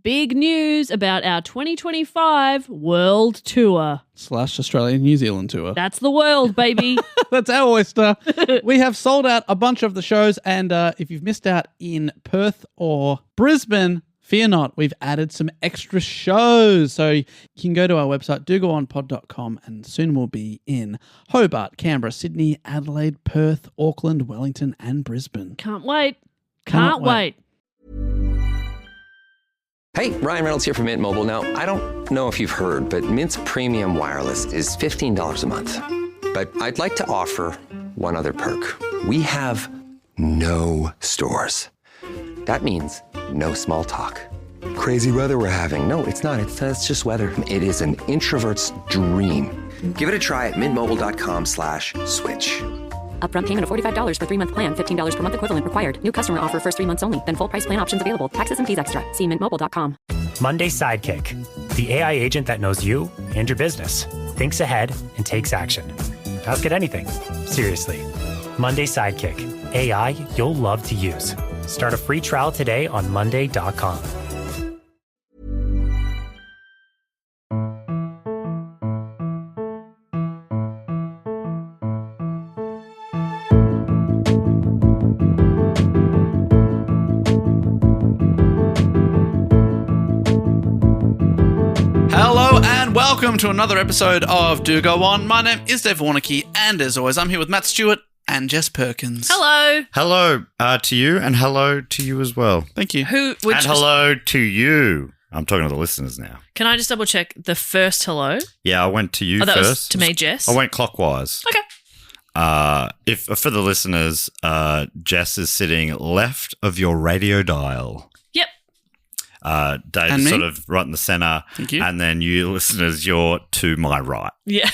big news about our 2025 World Tour. / Australia New Zealand tour. That's the world, baby. That's our oyster. We have sold out a bunch of the shows, and if you've missed out in Perth or Brisbane, fear not, we've added some extra shows. So you can go to our website, dogoonpod.com, and soon we'll be in Hobart, Canberra, Sydney, Adelaide, Perth, Auckland, Wellington, and Brisbane. Can't wait. Can't wait. Hey, Ryan Reynolds here from Mint Mobile. Now, I don't know if you've heard, but Mint's premium wireless is $15 a month. But I'd like to offer one other perk. We have no stores. That means no small talk. Crazy weather we're having. No, it's not. It's just weather. It is an introvert's dream. Give it a try at mintmobile.com/switch. Upfront payment of $45 for 3-month plan, $15 per month equivalent required. New customer offer first 3 months only. Then full price plan options available. Taxes and fees extra. See mintmobile.com. Monday Sidekick, the AI agent that knows you and your business, thinks ahead and takes action. Ask it anything. Seriously. Monday Sidekick, AI you'll love to use. Start a free trial today on monday.com. Hello and welcome to another episode of Do Go On. My name is Dave Warnocky, and as always, I'm here with Matt Stewart and Jess Perkins. Hello. Hello to you, and hello to you as well. Thank you. And hello to you. I'm talking to the listeners now. Can I just double check the first hello? Yeah, I went to you that first. Was to me, Jess. I went clockwise. Okay. If for the listeners, Jess is sitting left of your radio dial. Yep. Dave's sort of right in the centre. Thank you. And then you listeners, you're to my right. Yeah.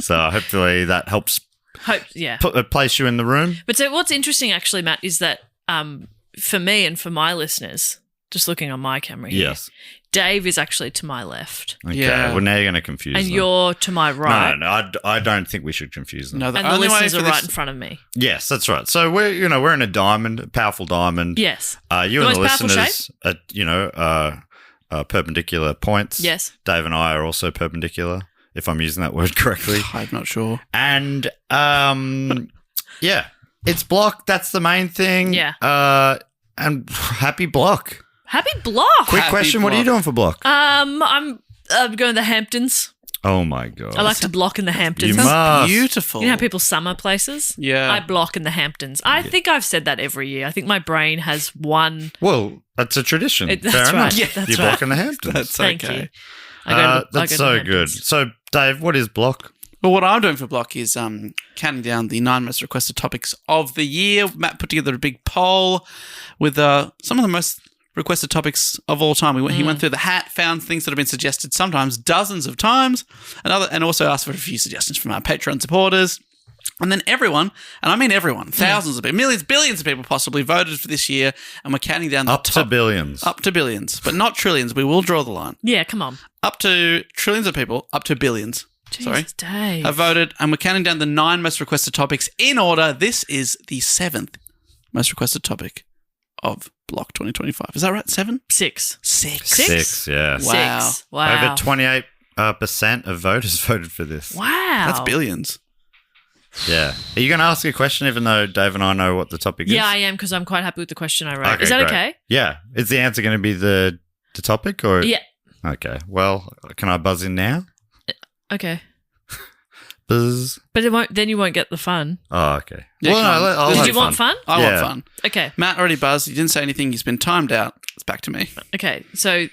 So hopefully that helps place you in the room. But so what's interesting actually, Matt, is that for me and for my listeners, just looking on my camera here, Yes. Dave is actually to my left. Okay. Yeah. Well, now you're going to confuse And them. you're to my right. No, I don't think we should confuse them. No, the And the only way listeners for are this- right in front of me. Yes, that's right. So we're in a diamond, a powerful diamond. Yes. You The and the most powerful listeners are perpendicular points. Yes. Dave and I are also perpendicular, if I'm using that word correctly. I'm not sure. And yeah, it's block. That's the main thing. Yeah. And happy block. Happy block. Quick Happy question: What are you block. doing for block? I'm going to the Hamptons. Oh my god! I like to block in the Hamptons. You must. Beautiful. You know how people summer places? Yeah. I block in the Hamptons. I think I've said that every year. I think my brain has one. Well, that's a tradition. That's Fair right. enough. Yeah, that's you right. block in the Hamptons. That's Thank okay. you. I go to That's the so good. Hamptons. So, Dave, what is block? Well, what I'm doing for Block is counting down the 9 most requested topics of the year. Matt put together a big poll with some of the most requested topics of all time. He went through the hat, found things that have been suggested sometimes dozens of times, and also asked for a few suggestions from our Patreon supporters. And then everyone, and I mean everyone, thousands of people, millions, billions of people possibly voted for this year, and we're counting down the Up to billions. Up to billions, but not trillions. We will draw the line. Yeah, come on. Up to trillions of people, up to billions. Jesus, Dave. Have voted, and we're counting down the 9 most requested topics in order. This is the 7th most requested topic of Block 2025. Is that right? 7? 6. 6. 6, yeah. Wow. 6. Wow. Over 28% of voters voted for this. Wow. That's billions. Yeah. Are you going to ask a question even though Dave and I know what the topic is? Yeah, I am because I'm quite happy with the question I wrote. Okay, Is that great. okay? Yeah. Is the answer going to be the topic or? Yeah. Okay. Well, can I buzz in now? Okay. Buzz. But it won't. Then you won't get the fun. Oh, okay. Yeah, well, come on. I'll Did have you want fun? I Yeah. want fun. Okay. Matt already buzzed. He didn't say anything. He's been timed out. It's back to me. Okay. So,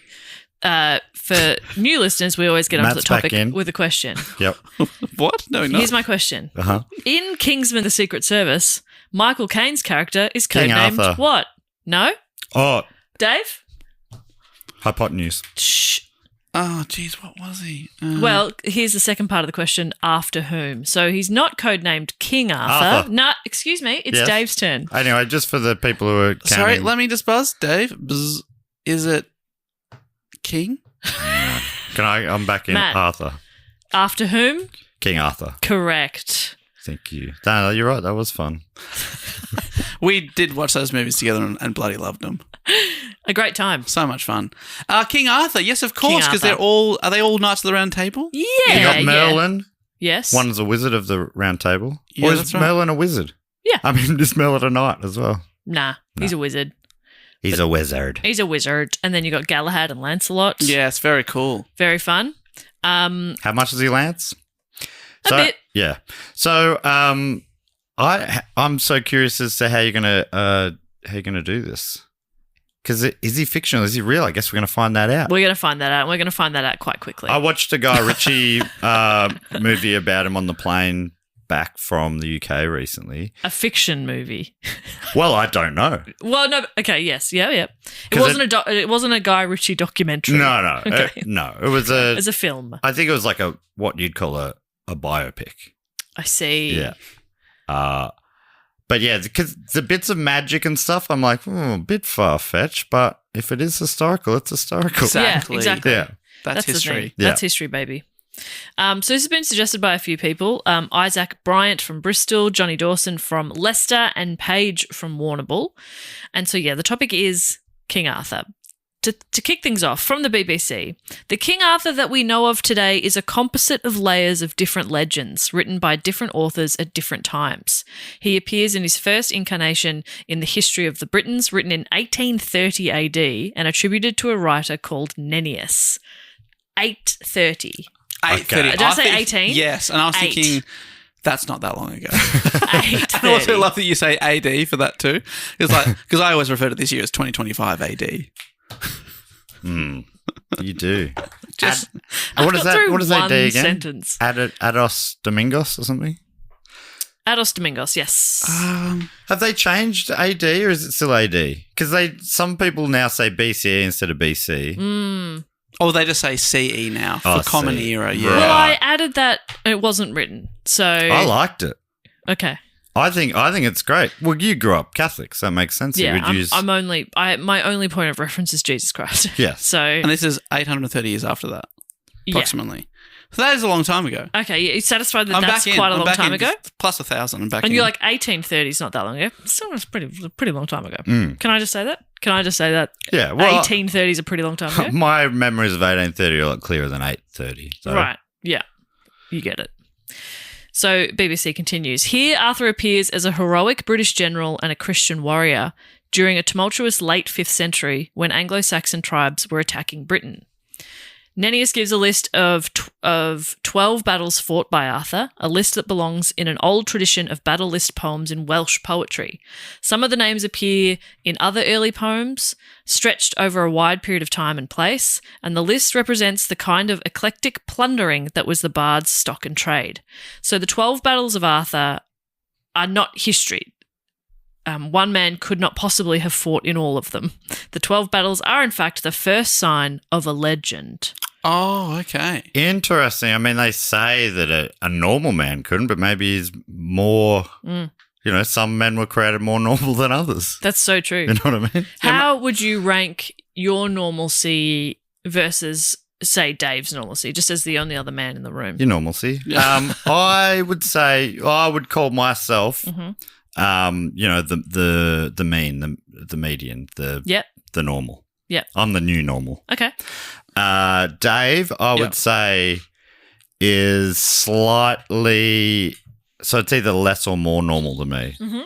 for new listeners, we always get onto the Matt's back topic in. with a question. Yep. What? No, no. Here's my question. Uh-huh. In Kingsman: The Secret Service, Michael Caine's character is King codenamed Arthur. what? No, Oh, Dave. hypotenuse. Shh. Oh, geez. What was he? Well, here's the second part of the question. After whom? So he's not codenamed King Arthur. Arthur. No, excuse me. It's Yes. Dave's turn. Anyway, just for the people who are counting. Sorry, let me just buzz. Dave, buzz. Is it King? I'm back in. Matt. Arthur. After whom? King Arthur. Correct. Thank you. No, you're right. That was fun. We did watch those movies together and bloody loved them. A great time. So much fun. King Arthur, yes, of course, because Arthur. are they all Knights of the Round Table? Yeah. You got Merlin. Yes. One's a wizard of the Round Table. Yeah, or that's is right. Merlin a wizard? Yeah. I mean, is Merlin a knight as well? Nah, he's a wizard. He's a wizard. He's a wizard. And then you got Galahad and Lancelot. Yeah, it's very cool. Very fun. How much is he, Lance? A bit. Yeah. So I'm so curious as to how you're gonna do this. Because is he fictional? Is he real? I guess we're gonna find that out. We're going to find that out. And we're going to find that out quite quickly. I watched a Guy Ritchie movie about him on the plane back from the UK recently. A fiction movie. Well, I don't know. Well, no. Okay. Yes. Yeah. Yeah. It 'Cause it wasn't a Guy Ritchie documentary. No. Okay. No. It was a. It's a film. I think it was like what you'd call a biopic. I see. Yeah. But yeah, because the bits of magic and stuff, I'm like, a bit far fetched. But if it is historical, it's historical. Exactly. Yeah. Exactly. Yeah. That's the history. thing. Yeah. That's history, baby. So this has been suggested by a few people. Isaac Bryant from Bristol, Johnny Dawson from Leicester, and Paige from Warrnambool. And so, yeah, the topic is King Arthur. To kick things off, from the BBC, the King Arthur that we know of today is a composite of layers of different legends written by different authors at different times. He appears in his first incarnation in the History of the Britons, written in 1830 AD and attributed to a writer called Nennius. 830. 8:30. Did I say 18? Yes, and I was 8. thinking that's not that long ago. 830. I also love that you say AD for that too. It's like because I always refer to this year as 2025 AD. You do. Just What is got that? through What is one AD again? sentence. Ados Domingos or something? Ados Domingos, yes. Have they changed AD or is it still AD? Because some people now say BCE instead of BC. or they just say CE now for Oh, Common CE. Era. Right. Yeah. Well, I added that it wasn't written. So I liked it. okay. I think it's great. Well, you grew up Catholic, so it makes sense. Yeah, You would use. my only point of reference is Jesus Christ. Yes. So And this is 830 years after that, yeah. approximately. So that is a long time ago. Okay, you're satisfied that I'm that's back in. quite a I'm long back time in. ago? Plus 1,000. I'm back And in. you're like 1830 is not that long ago. Still, it's a pretty long time ago. Can I just say that? Yeah, well- 1830 is a pretty long time ago. My memories of 1830 are a lot clearer than 830. So. Right. Yeah. You get it. So BBC continues. Here, Arthur appears as a heroic British general and a Christian warrior during a tumultuous late 5th century when Anglo-Saxon tribes were attacking Britain. Nennius gives a list of 12 battles fought by Arthur, a list that belongs in an old tradition of battle list poems in Welsh poetry. Some of the names appear in other early poems, stretched over a wide period of time and place, and the list represents the kind of eclectic plundering that was the bard's stock and trade. So the 12 battles of Arthur are not history. One man could not possibly have fought in all of them. The 12 battles are, in fact, the first sign of a legend. Oh, okay. Interesting. I mean, they say that a normal man couldn't, but maybe he's more. Some men were created more normal than others. That's so true. You know what I mean? How would you rank your normalcy versus, say, Dave's normalcy, just as the only other man in the room? Your normalcy. I would say I would call myself. The mean, the median, the normal. Yep. I'm the new normal. Okay. Dave, I would say, is slightly. So it's either less or more normal than me. Mm-hmm.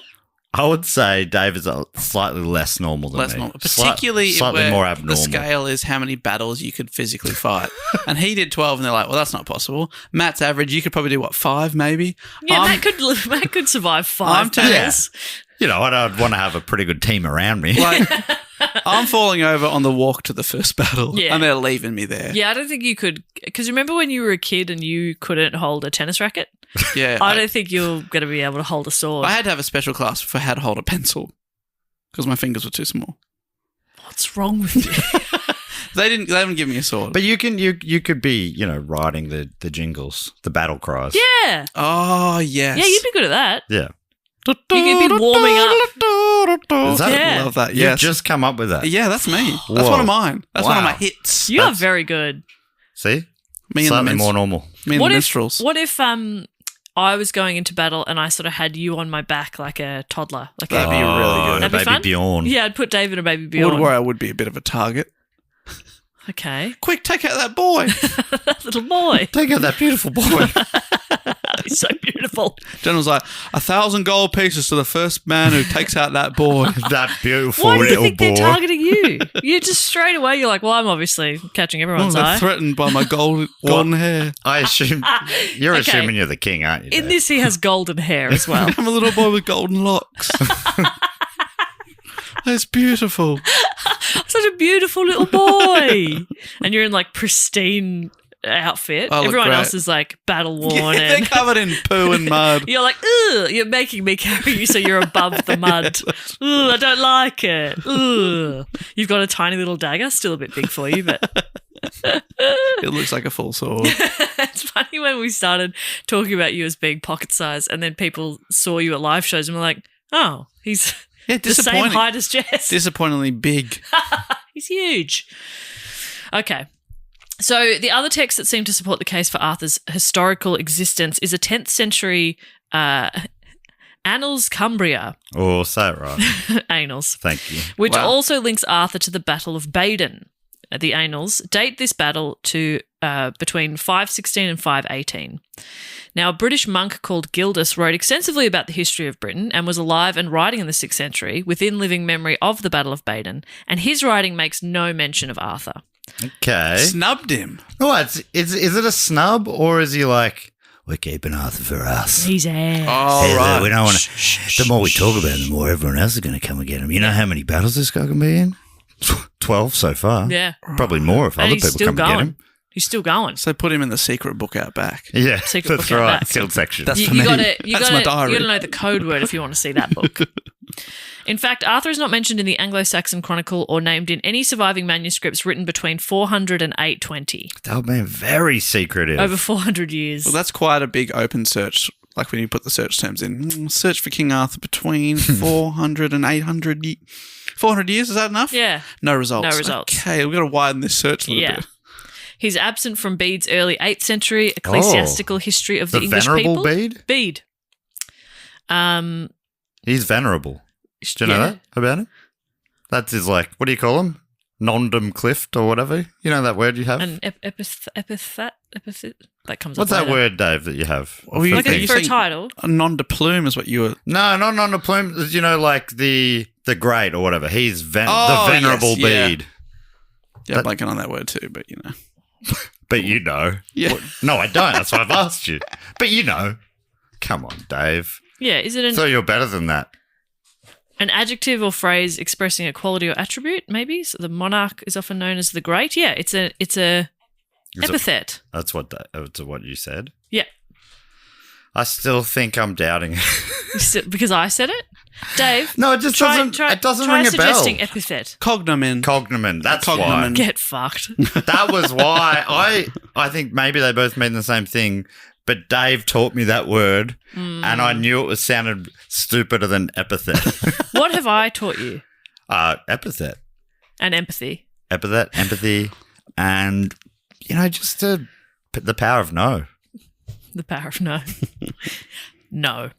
I would say Dave is slightly less normal than me. Particularly slightly where more abnormal. the scale is how many battles you could physically fight. And he did 12 and they're like, well, that's not possible. Matt's average, you could probably do, 5 maybe? Yeah, Matt could survive 5 battles. I'd want to have a pretty good team around me. Like, I'm falling over on the walk to the first battle Yeah. and they're leaving me there. Yeah, I don't think you could, because remember when you were a kid and you couldn't hold a tennis racket? Yeah. I don't think you're going to be able to hold a sword. I had to have a special class for how to hold a pencil because my fingers were too small. What's wrong with you? They didn't give me a sword. But you could be, writing the jingles, the battle cries. Yeah. Oh, yes. Yeah, you'd be good at that. Yeah. You could be warming up. Is that, Yeah. I love that. You've Yes. just come up with that. Yeah, that's me. That's Whoa. one of mine. That's one of Wow. my hits. You are very good. See? Me and Slightly the more normal. Me and What the if, minstrels. what if I was going into battle and I sort of had you on my back like a toddler. Like That'd be really good. That'd be baby fun? Bjorn. Yeah, I'd put David and baby I Bjorn. would worry I would be a bit of a target. Okay. Quick, take out that boy. That little boy. Take out that beautiful boy. He's so beautiful. General's like, 1,000 gold pieces to the first man who takes out that boy. That beautiful Why do you little think boy. they're targeting you? You just straight away, you're like, well, I'm obviously catching everyone's They're eye. threatened by my golden hair. I assume you're Okay. assuming you're the king, aren't you? In Dave? this, he has golden hair as well. I'm a little boy with golden locks. That's beautiful. Such a beautiful little boy. And you're in like pristine outfit. I look Everyone great. else is like battle worn. Yeah, they're and covered in poo and mud. you're like, ugh, you're making me carry you so you're above the mud. Ugh, I don't like it. Ugh. You've got a tiny little dagger, still a bit big for you, but It looks like a full sword. it's funny when we started talking about you as being pocket size and then people saw you at live shows and were like, oh, he's Yeah, the same disappointing. height as Jess. Disappointingly big. He's huge. Okay. So the other text that seemed to support the case for Arthur's historical existence is a 10th century Annals Cumbria, Oh, say it right. Annals, Thank you. which Wow. also links Arthur to the Battle of Baden. The Annals date this battle to between 516 and 518. Now, a British monk called Gildas wrote extensively about the history of Britain and was alive and writing in the 6th century within living memory of the Battle of Baden, and his writing makes no mention of Arthur. Okay. Snubbed him. What? Is it a snub or is he like, we're keeping Arthur for us? He's ass. Oh, Hey, look, right. we don't want to. The more we talk about him, the more everyone else is going to come and get him. You know how many battles this guy can be in? 12 so far. Yeah. Probably more if And other he's people still come and get going. him. He's still going. So put him in the secret book out back. Yeah, Secret that's book out right. back. Sealed section. That's You for me. gotta That's my diary. know the code word if you want to see that book. In fact, Arthur is not mentioned in the Anglo-Saxon Chronicle or named in any surviving manuscripts written between 400 and 820. That would be very secretive. Over 400 years. Well, that's quite a big open search. Like when you put the search terms in. Search for King Arthur between 400 and 800 400 years, is that enough? Yeah. No results. No results. Okay, we've got to widen this search a little Yeah. bit. He's absent from Bede's early 8th century ecclesiastical history of the the English Venerable people. Bede? Bede. He's venerable. Do you know Yeah. that about him? That's his, like, what do you call him? Nondum clift or whatever? You know that word you have? An epithet? That comes What's up that later. word, Dave, that you have? Well, you Like think- for a saying title. A non de plume is what you were. No, not on a plume. You know, like the great or whatever. He's Oh, the venerable yes, yeah. Bede. Yeah, blanking on that word too, but you know. But you know. Yeah. No, I don't. That's why I've asked you. But you know. Come on, Dave. Yeah, is it So you're better than that. an adjective or phrase expressing a quality or attribute, maybe? So the monarch is often known as the great. Yeah, it's a Is it- epithet. That's what you said. Yeah. I still think I'm doubting it. Because I said it? Dave? No, it just doesn't. It doesn't try ring a bell. suggesting epithet. Cognomen. Cognomen. That's Cognomen. Get fucked. why. That was why I think maybe they both mean the same thing. But Dave taught me that word, and I knew it sounded stupider than epithet. What have I taught you? Epithet, And empathy. epithet, empathy, and just the power of no. The power of no. No.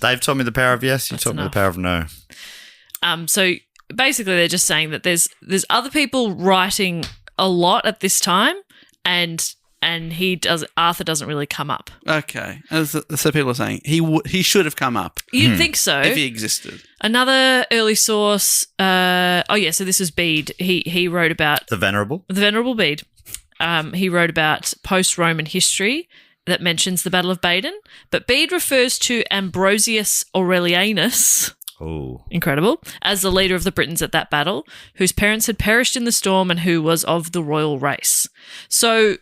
Dave taught me the power of yes. You That's taught me enough. the power of no. So basically they're just saying that there's other people writing a lot at this time and Arthur doesn't really come up. Okay. So people are saying he should have come up You'd think so. if he existed. Another early source, so this is Bede. He wrote about The venerable. the Venerable Bede. He wrote about post-Roman history that mentions the Battle of Baden, but Bede refers to Ambrosius Aurelianus, Oh, incredible, as the leader of the Britons at that battle, whose parents had perished in the storm and who was of the royal race. So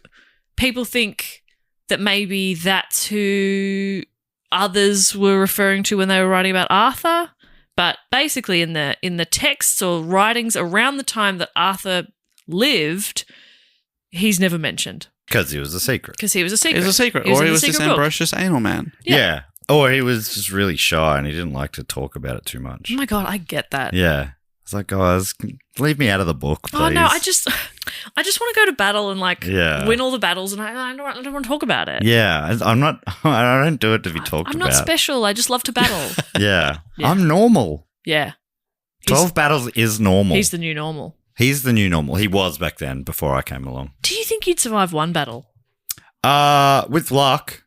people think that maybe that's who others were referring to when they were writing about Arthur, but basically in the texts or writings around the time that Arthur lived, he's never mentioned because he was a secret. because he was a secret. It was a secret. in Or he the was this secret book. Ambrosius anal man. Yeah. Or he was just really shy and he didn't like to talk about it too much. Oh my God, I get that. Yeah. It's like, guys, leave me out of the book, please. Oh no, I just want to go to battle and Yeah. win all the battles, and I don't want to talk about it. Yeah, I'm not. I don't do it to be talked I'm about. not special. I just love to battle. Yeah. Yeah. I'm normal. Yeah. 12 battles is normal. He's the new normal. He's the new normal. He was back then before I came along. Do you think you'd survive one battle? With luck.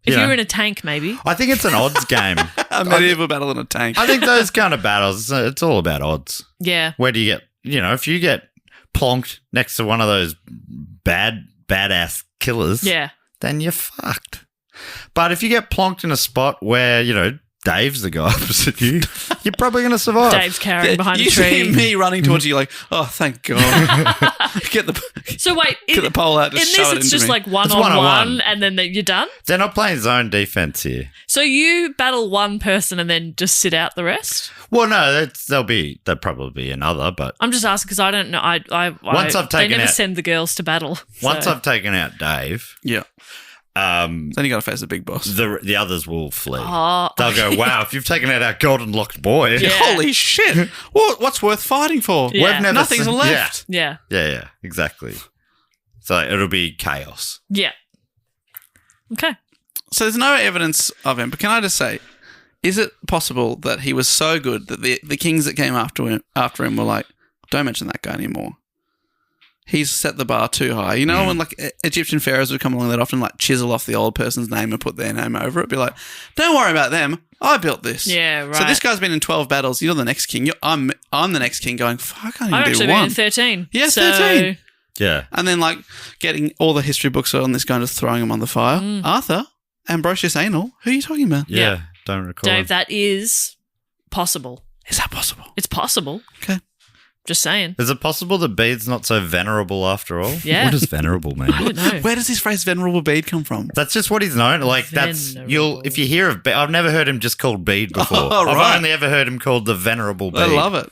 If Yeah. you were in a tank, maybe. I think it's an odds game. A medieval battle in a tank. I think those kind of battles, it's all about odds. Yeah. Where do you get, if you get plonked next to one of those badass killers, Yeah. then you're fucked. But if you get plonked in a spot where, Dave's the guy opposite you, you're probably going to survive. Dave's carrying behind you a tree. see me running towards you like, oh, thank God. get the pole out. In Just shove this, it it's into just me. like It's one-on-one, one-on-one. and then you're done. They're not playing zone defense here. So you battle one person and then just sit out the rest? Well, no, there'll probably be another, but I'm just asking because I don't know. Once I've they taken never out- send the girls to battle. once so. I've taken out Dave, Yeah. Then you got to face the big boss. the others will flee. Oh. They'll go, wow, if you've taken out our golden locked boy. Yeah. Holy shit. What's worth fighting for? Yeah. We've never Nothing's seen- left. Yeah. Yeah, exactly. So it'll be chaos. Yeah. Okay. So there's no evidence of him, but can I just say, is it possible that he was so good that the kings that came after him were like, don't mention that guy anymore? He's set the bar too high. You know, when Egyptian pharaohs would come along, they'd often chisel off the old person's name and put their name over it. Be like, don't worry about them. I built this. Yeah, right. So this guy's been in 12 battles. You're the next king. I'm the next king going, fuck, I can't I've even actually do been one. in 13. Yeah, so 13. Yeah. And then getting all the history books on this guy and just throwing him on the fire. Arthur, Ambrosius Anal, who are you talking about? Yeah. Don't recall. Dave, that is possible. Is that possible? It's possible. Okay. Just saying. Is it possible the bede's not so venerable after all? Yeah. What does venerable mean? I don't know. Where does this phrase venerable bead come from? That's just what he's known. Venerable. If you hear of, I've never heard him just called Bede before. Oh, right. I've only ever heard him called the venerable Bede. I love it.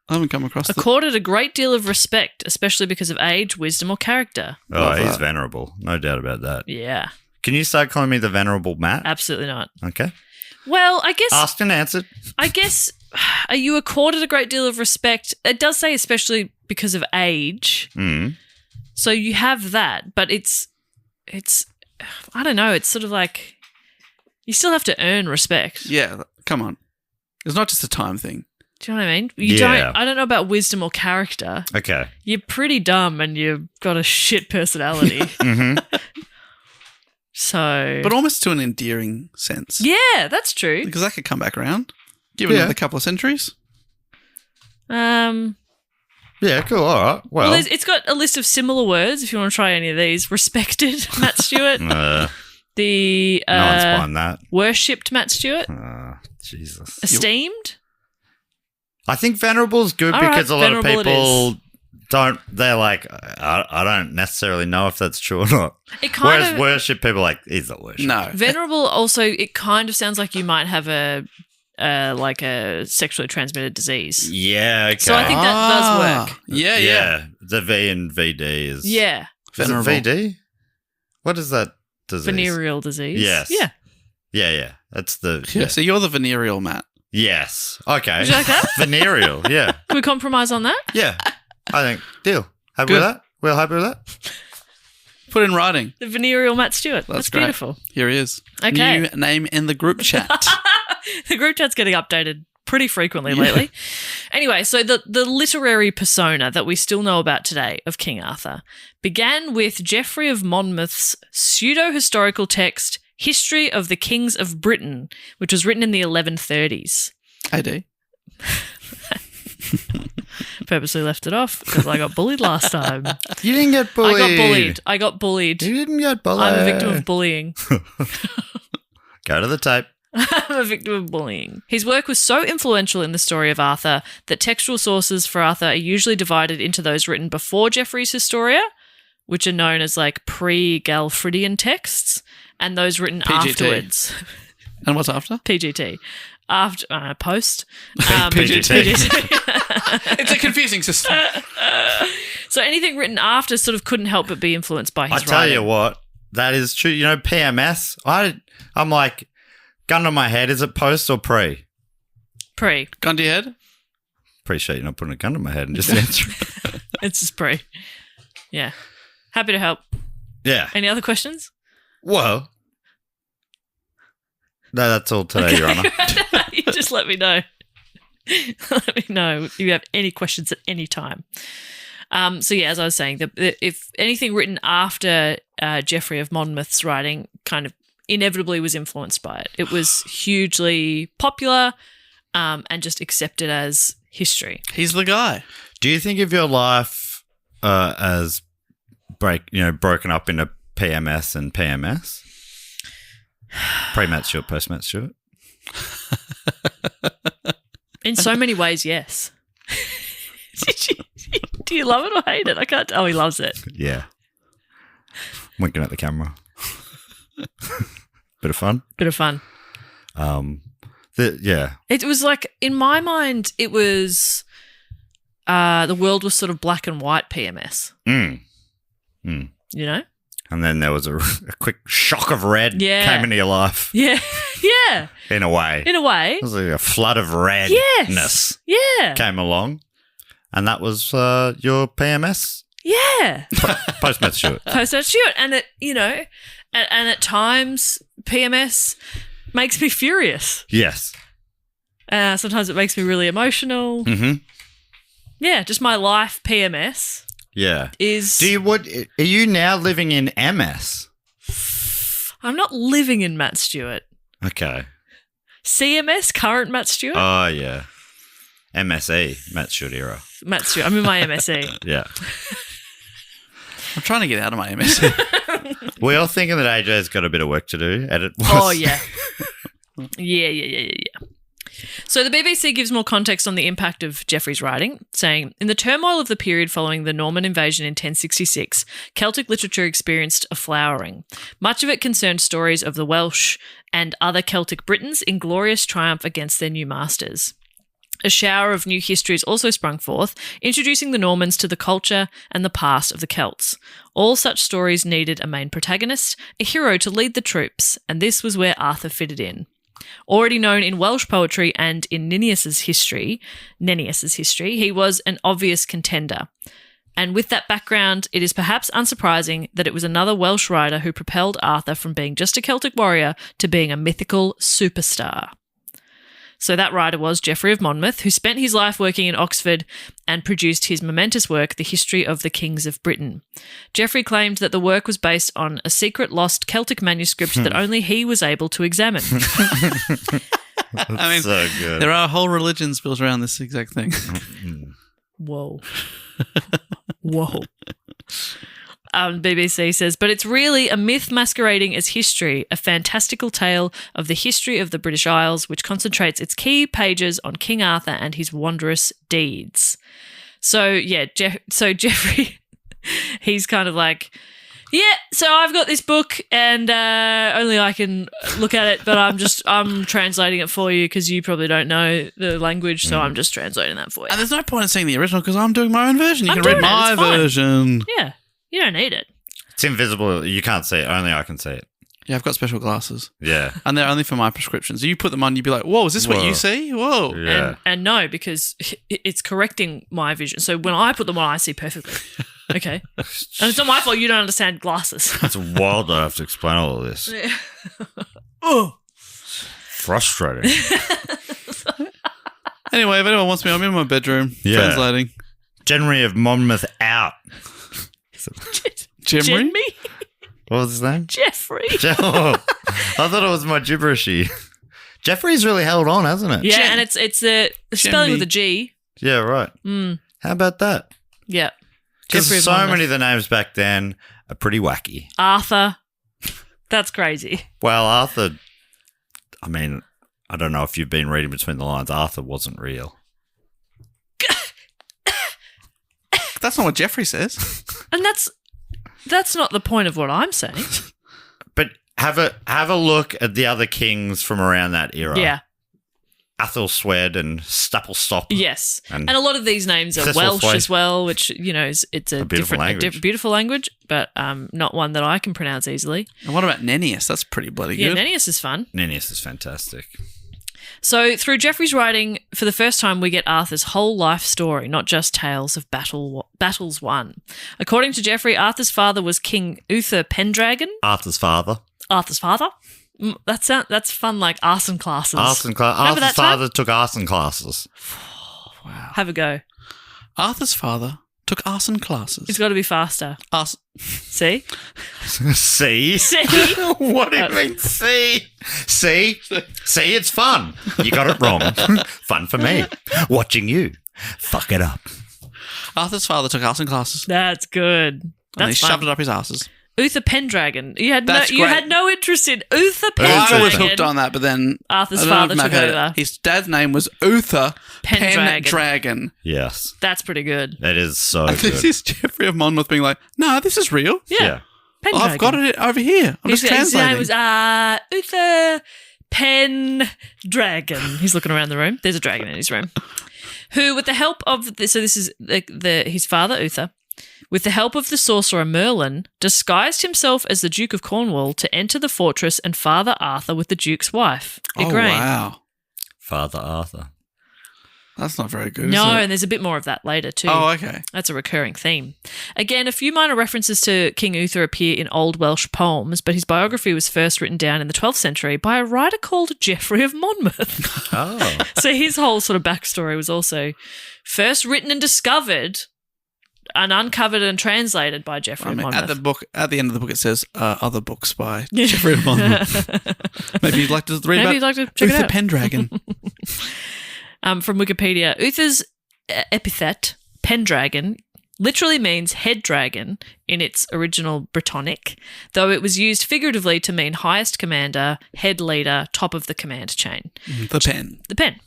I haven't come across it. Accorded a great deal of respect, especially because of age, wisdom, or character. Oh, Love he's that. venerable. No doubt about that. Yeah. Can you start calling me the venerable Matt? Absolutely not. Okay. Well, I guess. Asked and answered. Are you accorded a great deal of respect? It does say especially because of age. Mm. So you have that, but it's I don't know, it's sort of like you still have to earn respect. Yeah, come on. It's not just a time thing. Do you know what I mean? Yeah. I don't know about wisdom or character. Okay. You're pretty dumb and you've got a shit personality. Mm-hmm. So But almost to an endearing sense. yeah, that's true. Because that could come back around. Give it Yeah. another couple of centuries. Yeah, cool. All right. Well, Well, it's got a list of similar words if you want to try any of these. Respected, Matt Stewart. The no one's buying that. worshipped, Matt Stewart. Jesus. Esteemed. I think venerable's good All right, because a lot of venerable it people don't. They're like, I don't necessarily know if that's true or not. It kind Whereas of worship, people are like, he's not worship. No. venerable. Also, it kind of sounds like you might have a sexually transmitted disease. Yeah. Okay. So I think that does work. Yeah, yeah. The V and VD is. Yeah, Is it Venerable. VD? What is that disease? venereal disease. Yes. Yeah. Yeah. That's the. Yeah, so you're the venereal Matt. Yes. Okay. Would you like that? Venereal. Yeah. Can we compromise on that? Yeah. I think. Deal. Happy Good. with that? We're happy with that? Put in writing. The venereal Matt Stewart. That's great. beautiful. Here he is. Okay. New name in the group chat. The group chat's getting updated pretty frequently lately. Anyway, so the literary persona that we still know about today of King Arthur began with Geoffrey of Monmouth's pseudo-historical text History of the Kings of Britain, which was written in the 1130s. AD. Purposely left it off because I got bullied last time. You didn't get bullied. I got bullied. You didn't get bullied. I'm a victim of bullying. Go to the tape. I'm a victim of bullying. His work was so influential in the story of Arthur that textual sources for Arthur are usually divided into those written before Geoffrey's Historia, which are known as like pre-Galfridian texts, and those written PGT. afterwards. And what's after? PGT. After post. PGT. It's a confusing system. So anything written after sort of couldn't help but be influenced by his I tell writing. you what, that is true. You know, PMS. I'm like, gun to my head. Is it post or pre? Pre. Gun to your head? Appreciate you not putting a gun to my head and just answering. It's just pre. Yeah. Happy to help. Yeah. Any other questions? Well, no, that's all today, Your Honour. You just let me know. Let me know if you have any questions at any time. So, yeah, as I was saying, if anything written after Geoffrey of Monmouth's writing kind of inevitably was influenced by it. It was hugely popular and just accepted as history. He's the guy. Do you think of your life as broken up into PMS and PMS? Pre-Matt Stewart, post-Matt Stewart? In so many ways, yes. Do you love it or hate it? I can't. Oh, he loves it. Yeah. Winking at the camera. Bit of fun. Bit of fun. Yeah. It was like, in my mind, it was the world was sort of black and white PMS. Mm. You know? And then there was a quick shock of red came into your life. Yeah. Yeah. In a way. It was like a flood of redness came along. And that was your PMS? Yeah. Post-Matt Stewart. Post-Matt Stewart. And it, and at times PMS makes me furious. Yes. Sometimes it makes me really emotional. Mm-hmm. Yeah, just my life PMS. Yeah. Is are you now living in MS? I'm not living in Matt Stewart. Okay. CMS, current Matt Stewart? Oh, yeah. MSE, Matt Stewart era. Matt Stewart. I'm in my MSE. Yeah. I'm trying to get out of my MSC. We're all thinking that AJ's got a bit of work to do. Edit-wise. Oh, yeah. Yeah. So the BBC gives more context on the impact of Geoffrey's writing, saying, in the turmoil of the period following the Norman invasion in 1066, Celtic literature experienced a flowering. Much of it concerned stories of the Welsh and other Celtic Britons in glorious triumph against their new masters. A shower of new histories also sprung forth, introducing the Normans to the culture and the past of the Celts. All such stories needed a main protagonist, a hero to lead the troops, and this was where Arthur fitted in. Already known in Welsh poetry and in Nennius's history, he was an obvious contender. And with that background, it is perhaps unsurprising that it was another Welsh writer who propelled Arthur from being just a Celtic warrior to being a mythical superstar. So that writer was Geoffrey of Monmouth, who spent his life working in Oxford and produced his momentous work, The History of the Kings of Britain. Geoffrey claimed that the work was based on a secret lost Celtic manuscript that only he was able to examine. I mean, so good. There are whole religions built around this exact thing. Whoa. BBC says, but it's really a myth masquerading as history, a fantastical tale of the history of the British Isles, which concentrates its key pages on King Arthur and his wondrous deeds. So, yeah, Geoffrey, he's kind of like, yeah, so I've got this book and only I can look at it, but I'm translating it for you because you probably don't know the language, so I'm just translating that for you. And there's no point in seeing the original because I'm doing my own version. You I'm can read doing it, my it's fine. version. Yeah. You don't need it. It's invisible. You can't see it. Only I can see it. Yeah, I've got special glasses. Yeah. And they're only for my prescriptions. You put them on, you'd be like, whoa, is this what Whoa. you see? Whoa. Yeah. And no, because it's correcting my vision. So when I put them on, I see perfectly. Okay. And it's not my fault you don't understand glasses. It's wild that I have to explain all of this. Oh. Frustrating. Anyway, if anyone wants me, I'm in my bedroom translating. Geoffrey of Monmouth out. Jemry? What was his name? Jeffrey. I thought it was my gibberishy. Jeffrey's really held on, hasn't it? Yeah, and it's the spelling with a G. Yeah, right. How about that? Yeah. Because Geoffrey of so Monmouth. many of the names back then are pretty wacky. Arthur. That's crazy. Well, Arthur, I mean, I don't know if you've been reading between the lines. Arthur wasn't real. That's not what Jeffrey says. And that's not the point of what I'm saying. But have a look at the other kings from around that era. Yeah. Athelswed and Staplestop. Yes. And And a lot of these names are Thistlethwaite. Welsh as well, which, it's a beautiful different, language. beautiful language, but not one that I can pronounce easily. And what about Nennius? That's pretty bloody Yeah, good. Nennius is fun. Nennius is fantastic. So through Geoffrey's writing, for the first time, we get Arthur's whole life story, not just tales of battles won. According to Geoffrey, Arthur's father was King Uther Pendragon. Arthur's father. Arthur's father? That's fun, like arson classes. Arthur's father took arson classes. Wow. Have a go. Arthur's father took arson classes. It's got to be faster. See? See? See? What do you mean, see? See? See, it's fun. You got it wrong. Fun for me. Watching you fuck it up. Arthur's father took arson classes. That's good. And That's he fun. shoved it up his asses. Uther Pendragon. You had That's you great. had no interest in Uther I was Pendragon. hooked on that, but then Arthur's I don't know father if Matt took heard it. over. His dad's name was Uther Pendragon. Pendragon. Yes. That's pretty good. That is so And this good. is Geoffrey of Monmouth being like, no, this is real. Yeah. Pendragon. I've got it over here. I'm just His translating. name was Uther Pendragon. He's looking around the room. There's a dragon in his room. Who, with the help of this is his father Uther, with the help of the sorcerer Merlin, disguised himself as the Duke of Cornwall to enter the fortress and father Arthur with the Duke's wife, Igraine. Wow. Father Arthur. That's not very good, No, is it? and there's a bit more of that later too. Oh, okay. That's a recurring theme. Again, a few minor references to King Uther appear in Old Welsh poems, but his biography was first written down in the 12th century by a writer called Geoffrey of Monmouth. Oh. So his whole sort of backstory was also first written and discovered and uncovered and translated by Geoffrey of Monmouth. At the end of the book, it says other books by Geoffrey of Monmouth. Maybe you'd like to read Maybe about you'd like to check it Uther out. Pendragon. From Wikipedia, Uther's epithet, Pendragon, literally means head dragon in its original Brittonic, though it was used figuratively to mean highest commander, head leader, top of the command chain. The pen. The pen.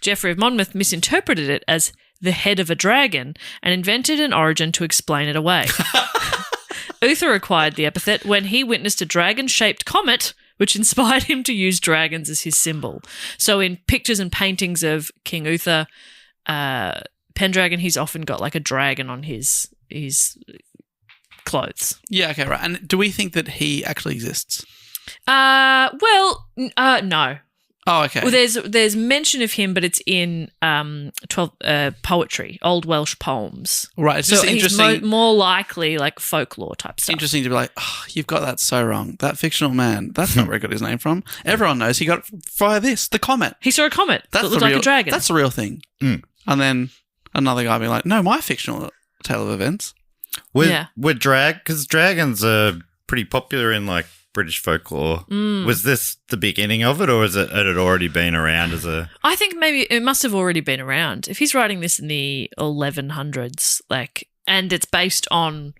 Geoffrey of Monmouth misinterpreted it as the head of a dragon and invented an origin to explain it away. Uther acquired the epithet when he witnessed a dragon-shaped comet, which inspired him to use dragons as his symbol. So in pictures and paintings of King Uther, Pendragon, he's often got like a dragon on his clothes. Yeah, okay, right. And do we think that he actually exists? No. Oh, okay. Well, there's mention of him, but it's in poetry, Old Welsh poems. Right, it's So just he's interesting. more likely like folklore type stuff. Interesting to be like, oh, you've got that so wrong. That fictional man, that's not where he got his name from. Everyone knows he got it via this, the comet. He saw a comet that That's looked the like real, a dragon. That's the real thing. Mm. And then another guy being like, no, my fictional tale of events. With because dragons are pretty popular in like British folklore. Was this the beginning of it, or had it already been around as a? I think maybe it must have already been around. If he's writing this in the 1100s, and it's based on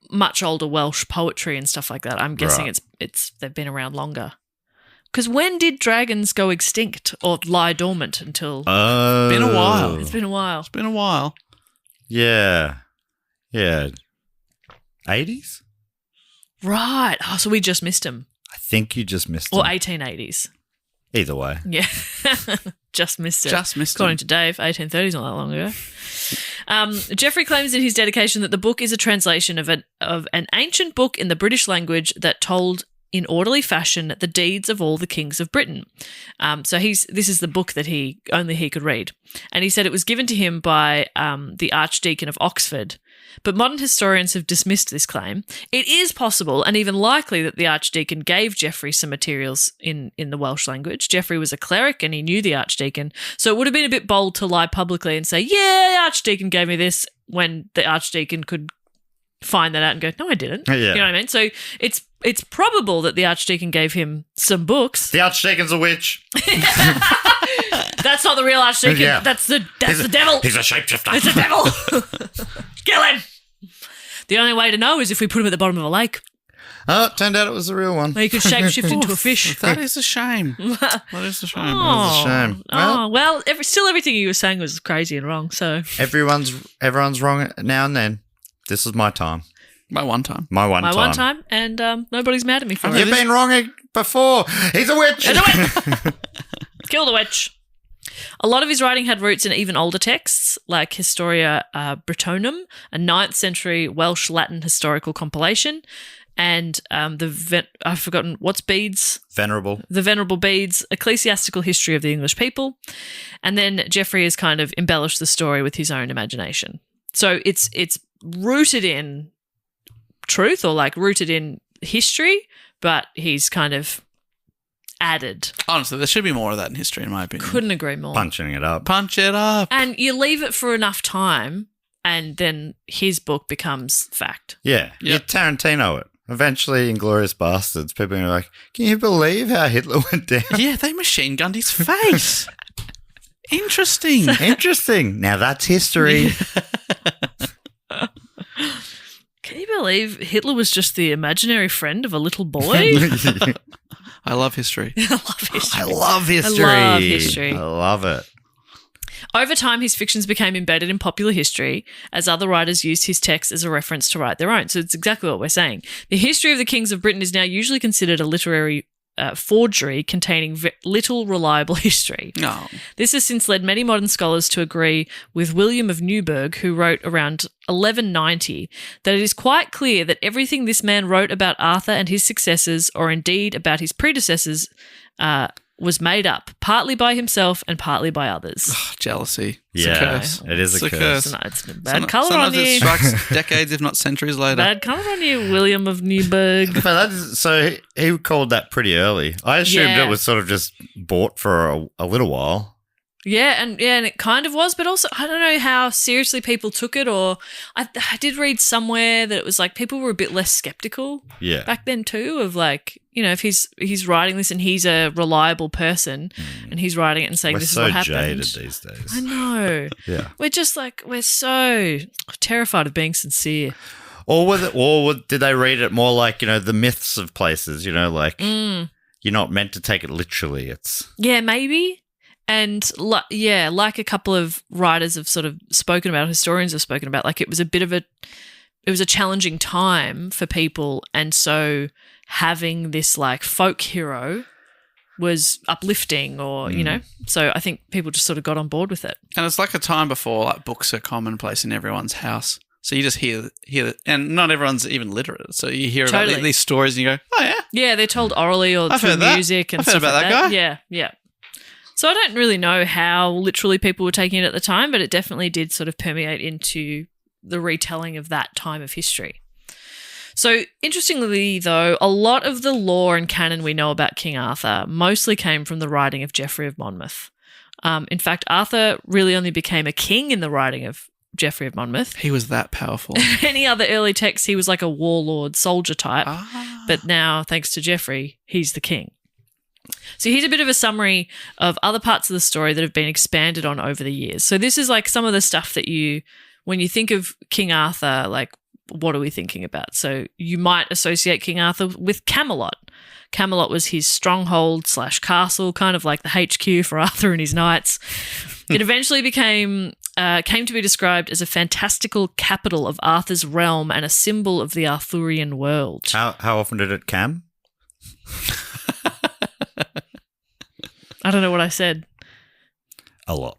much older Welsh poetry and stuff like that, I'm guessing Right. it's they've been around longer. Because when did dragons go extinct or lie dormant until? Been a while. It's been a while. It's been a while. Yeah. 80s. Right. Oh, so we just missed him. I think you just missed Or them. 1880s. Either way. Yeah. Just missed it. Just missed According him. to Dave, 1830s not that long ago. Geoffrey claims in his dedication that the book is a translation of an ancient book in the British language that told in orderly fashion the deeds of all the kings of Britain. So this is the book that only he could read. And he said it was given to him by the Archdeacon of Oxford. But modern historians have dismissed this claim. It is possible and even likely that the Archdeacon gave Geoffrey some materials in the Welsh language. Geoffrey was a cleric and he knew the Archdeacon. So it would have been a bit bold to lie publicly and say, yeah, the Archdeacon gave me this, when the Archdeacon could find that out and go, no, I didn't. Yeah. You know what I mean? So it's probable that the Archdeacon gave him some books. The Archdeacon's a witch. That's not the real Archdeacon. Yeah. That's the devil. He's a shapeshifter. It's a devil. Kill him. The only way to know is if we put him at the bottom of a lake. Oh, it turned out it was the real one. He could shapeshift into a fish. That is a shame. That is a shame. That's a shame. Well, everything you were saying was crazy and wrong. So Everyone's wrong now and then. This is my time. My one time. My one time. one time, and nobody's mad at me for You've it. been wrong before. He's a witch. Kill the witch. A lot of his writing had roots in even older texts, like Historia Brittonum, a 9th century Welsh Latin historical compilation. and I've forgotten what's Bede's. Venerable. The Venerable Bede's Ecclesiastical History of the English People. And then Geoffrey has kind of embellished the story with his own imagination. So it's rooted in truth or like rooted in history, but he's kind of added. Honestly, there should be more of that in history, in my opinion. Couldn't agree more. Punching it up. Punch it up. And you leave it for enough time and then his book becomes fact. Yeah. You Tarantino it. Eventually, Inglourious Bastards, people are like, can you believe how Hitler went down? Yeah, they machine gunned his face. Interesting. Interesting. Now that's history. Can you believe Hitler was just the imaginary friend of a little boy? I love history. I love history. I love history. I love history. I love it. Over time, his fictions became embedded in popular history as other writers used his text as a reference to write their own. So it's exactly what we're saying. The history of the kings of Britain is now usually considered a literary forgery containing little reliable history. No. This has since led many modern scholars to agree with William of Newburgh, who wrote around 1190, that it is quite clear that everything this man wrote about Arthur and his successors, or indeed about his predecessors, was made up, partly by himself and partly by others. Jealousy. It's a Yeah, curse. it is a It's a curse. curse. It's a bad colour on Sometimes it you. strikes decades, if not centuries later. Bad colour on you, William of Newburgh. But that is, so he called that pretty early. I assumed Yeah. it was sort of just bought for a little while. And it kind of was, but also I don't know how seriously people took it. Or I did read somewhere that it was like people were a bit less skeptical Yeah. back then too. Of like, you know, if he's writing this and he's a reliable person and he's writing it and saying We're this so is what happened. jaded these days. I know. Yeah. We're so terrified of being sincere. Or did they read it more like, you know, the myths of places, you know, like you're not meant to take it literally. It's Yeah, maybe. And like a couple of writers have sort of spoken about, historians have spoken about, like it was a challenging time for people, and so having this like folk hero was uplifting, or you know, so I think people just sort of got on board with it. And it's like a time before like books are commonplace in everyone's house. So you just hear and not everyone's even literate. So you hear Totally. about these stories and you go, oh yeah. Yeah, they're told orally or I've through heard that. music and I've heard stuff about like that guy. Yeah, yeah. So I don't really know how literally people were taking it at the time, but it definitely did sort of permeate into the retelling of that time of history. So interestingly, though, a lot of the lore and canon we know about King Arthur mostly came from the writing of Geoffrey of Monmouth. In fact, Arthur really only became a king in the writing of Geoffrey of Monmouth. He was that powerful. Any other early texts, he was like a warlord soldier type. But now, thanks to Geoffrey, he's the king. So here's a bit of a summary of other parts of the story that have been expanded on over the years. So this is like some of the stuff that when you think of King Arthur, like what are we thinking about? So you might associate King Arthur with Camelot. Camelot was his stronghold / castle, kind of like the HQ for Arthur and his knights. It eventually came to be described as a fantastical capital of Arthur's realm and a symbol of the Arthurian world. how often did it cam? I don't know what I said. A lot.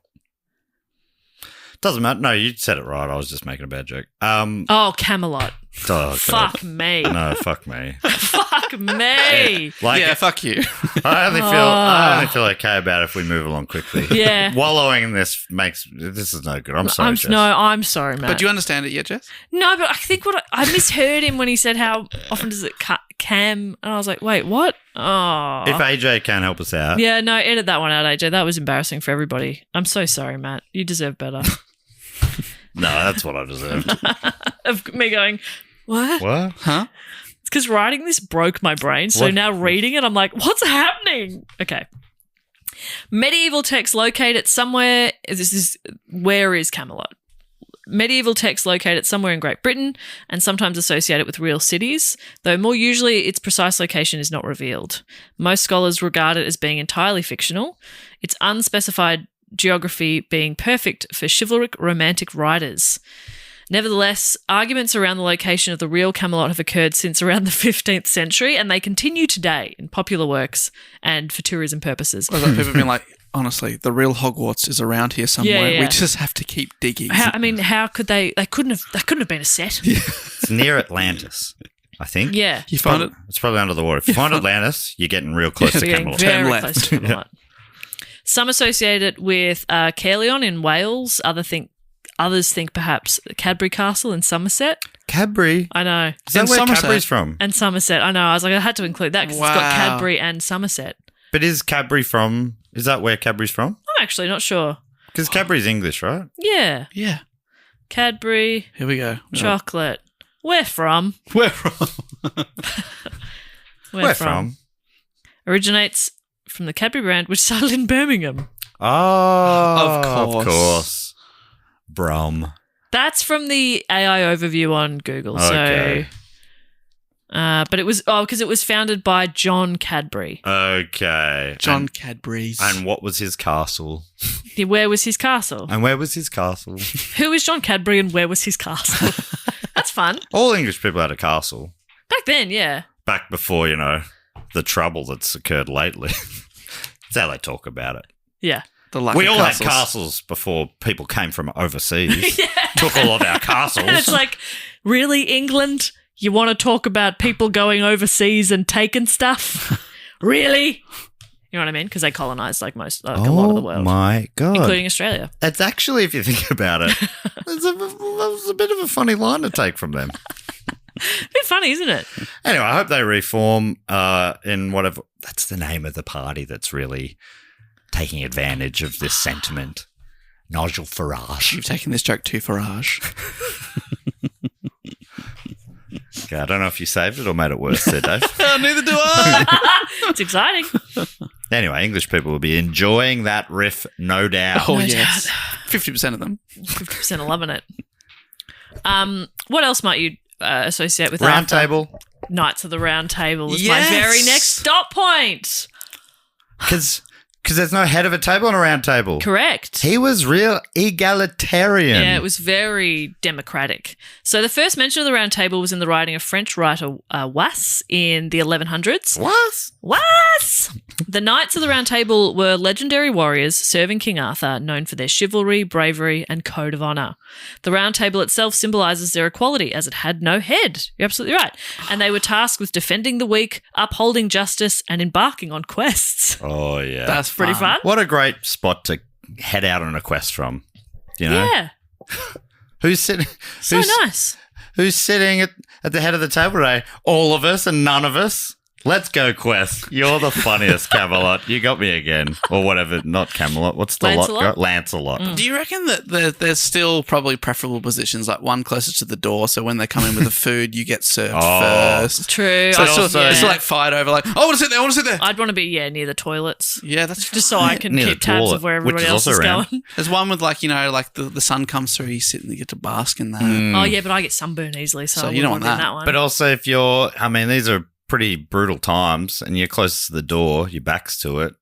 Doesn't matter. No, you said it right. I was just making a bad joke. Oh, Camelot. Oh, Fuck me. No, fuck me. Fuck me. Like, yeah, fuck you. I only feel okay about it if we move along quickly. Yeah. Wallowing in this is no good. I'm sorry. Jess. I'm sorry, Matt. But do you understand it yet, Jess? No, but I think I misheard him when he said how often does it cam, and I was like, wait, what? Oh. If AJ can help us out. Yeah, no, edit that one out, AJ. That was embarrassing for everybody. I'm so sorry, Matt. You deserve better. No, that's what I deserved. Of me going, what? What? Huh? It's because writing this broke my brain. So What? now reading it, I'm like, what's happening? Okay. Medieval texts located somewhere. Where is Camelot? Medieval texts located somewhere in Great Britain and sometimes associated with real cities, though more usually its precise location is not revealed. Most scholars regard it as being entirely fictional, its unspecified geography being perfect for chivalric romantic writers. Nevertheless, arguments around the location of the real Camelot have occurred since around the 15th century, and they continue today in popular works and for tourism purposes. Well, people have been like, honestly, the real Hogwarts is around here somewhere. Yeah. We just have to keep digging. How could they couldn't have been a set. It's near Atlantis. I think. Yeah. You find it? It's probably under the water. If you find Atlantis, you're getting real close to We're getting Camelot. very Turn close left. to Camelot. Some associate it with Caerleon in Wales. Others think perhaps Cadbury Castle in Somerset. Cadbury? I know. Is that In where Somerset? Cadbury's from? And Somerset. I know. I was like, I had to include that because it's got Wow. Cadbury and Somerset. But is Cadbury from... Is that where Cadbury's from? I'm actually not sure. Because Cadbury's English, right? Yeah. Yeah. Cadbury Here we go. chocolate. Where from? Where from? Where from? Originates from the Cadbury brand, which started in Birmingham. Oh, Of course. Brum. That's from the AI overview on Google. Okay. But it was because it was founded by John Cadbury. Okay. John Cadbury's. And what was his castle? Yeah, where was his castle? And where was his castle? Who is John Cadbury and where was his castle? That's fun. All English people had a castle. Back then, yeah. Back before, the trouble that's occurred lately. That's how they talk about it. Yeah. The lack We of all castles. had castles before people came from overseas. Took all of our castles. And it's like, really, England? You want to talk about people going overseas and taking stuff? Really? You know what I mean? Because they colonized a lot of the world, Oh my God. including Australia. It's actually, if you think about it, that was a bit of a funny line to take from them. A bit funny, isn't it? Anyway, I hope they reform in whatever. That's the name of the party that's really taking advantage of this sentiment. Nigel Farage. You've taken this joke too Farage. Okay, I don't know if you saved it or made it worse there, Dave. Neither do I. It's exciting. Anyway, English people will be enjoying that riff, no doubt. Oh, No yes. 50% of them. 50% are loving it. What else might you associate with Round Arthur? table. Knights of the Round Table is Yes. my very next stop point. Because there's no head of a table on a round table. Correct. He was real egalitarian. Yeah, it was very democratic. So the first mention of the Round Table was in the writing of French writer Was in the 1100s. What? Was! The Knights of the Round Table were legendary warriors serving King Arthur, known for their chivalry, bravery, and code of honour. The Round Table itself symbolises their equality, as it had no head. You're absolutely right. And they were tasked with defending the weak, upholding justice, and embarking on quests. Oh, yeah. That's Pretty fun. What a great spot to head out on a quest from. You know? Yeah. Who's sitting? So nice. Who's sitting at the head of the table today? All of us and none of us. Let's go, Quest. You're the funniest, Camelot. You got me again. Or whatever, not Camelot. What's the lot? Lancelot? Lancelot. Do you reckon that there's still probably preferable positions, like one closest to the door, so when they come in with the food, you get served first? True. So it's I- still, it's still like fight over, like, I want to sit there, I want to sit there. I'd want to be, near the toilets. Yeah, that's Just so I can Near the keep tabs toilet, of where which everybody is else also is around. going. There's one with, like, like the sun comes through, you sit and you get to bask in that. Oh, yeah, but I get sunburn easily, so, So I you don't wouldn't want be in that. that one. But also, if these are pretty brutal times and you're closest to the door, your back's to it,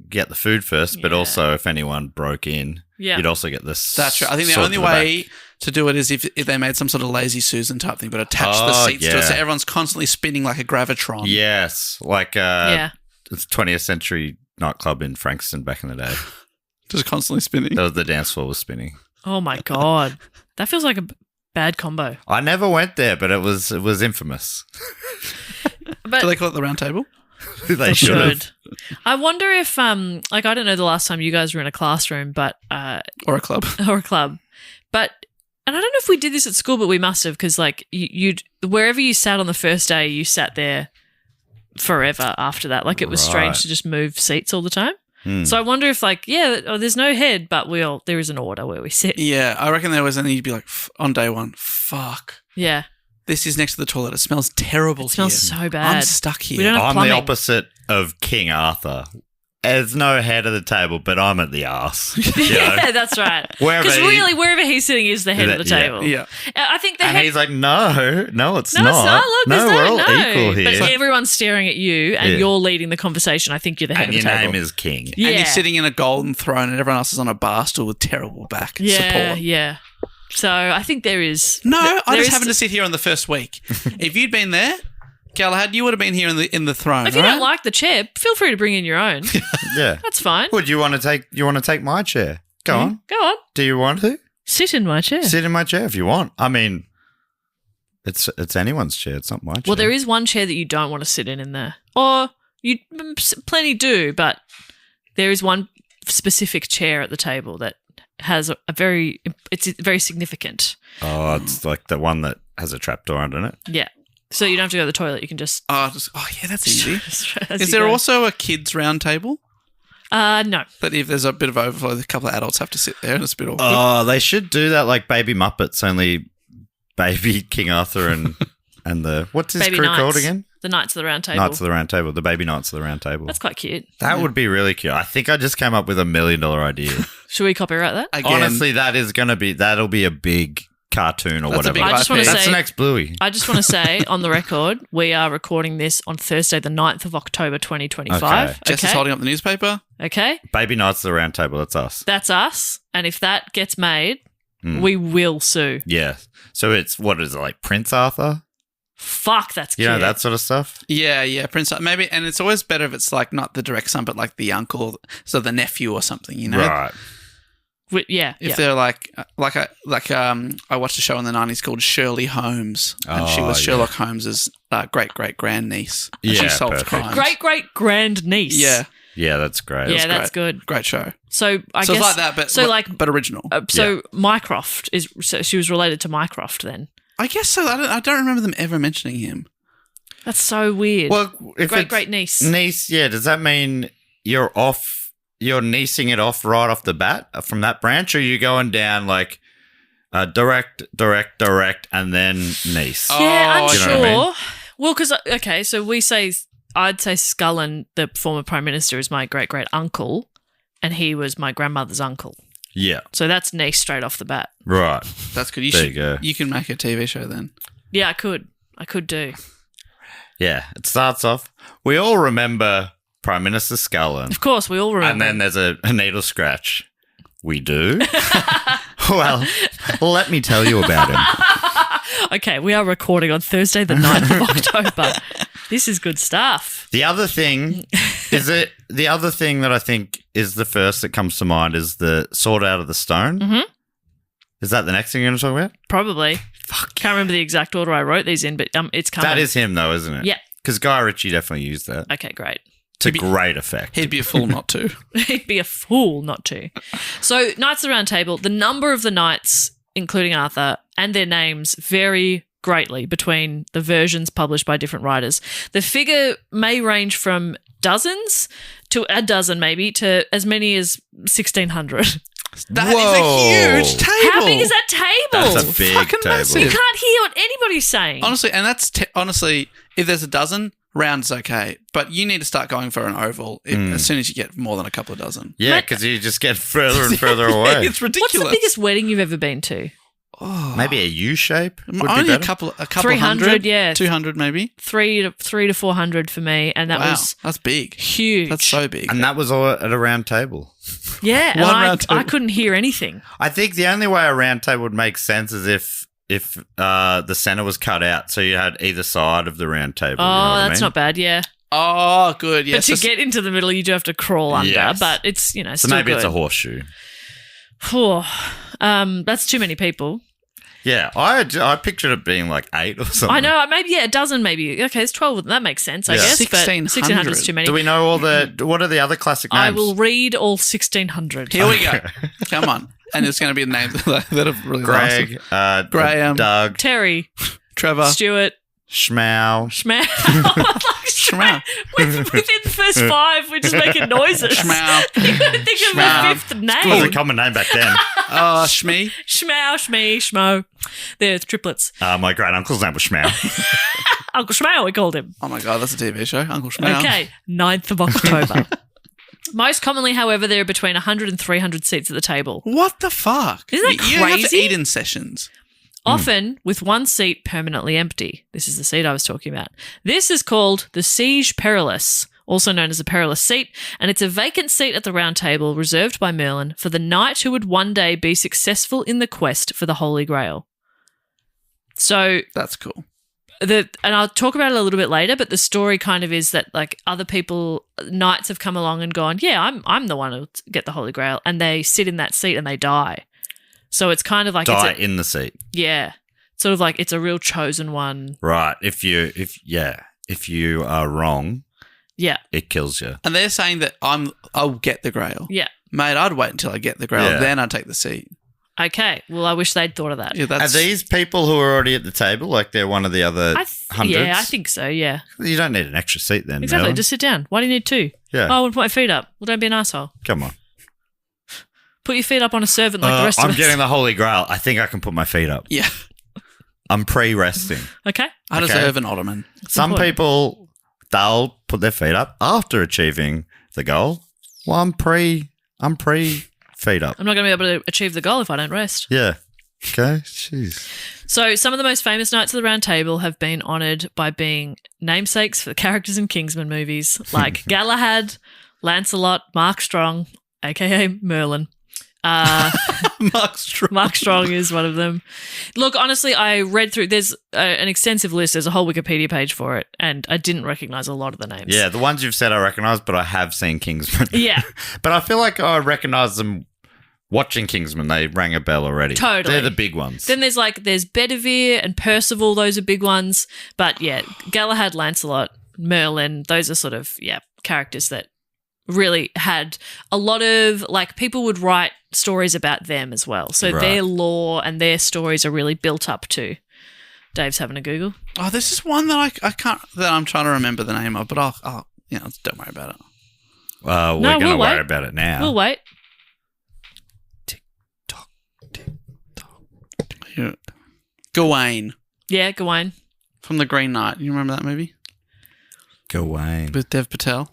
get the food first, but Yeah. also if anyone broke in, Yeah. you'd also get this. That's true. I think the only way to do it is if they made some sort of lazy Susan type thing, but attach the seats to it so everyone's constantly spinning like a gravitron. Yes, like yeah. it's 20th century nightclub in Frankston back in the day. Just constantly spinning. That was the dance floor was spinning. Oh, my God. That feels like a bad combo. I never went there, but it was infamous. But Do they call it the round table? They should have. should. I wonder if, I don't know the last time you guys were in a classroom, but Or a club? or a club, but and I don't know if we did this at school, but we must have because like you'd wherever you sat on the first day, you sat there forever after that. Like it was strange Right. to just move seats all the time. So I wonder if there's no head, but there is an order where we sit. Yeah, I reckon there was, and you'd be like, on day one, fuck. Yeah, This is next to the toilet. It smells terrible it smells here. so bad. I'm stuck here. We don't have I'm plumbing. the opposite of King Arthur. There's no head of the table, but I'm at the arse. You know? Yeah, that's right. Wherever Because he- really, wherever he's sitting is the head of the Yeah. table. Yeah. I think the And head. he's like, no, it's No, not. it's not. Look, no, there's we're all no. equal here. But everyone's staring at you, and Yeah. you're leading the conversation. I think you're the head And of your the table. name is King. Yeah. And you're sitting in a golden throne and everyone else is on a bar stool with terrible back support. Yeah. So I think there is. No, I there just is- happened to sit here on the first week. If you'd been there, Galahad, you would have been here in the throne, If you right? don't like the chair, feel free to bring in your own. Yeah. That's fine. Would you want to take? You want to take my chair? Go on. Go on. Do you want to Sit in my chair. sit in my chair if you want? I mean, It's anyone's chair. It's not my chair. Well, there is one chair that you don't want to sit in there. Or you plenty do, but there is one specific chair at the table that has it's very significant. Oh, it's like the one that has a trapdoor under it. Yeah. So you don't have to go to the toilet. You can just... yeah, that's easy. as Is you there go. also a kids' round table? No. That if there's a bit of overflow, a couple of adults have to sit there and it's a bit awkward. Oh, they should do that like Baby Muppets, only Baby King Arthur and the... What's his Baby crew Knights. called again? The Knights of the Round Table. Knights of the Round Table. The Baby Knights of the Round Table. That's quite cute. That would be really cute. I think I just came up with $1 million idea. Should we copyright that? Again, Honestly, that'll be a big cartoon or That's a whatever. big I just want to That's say... the next Bluey. I just want to say, on the record, we are recording this on Thursday, the 9th of October, 2025. Okay. Jess is holding up the newspaper. Okay? Baby Knights of the Round Table. That's us. That's us. And if that gets made, we will sue. Yeah. So it's, what is it, like Prince Arthur? Fuck, that's cute. You know, that sort of stuff? Yeah, Prince. Maybe, and it's always better if it's like not the direct son, but like the uncle, so the nephew or something. You know, Right. If they're like I watched a show in the 90s called Shirley Holmes, and she was Sherlock Holmes's great grandniece. And she Yeah, solved perfect. crimes. Great grand niece. Yeah, Yeah, that's great. Yeah, that's good. great show. So I So guess it's like that, but original. Mycroft is. So she was related to Mycroft then. I guess so. I don't remember them ever mentioning him. That's so weird. Well, if great niece. Niece, yeah. Does that mean you're niecing it off right off the bat from that branch, or are you going down like direct, and then niece? Yeah, Oh, unsure. you know what I mean? Well, because so I'd say Scullin, the former prime minister, is my great uncle, and he was my grandmother's uncle. Yeah. So that's niece straight off the bat. Right. That's good. There you go. You can make a TV show then. Yeah, I could do. Yeah. It starts off. We all remember Prime Minister Scullin. Of course, we all remember. And then there's a needle scratch. We do? Well, let me tell you about him. Okay, we are recording on Thursday, the 9th of October. This is good stuff. The other thing that I think is the first that comes to mind is the sword out of the stone. Mm-hmm. Is that the next thing you're going to talk about? Probably. Can't remember the exact order I wrote these in, but it's coming. That is him, though, isn't it? Yeah. Because Guy Ritchie definitely used that Okay, great. to great effect. He'd be a fool not to. He'd be a fool not to. So, Knights of the Round Table, the number of the knights, including Arthur, and their names vary greatly between the versions published by different writers. The figure may range from dozens to a dozen, maybe, to as many as 1,600. That is a huge table. How big is that table? That's a big Fucking table. massive. You can't hear what anybody's saying. Honestly, and that's honestly, if there's a dozen, round's okay. But you need to start going for an oval as soon as you get more than a couple of dozen. Yeah, because you just get further and further away. It's What's ridiculous. the biggest wedding you've ever been to? Maybe a U shape would be Only better. a couple 300, hundred, yeah. 200 maybe. 300 to 400 for me, and that Wow, was that's big. huge. That's so big. And that was all at a round table. Yeah, and One round I table. couldn't hear anything. I think the only way a round table would make sense is if the center was cut out, so you had either side of the round table. Oh, you know what I that's mean? not bad, yeah. Oh, good. Yes. But to get into the middle, you do have to crawl under, Yes. but it's, So still maybe good. it's a horseshoe. That's too many people. Yeah, I pictured it being like 8 or something. I know, maybe, a dozen maybe. Okay, it's 12 of them. That makes sense, I Yeah. guess. But 1,600 is too many. Do we know what are the other classic names? I will read all 1,600. Here we go. Come on. And it's going to be the names that have really Greg, lasted. Graham, Doug, Terry, Trevor, Stuart, Schmau. Schmau. Schmau. Within the first 5, we're just making noises. Schmau. You got to think of Schmau. a fifth It was a name. common name back then. Shmee. Schmau, Shmee, Schmo. They're triplets. My great uncle's name was Schmau. Uncle Schmau, we called him. Oh my God, that's a TV show. Uncle Schmau. Okay, 9th of October. Most commonly, however, there are between 100 and 300 seats at the table. What the fuck? Isn't that You don't have to crazy? eat in sessions. Often with one seat permanently empty. This is the seat I was talking about. This is called the Siege Perilous, also known as the Perilous Seat, and it's a vacant seat at the round table reserved by Merlin for the knight who would one day be successful in the quest for the Holy Grail. So That's cool. and I'll talk about it a little bit later, but the story kind of is that like other people, knights have come along and gone, yeah, I'm the one who'll get the Holy Grail, and they sit in that seat and they die. So it's kind of like Die in the seat. yeah. Sort of like it's a real chosen one. Right. If you are wrong, Yeah. it kills you. And they're saying that I'll get the Grail. Yeah. Mate, I'd wait until I get the Grail, Yeah. then I'd take the seat. Okay. Well, I wish they'd thought of that. Yeah, Are these people who are already at the table, like they're one of the other hundreds? Yeah, I think so, yeah. You don't need an extra seat then, Exactly. Mel. Just sit down. Why do you need two? Yeah. Oh, I want to put my feet up. Well, don't be an asshole. Come on. Put your feet up on a servant like the rest of I'm us. getting the Holy Grail. I think I can put my feet up. Yeah. I'm pre-resting. Okay. I deserve an ottoman. Some important. people, they'll put their feet up after achieving the goal. Well, I'm pre feet up. I'm not going to be able to achieve the goal if I don't rest. Yeah. Okay. Jeez. So some of the most famous Knights of the Round Table have been honoured by being namesakes for the characters in Kingsman movies like Galahad, Lancelot, Mark Strong, aka Merlin. Mark Strong. Mark Strong is one of them. Look, honestly, I read through. There's an extensive list. There's a whole Wikipedia page for it, and I didn't recognise a lot of the names. Yeah, the ones you've said I recognise, but I have seen Kingsman. Yeah. But I feel like I recognise them watching Kingsman. They rang a bell already. Totally. They're the big ones. Then there's Bedivere and Percival. Those are big ones. But yeah, Galahad, Lancelot, Merlin. Those are sort of characters that really had a lot of people would write stories about them as well. So Right. their lore and their stories are really built up too. Dave's having a Google. Oh, this is one that I can't, that I'm trying to remember the name of, but I'll don't worry about it. We're No, going to we'll worry wait. about it now. We'll wait. Yeah. Gawain Yeah, Gawain. from The Green Knight. You remember that movie? Gawain. With Dev Patel?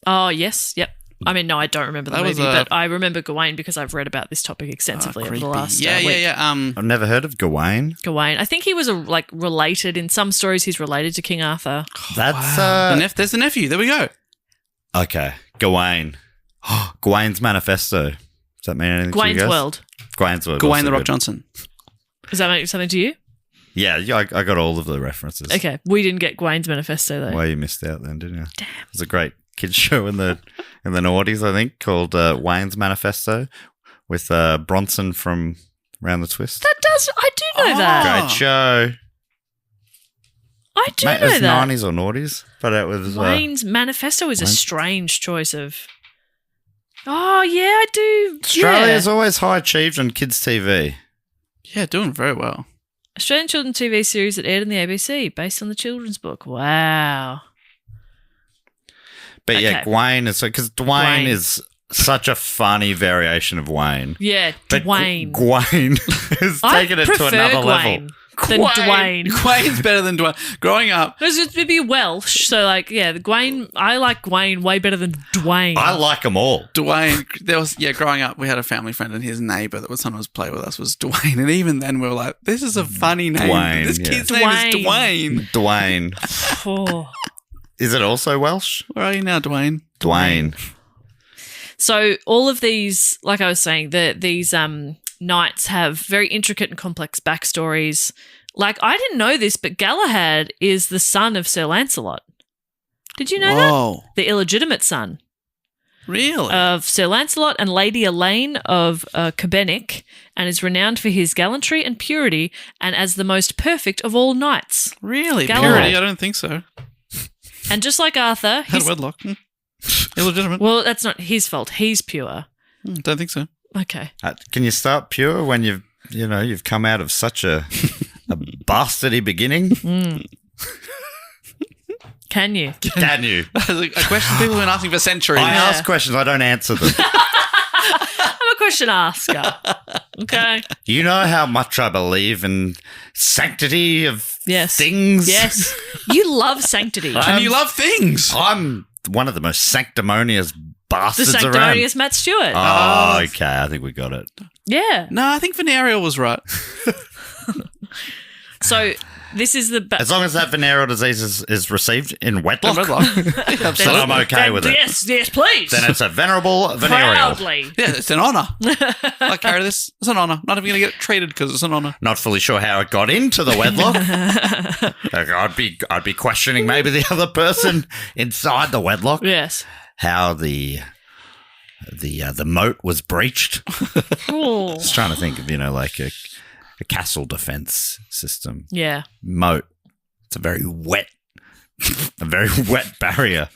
Oh, yes. Yep. I mean, no, I don't remember the That was movie, a- but I remember Gawain because I've read about this topic extensively over the last week. Yeah. I've never heard of Gawain. Gawain. I think he was related in some stories. He's related to King Arthur. That's There's the nephew. There we go. okay. Gawain. Gawain's Manifesto. Does that mean anything to you Gawain's guys? World. Gawain's World. Gawain also the Rock good. Johnson. Does that make something to you? Yeah, I got all of the references. Okay, we didn't get Gawain's Manifesto though. Well, you missed out then, didn't you? Damn. It was a great kids show in the noughties, I think, called Wayne's Manifesto with Bronson from Round the Twist. I do know that. Great show. I do Mate, it know was that. 90s or noughties, but it was Wayne's Manifesto is a Wayne- strange choice of. Oh yeah, I do. Australia's Yeah. always high achieved on kids' TV. Yeah, doing very well. Australian children's TV series that aired on the ABC based on the children's book. Wow. But yeah, Okay. Gawain is because Dwayne Dwayne. is such a funny variation of Wayne. Yeah, But Dwayne. Gawain is I taking it to prefer another Gawain level. than Dwayne. Gawain's better than Dwayne. Growing up, Because it'd be Welsh, so the Gawain. I like Gawain way better than Dwayne. I like them all. Dwayne, growing up, we had a family friend and his neighbour that would sometimes play with us was Dwayne. And even then we were like, this is a funny name. Dwayne, This yeah. kid's name is Dwayne. Dwayne. Dwayne. Oh. Is it also Welsh? Where are you now, Dwayne? Dwayne. So all of these, like I was saying, these knights have very intricate and complex backstories. Like, I didn't know this, but Galahad is the son of Sir Lancelot. Did you know that? Whoa. The illegitimate son Really? of Sir Lancelot and Lady Elaine of Cabenwick, and is renowned for his gallantry and purity, and as the most perfect of all knights. Really? Galahad. Purity? I don't think so. And just like Arthur, Had he's, wedlock. Illegitimate. well, that's not his fault. He's pure. Don't think so. Okay. Can you start pure when you've come out of such a bastardy beginning? Can you? Can you? That's a question people have been asking for centuries. I ask questions, I don't answer them. I'm a question asker. Okay. You know how much I believe in sanctity of Yes. things? Yes. You love sanctity. And you love things. I'm one of the most sanctimonious The bastards sanctimonious Matt Stewart. around. Oh, okay. I think we got it. Yeah. No, I think venereal was right. So this is the As long as that venereal disease is received in wedlock, Absolutely. then I'm okay with it. Yes, please. Then it's a venerable venereal. Proudly. Yeah, it's an honour. I carry this. It's an honour. Not even going to get treated because it's an honour. Not fully sure how it got into the wedlock. Like, I'd be questioning maybe the other person inside the wedlock. Yes. How the moat was breached. Oh. Just trying to think of like a castle defense system. Yeah. Moat. It's a very wet barrier.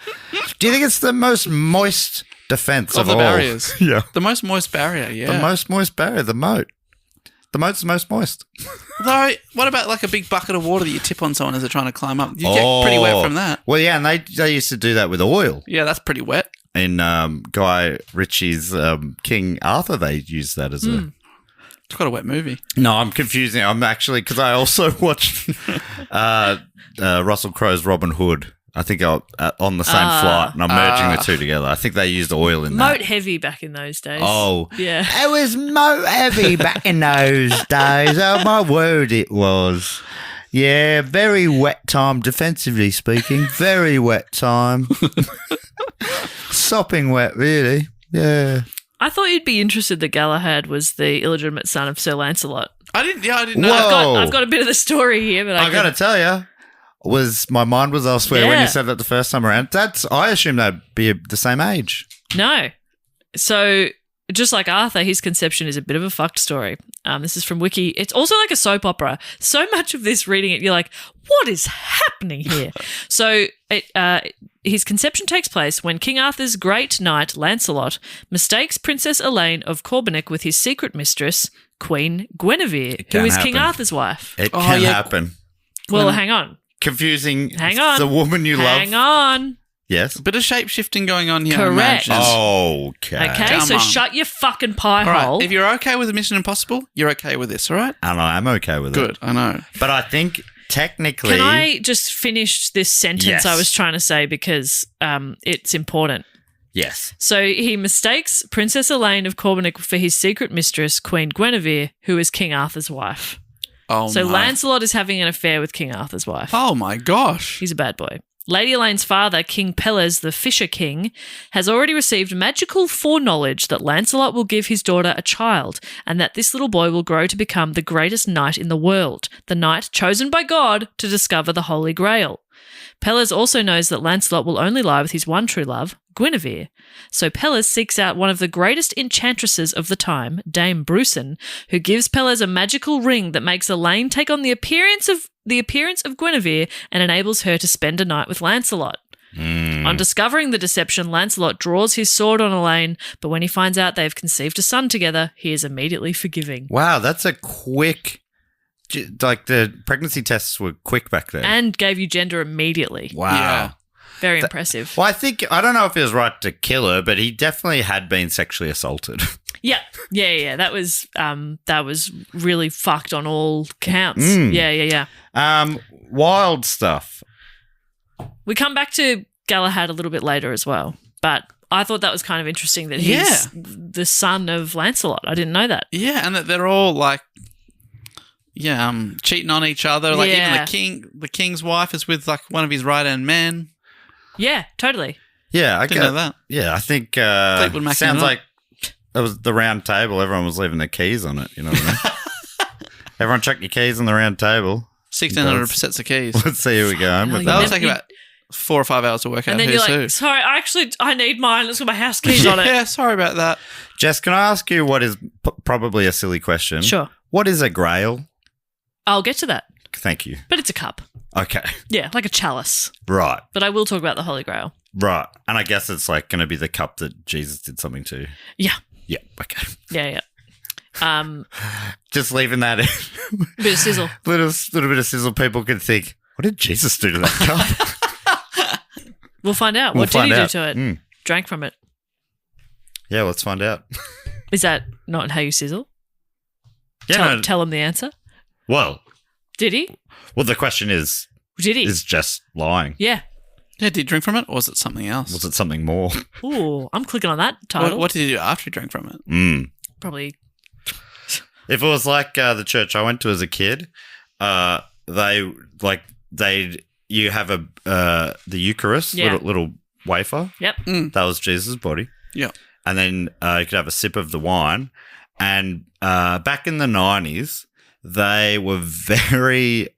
Do you think it's the most moist defense Of of the all? barriers. Yeah. The most moist barrier, yeah. The most moist barrier, the moat. The moat's the most moist. Though, what about like a big bucket of water that you tip on someone as they're trying to climb up? You get pretty wet from that. Well, yeah, and they used to do that with oil. Yeah, that's pretty wet. In Guy Ritchie's King Arthur, they used that as a... It's quite a wet movie. No, I'm confusing. I'm actually... Because I also watched Russell Crowe's Robin Hood. I think on the same flight, and I'm merging the two together. I think they used oil in that. Moat heavy back in those days. Oh. Yeah. It was moat heavy back in those days. Oh, my word, it was. Yeah, very wet time, defensively speaking. Very wet time. Sopping wet, really. Yeah. I thought you'd be interested that Galahad was the illegitimate son of Sir Lancelot. I didn't know. Whoa. I've got a bit of the story here, but I got to tell you, my mind was elsewhere when you said that the first time around. I assume they'd be the same age. No. So, just like Arthur, his conception is a bit of a fucked story. This is from Wiki. It's also like a soap opera. So much of this, reading it, you're like, what is happening here? So, his conception takes place when King Arthur's great knight, Lancelot, mistakes Princess Elaine of Corbinic with his secret mistress, Queen Guinevere, who is King Arthur's wife. It can happen. Well, hang on. Confusing. Hang on. The woman you love. Hang on. Yes. Bit of shape shifting going on here. Correct. Okay. Okay, Come so on. shut your fucking pie All right. hole. If you're okay with Mission Impossible, you're okay with this, all right? And I am okay with it. Good. I know. But I think technically... Can I just finish this sentence Yes. I was trying to say because it's important? Yes. So he mistakes Princess Elaine of Corbinic for his secret mistress, Queen Guinevere, who is King Arthur's wife. Oh, So my. Lancelot is having an affair with King Arthur's wife. Oh, my gosh. He's a bad boy. Lady Elaine's father, King Pelles, the Fisher King, has already received magical foreknowledge that Lancelot will give his daughter a child and that this little boy will grow to become the greatest knight in the world, the knight chosen by God to discover the Holy Grail. Pelles also knows that Lancelot will only lie with his one true love, Guinevere. So Pelles seeks out one of the greatest enchantresses of the time, Dame Brucin, who gives Pelles a magical ring that makes Elaine take on the appearance of Guinevere and enables her to spend a night with Lancelot. On discovering the deception, Lancelot draws his sword on Elaine, but when he finds out they've conceived a son together, he is immediately forgiving. Wow, that's a quick... Like the pregnancy tests were quick back then. And gave you gender immediately. Wow. Yeah. Very impressive. Well, I don't know if he was right to kill her, but he definitely had been sexually assaulted. Yeah. That was really fucked on all counts. Yeah. Wild stuff. We come back to Galahad a little bit later as well, but I thought that was kind of interesting that he's the son of Lancelot. I didn't know that. Yeah, and that they're all like, cheating on each other. Like Yeah. even the king's wife is with like one of his right-hand men. Yeah, totally. Yeah, I Didn't know that. Yeah, I think Fleetwood Mac sounds and like it was the round table. Everyone was leaving their keys on it. You know what I mean? Everyone chuck your keys on the round table. 1,600 sets of keys. Let's see who we going with. hell, That'll Yeah. take about 4 or 5 hours to work out And then who's you're like, who. sorry, I need mine. Let's got my house keys on it. Yeah, sorry about that. Jess, can I ask you what is probably a silly question? Sure. What is a grail? I'll get to that. Thank you. But it's a cup. Okay. Yeah, like a chalice. Right. But I will talk about the Holy Grail. Right. And I guess it's like going to be the cup that Jesus did something to. Yeah. Yeah. Okay. Yeah. Just leaving that in. Bit of sizzle. little bit of sizzle. People can think, what did Jesus do to that cup? We'll find out. We'll What did he find do out. to it? Mm. Drank from it. Yeah, let's find out. Is that not how you sizzle? Yeah. Tell him the answer. Well, Did he? the question is just lying. Yeah. Yeah, did you drink from it, or was it something else? Was it something more? Ooh, I'm clicking on that title. What did you do after you drank from it? Mm. Probably. If it was like the church I went to as a kid, you have the Eucharist, Yeah. little wafer. Yep. That was Jesus' body. Yeah. And then you could have a sip of the wine. And back in the 90s, they were very,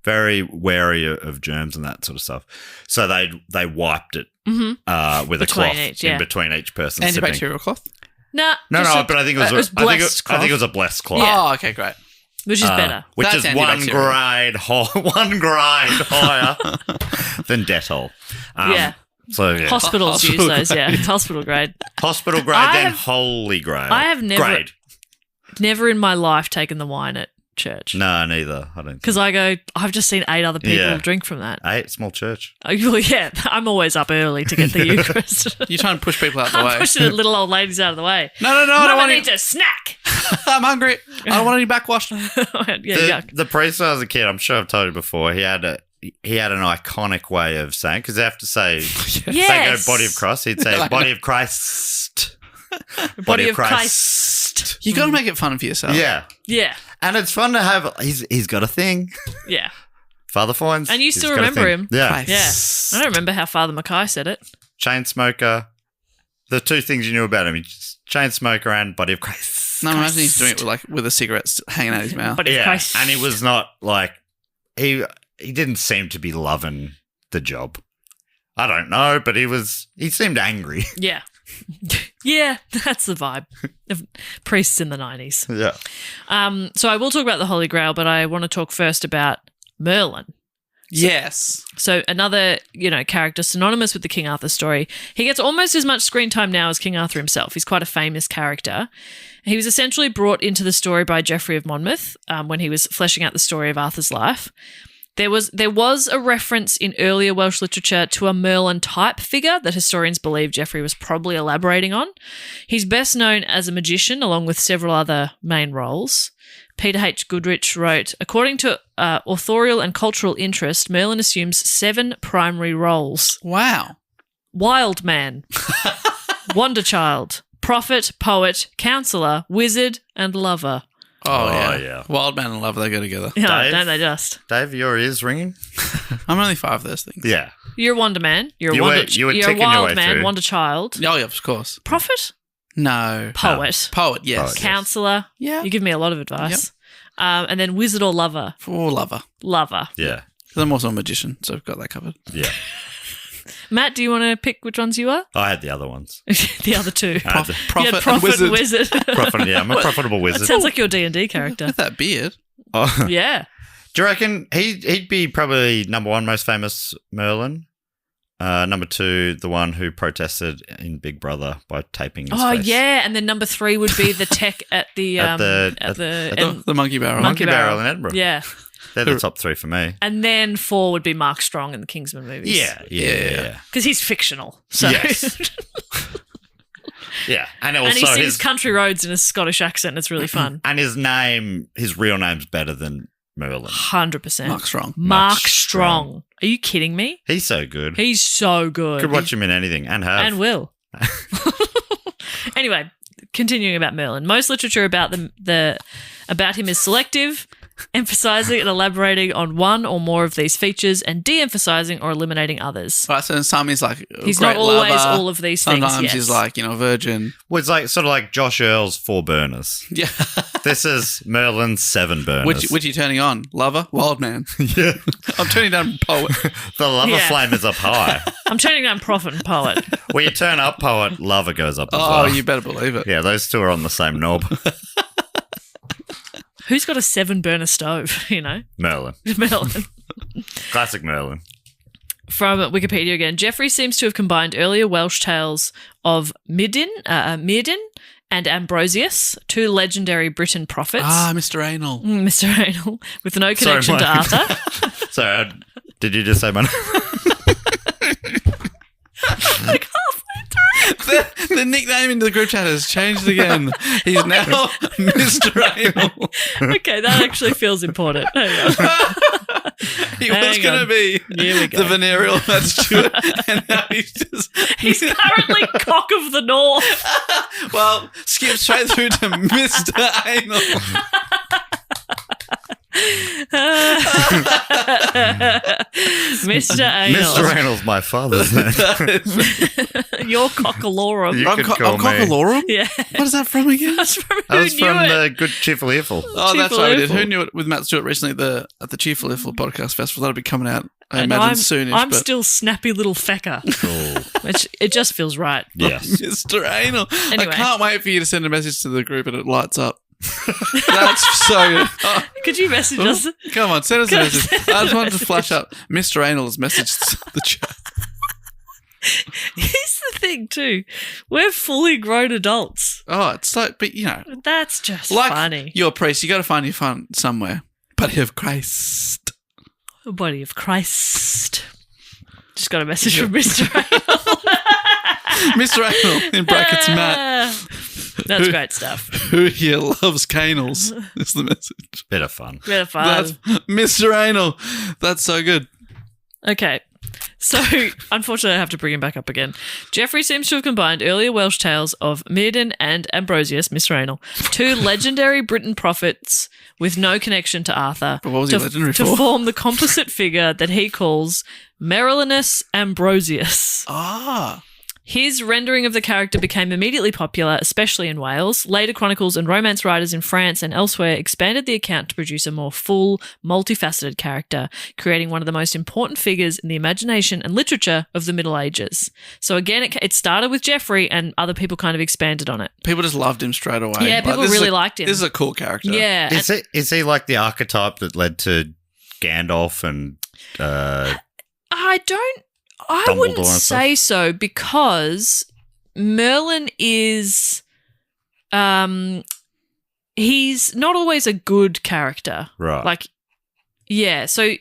very wary of germs and that sort of stuff. So they wiped it with Between a cloth each, yeah. in between each person sipping. Antibacterial cloth? Nah. No, just but I think it was, blessed I think it cloth, was a blessed cloth. Yeah. Oh, okay, great. which is better. Which That's is one antibacterial. grade higher than Dettol. Yeah. So yeah. Hospitals use Hospital those, yeah. Hospital grade. Hospital grade, I then have- holy grail. I have Grade. never in my life taken the wine at church. No, neither. I don't. Because I go, I've just seen 8 other people Yeah. drink from that. 8, small church. Oh, well, yeah, I'm always up early to get the Eucharist. You try and push people out the I'm way. pushing the little old ladies out of the way. No, I don't Mama want needs any. a snack. I'm hungry. I don't want any backwash. Yeah, yuck. The priest when I was a kid, I'm sure I've told you before, he had an iconic way of saying, because they have to say, they go Yes. body of Christ, he'd say body of Christ. Body of Christ. You got to make it fun for yourself. Yeah. Yeah, And it's fun to have, he's got a thing. yeah. Father Foynes. And you he's still got a remember thing. him. Yeah. Christ. Yeah. I don't remember how Father Mackay said it. Chain smoker. The 2 things you knew about him, chain smoker and body of Christ. No, imagine he's doing it with a cigarette hanging out his mouth. Body of Yeah, Christ. and he was not like he didn't seem to be loving the job. I don't know, but he seemed angry. Yeah. Yeah, that's the vibe of priests in the 90s. Yeah. So I will talk about the Holy Grail, but I want to talk first about Merlin. Yes. So another, character synonymous with the King Arthur story. He gets almost as much screen time now as King Arthur himself. He's quite a famous character. He was essentially brought into the story by Geoffrey of Monmouth when he was fleshing out the story of Arthur's life. There was a reference in earlier Welsh literature to a Merlin type figure that historians believe Geoffrey was probably elaborating on. He's best known as a magician, along with several other main roles. Peter H. Goodrich wrote, according to authorial and cultural interest, Merlin assumes 7 primary roles. Wow. Wild man, wonder child, prophet, poet, counsellor, wizard, and lover. Oh, Oh, yeah. yeah. Wild man and lover, they go together. Yeah, Dave? don't they just? Dave, your ears ringing? I'm only 5 of those things. Yeah. You're a wonder man. You're You a were- wonder. you were You're a ticking your wild way man, through. wonder child, Oh, yeah, of course. prophet, No. poet, Poet, yes. Poet. counsellor. Yeah. You give me a lot of advice. And then wizard or lover. For lover. Lover. Yeah. Because I'm also a magician, so I've got that covered. Yeah. Matt, do you want to pick which ones you are? I had the other ones. The other 2. I had the- Prophet, You had and prophet and wizard. wizard. yeah, I'm a profitable That wizard. sounds like your D&D character. With that beard. Oh. Yeah. Do you reckon he'd be probably number 1 most famous Merlin? Number 2, the one who protested in Big Brother by taping his Oh, face. yeah. And then number 3 would be the tech at the At The monkey barrel. Monkey Barrel in Edinburgh. Yeah. They're the top 3 for me. And then 4 would be Mark Strong in the Kingsman movies. Yeah. Because he's fictional. So Yes. Yeah. And also and he sings his country roads in a Scottish accent. It's really fun. and his real name's better than Merlin. 100%. Mark Strong. Mark Strong. Strong. Are you kidding me? He's so good. He's so good. Could watch him in anything and have. And will. Anyway, continuing about Merlin. Most literature about about him is selective, emphasizing and elaborating on one or more of these features and de-emphasizing or eliminating others. Right, so some he's like He's great not always lover. all of these things, Sometimes yes. he's like, virgin. Well, it's like sort of like Josh Earl's 4 burners. Yeah. This is Merlin's 7 burners. Which are you turning on? Lover? Wild man. yeah. I'm turning down poet. The lover Yeah. flame is up high. I'm turning down prophet and poet. When you turn up poet, lover goes up as Oh, well. you better believe it. Yeah, those 2 are on the same knob. Who's got a 7-burner stove, Merlin. Merlin. Classic Merlin. From Wikipedia again, Geoffrey seems to have combined earlier Welsh tales of Myrddin and Ambrosius, 2 legendary Briton prophets. Ah, Mr. Anal. Mr. Anal, with no connection to Mike. Arthur. So, did you just say my Like halfway The nickname in the group chat has changed again. He's now Mr. Anal. through. Okay, that actually feels important. Hang on. He was Hang going to on. be Here we go. the venereal Matt Stewart, and now he's just... He's currently cock of the north. Well, skip straight through to Mr. Anal. Mr. Anal. Mr. Reynolds, my father's name. You're cockalorum. You I'm could call I'm me. Cockalorum? Yeah. What is that from again? That's from That Who was Knew from It. the Good Cheerful Earful. Oh, that's Cheerful right. We did. Earful. Who Knew It with Matt Stewart recently at the Cheerful Earful podcast festival. That'll be coming out I And imagine soonish. I'm but still snappy little fecker, which it just feels right. Yes. Mr. Anal. Anyway. I can't wait for you to send a message to the group and it lights up. That's so good. Oh, Could you message us? come on, send us a message. I just wanted to flash up. Mr. Anal has messaged the chat. Here's the thing, too. We're fully grown adults. Oh, it's like, but That's just like funny. you're a priest, you got to find your fun somewhere. Body of Christ. The body of Christ. Just got a message from Mr. Anal. Mr. Anal, in brackets, Matt. That's great stuff. Who here loves canals? Is the message. Bit of fun. Bit of fun. That's Mr. Anal. That's so good. Okay. So, unfortunately, I have to bring him back up again. Geoffrey seems to have combined earlier Welsh tales of Mirden and Ambrosius, Mr. Anal, two legendary Briton prophets with no connection to Arthur, But what was he legendary to for? form the composite figure that he calls Merilinus Ambrosius. Ah. His rendering of the character became immediately popular, especially in Wales. Later chronicles and romance writers in France and elsewhere expanded the account to produce a more full, multifaceted character, creating one of the most important figures in the imagination and literature of the Middle Ages. So again, it started with Geoffrey and other people kind of expanded on it. People just loved him straight away. Yeah, people this is really a- liked him. This is a cool character. Yeah. Is he like the archetype that led to Gandalf and I Dumbledore wouldn't and stuff? say so because Merlin is he's not always a good character. Right. Like so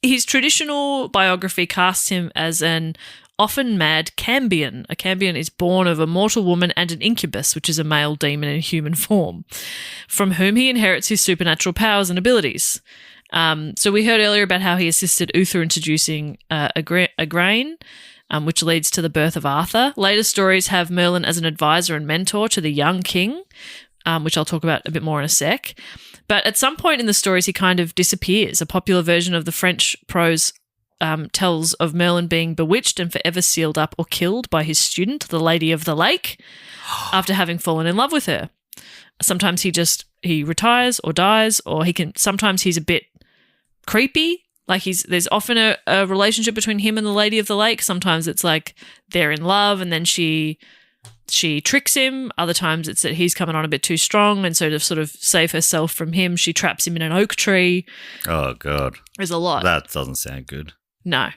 his traditional biography casts him as an often mad Cambion. A Cambion is born of a mortal woman and an incubus, which is a male demon in human form, from whom he inherits his supernatural powers and abilities. So we heard earlier about how he assisted Uther introducing a grain, which leads to the birth of Arthur. Later stories have Merlin as an advisor and mentor to the young king, which I'll talk about a bit more in a sec. But at some point in the stories, he kind of disappears. A popular version of the French prose tells of Merlin being bewitched and forever sealed up or killed by his student, the Lady of the Lake, after having fallen in love with her. Sometimes he retires or dies, or sometimes he's a bit creepy. Like there's often a relationship between him and the Lady of the Lake. Sometimes it's like they're in love and then she tricks him. Other times it's that he's coming on a bit too strong, and so to sort of save herself from him, she traps him in an oak tree. Oh, God. There's a lot. That doesn't sound good. No.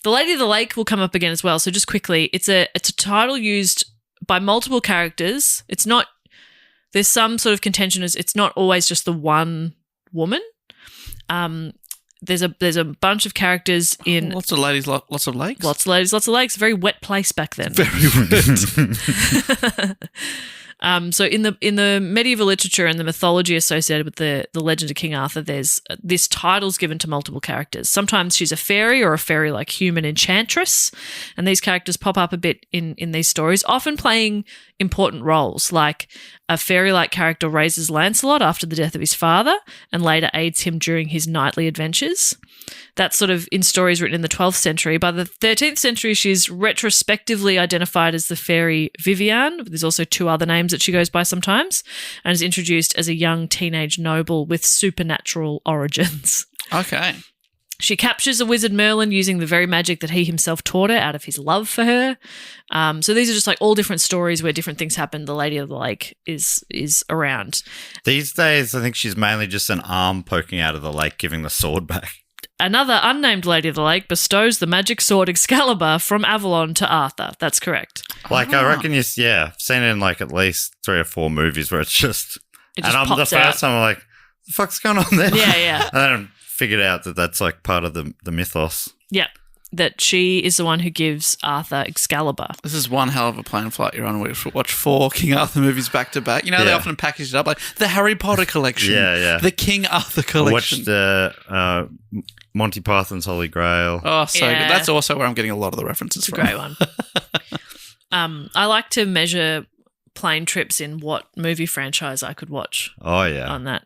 The Lady of the Lake will come up again as well. So just quickly, it's a title used by multiple characters. It's not, there's some sort of contention as it's not always just the one woman. There's a bunch of characters in Lots of ladies, lots of lakes. lots of ladies, lots of lakes. Very wet place back then. Very wet. So in the medieval literature and the mythology associated with the legend of King Arthur, there's this title's given to multiple characters. Sometimes she's a fairy or a fairy-like human enchantress, and these characters pop up a bit in these stories, often playing important roles. Like a fairy-like character raises Lancelot after the death of his father and later aids him during his knightly adventures. That's sort of in stories written in the 12th century. By the 13th century, she's retrospectively identified as the fairy Viviane. There's also two other names that she goes by sometimes, and is introduced as a young teenage noble with supernatural origins. Okay. She captures a wizard Merlin using the very magic that he himself taught her out of his love for her. So these are just like all different stories where different things happen. The Lady of the Lake is around. These days, I think she's mainly just an arm poking out of the lake, giving the sword back. Another unnamed Lady of the Lake bestows the magic sword Excalibur from Avalon to Arthur. That's correct. Like, I reckon I've seen it in like at least 3 or 4 movies where it's just, It just and the pops first out. time I'm like, the fuck's going on there? Yeah, yeah. And then I figured out that that's like part of the mythos. Yeah, that she is the one who gives Arthur Excalibur. This is one hell of a plane flight you're on. We watch 4 King Arthur movies back to back. You know, they Yeah. often package it up like the Harry Potter collection. Yeah. The King Arthur I collection. watched Monty Python's Holy Grail. Oh, so Yeah. good. That's also where I'm getting a lot of the references It's a from. great one. I like to measure plane trips in what movie franchise I could watch Oh, yeah. on that.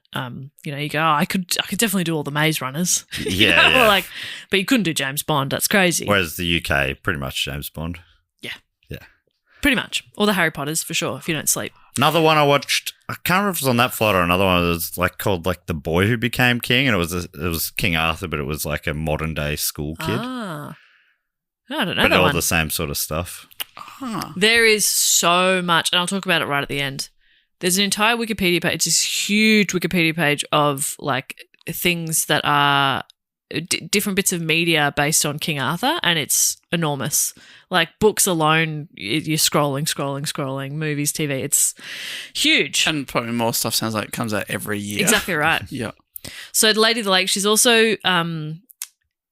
You go, I could definitely do all the Maze Runners. You Yeah, know, yeah. Like, but you couldn't do James Bond. That's crazy. Whereas the UK, pretty much James Bond. Pretty much. Or the Harry Potters, for sure, if you don't sleep. Another one I watched, I can't remember if it was on that flight or another one. It was like called like The Boy Who Became King, and it was King Arthur, but it was like a modern day school kid. Ah. I don't know But that all one. the same sort of stuff. There is so much, and I'll talk about it right at the end. There's an entire Wikipedia page, this huge Wikipedia page of like things that are different bits of media based on King Arthur, and it's enormous. Like books alone, you're scrolling, movies, TV. It's huge. And probably more stuff sounds like it comes out every year. Exactly right. Yeah. So Lady of the Lake, she's also,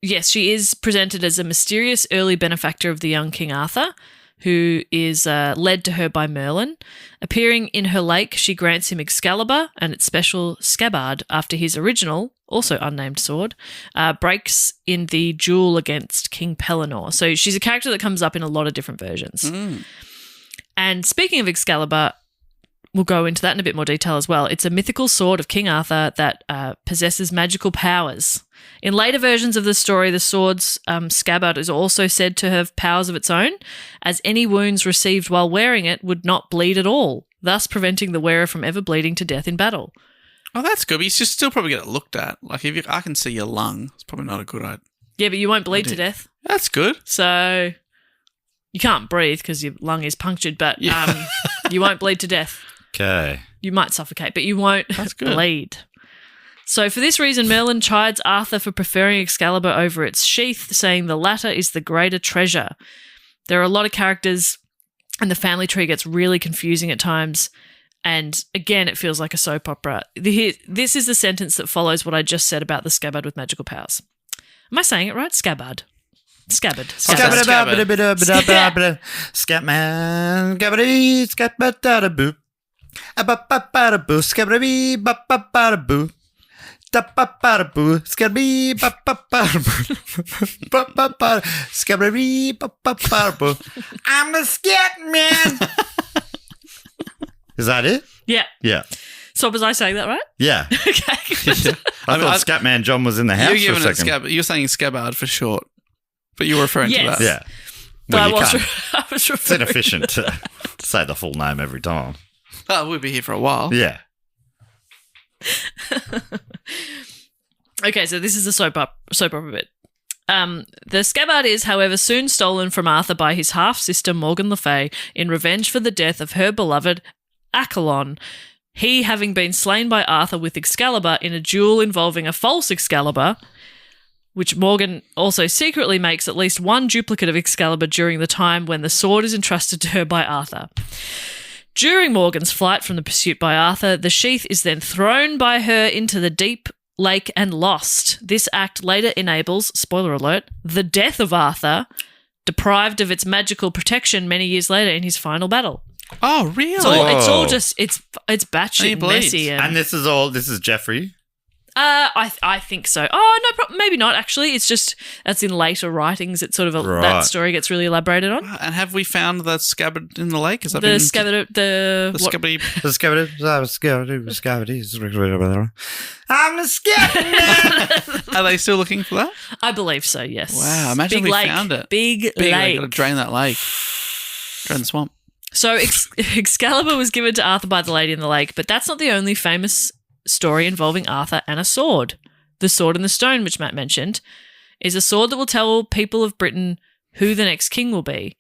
yes, she is presented as a mysterious early benefactor of the young King Arthur, who is led to her by Merlin. Appearing in her lake, she grants him Excalibur and its special scabbard after his original, also unnamed sword, breaks in the duel against King Pellinore. So she's a character that comes up in a lot of different versions. And speaking of Excalibur, we'll go into that in a bit more detail as well. It's a mythical sword of King Arthur that possesses magical powers. In later versions of the story, the sword's scabbard is also said to have powers of its own, as any wounds received while wearing it would not bleed at all, thus preventing the wearer from ever bleeding to death in battle. Oh, that's good. But you should still probably get it looked at. Like I can see your lung. It's probably not a good idea. Yeah, but you won't bleed to death. That's good. So you can't breathe because your lung is punctured, but you won't bleed to death. Okay. You might suffocate, but you won't bleed. So for this reason, Merlin chides Arthur for preferring Excalibur over its sheath, saying the latter is the greater treasure. There are a lot of characters, and the family tree gets really confusing at times. And again, it feels like a soap opera. This is the sentence that follows what I just said about the scabbard with magical powers. Am I saying it right? Scabbard. Scabbard. Scabbard. Scatman, gabbity, scatbadaboo. Abababadaboo, scabby, bababadaboo. Dababadaboo, scabby, bababadaboo. Scabby, bababadaboo. I'm a scat man. Is that it? Yeah. Yeah. So was I saying that right? Yeah. Okay. I thought Scatman John was in the house You're for giving a it second. you're saying scabbard for short, but you were referring to Yes. that. Yeah. But Well, I you was, can't. I was It's referring. inefficient to say the full name every time. Oh, we'll be here for a while. Yeah. Okay, so this is the soap opera bit. The scabbard is, however, soon stolen from Arthur by his half-sister Morgan Le Fay in revenge for the death of her beloved Accolon, he having been slain by Arthur with Excalibur in a duel involving a false Excalibur, which Morgan also secretly makes at least one duplicate of Excalibur during the time when the sword is entrusted to her by Arthur. During Morgan's flight from the pursuit by Arthur, the sheath is then thrown by her into the deep lake and lost. This act later enables, spoiler alert, the death of Arthur, deprived of its magical protection many years later in his final battle. Oh, really? It's all Whoa. just it's And he batshit bleeds. messy. And this is Jeffrey. I think so. Oh no, maybe not. Actually, it's just that's in later writings. It's sort of that Right. story gets really elaborated on. And have we found the scabbard in the lake? Has that The been scabbard, the what- scabby? I'm the Scatman. Are they still looking for that? I believe so. Yes. Wow! Imagine Big we lake, found it. Big Big lake. lake. Got to drain that lake. Drain the swamp. So Excalibur was given to Arthur by the Lady in the Lake, but that's not the only famous story involving Arthur and a sword. The Sword and the Stone, which Matt mentioned, is a sword that will tell people of Britain who the next king will be.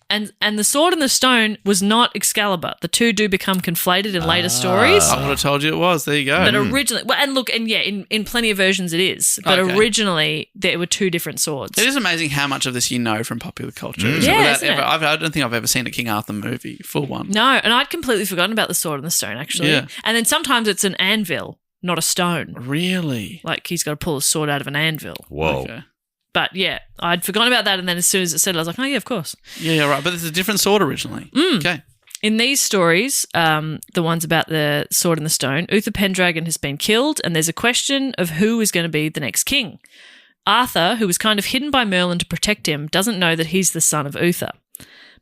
And the Sword and the Stone was not Excalibur. The two do become conflated in later stories. I would have told you it was. There you go. But originally, well, and look, and yeah, in plenty of versions it is. But Okay. originally, there were two different swords. It is amazing how much of this you know from popular culture. Yeah, isn't it? I don't think I've ever seen a King Arthur movie, full one. No, and I'd completely forgotten about the Sword and the Stone, actually. Yeah. And then sometimes it's an anvil, not a stone. Really? Like he's got to pull a sword out of an anvil. Whoa. Okay. But yeah, I'd forgotten about that. And then as soon as it said it, I was like, oh, yeah, of course. Yeah, right. But it's a different sword originally. Okay. In these stories, the ones about the Sword and the Stone, Uther Pendragon has been killed, and there's a question of who is going to be the next king. Arthur, who was kind of hidden by Merlin to protect him, doesn't know that he's the son of Uther.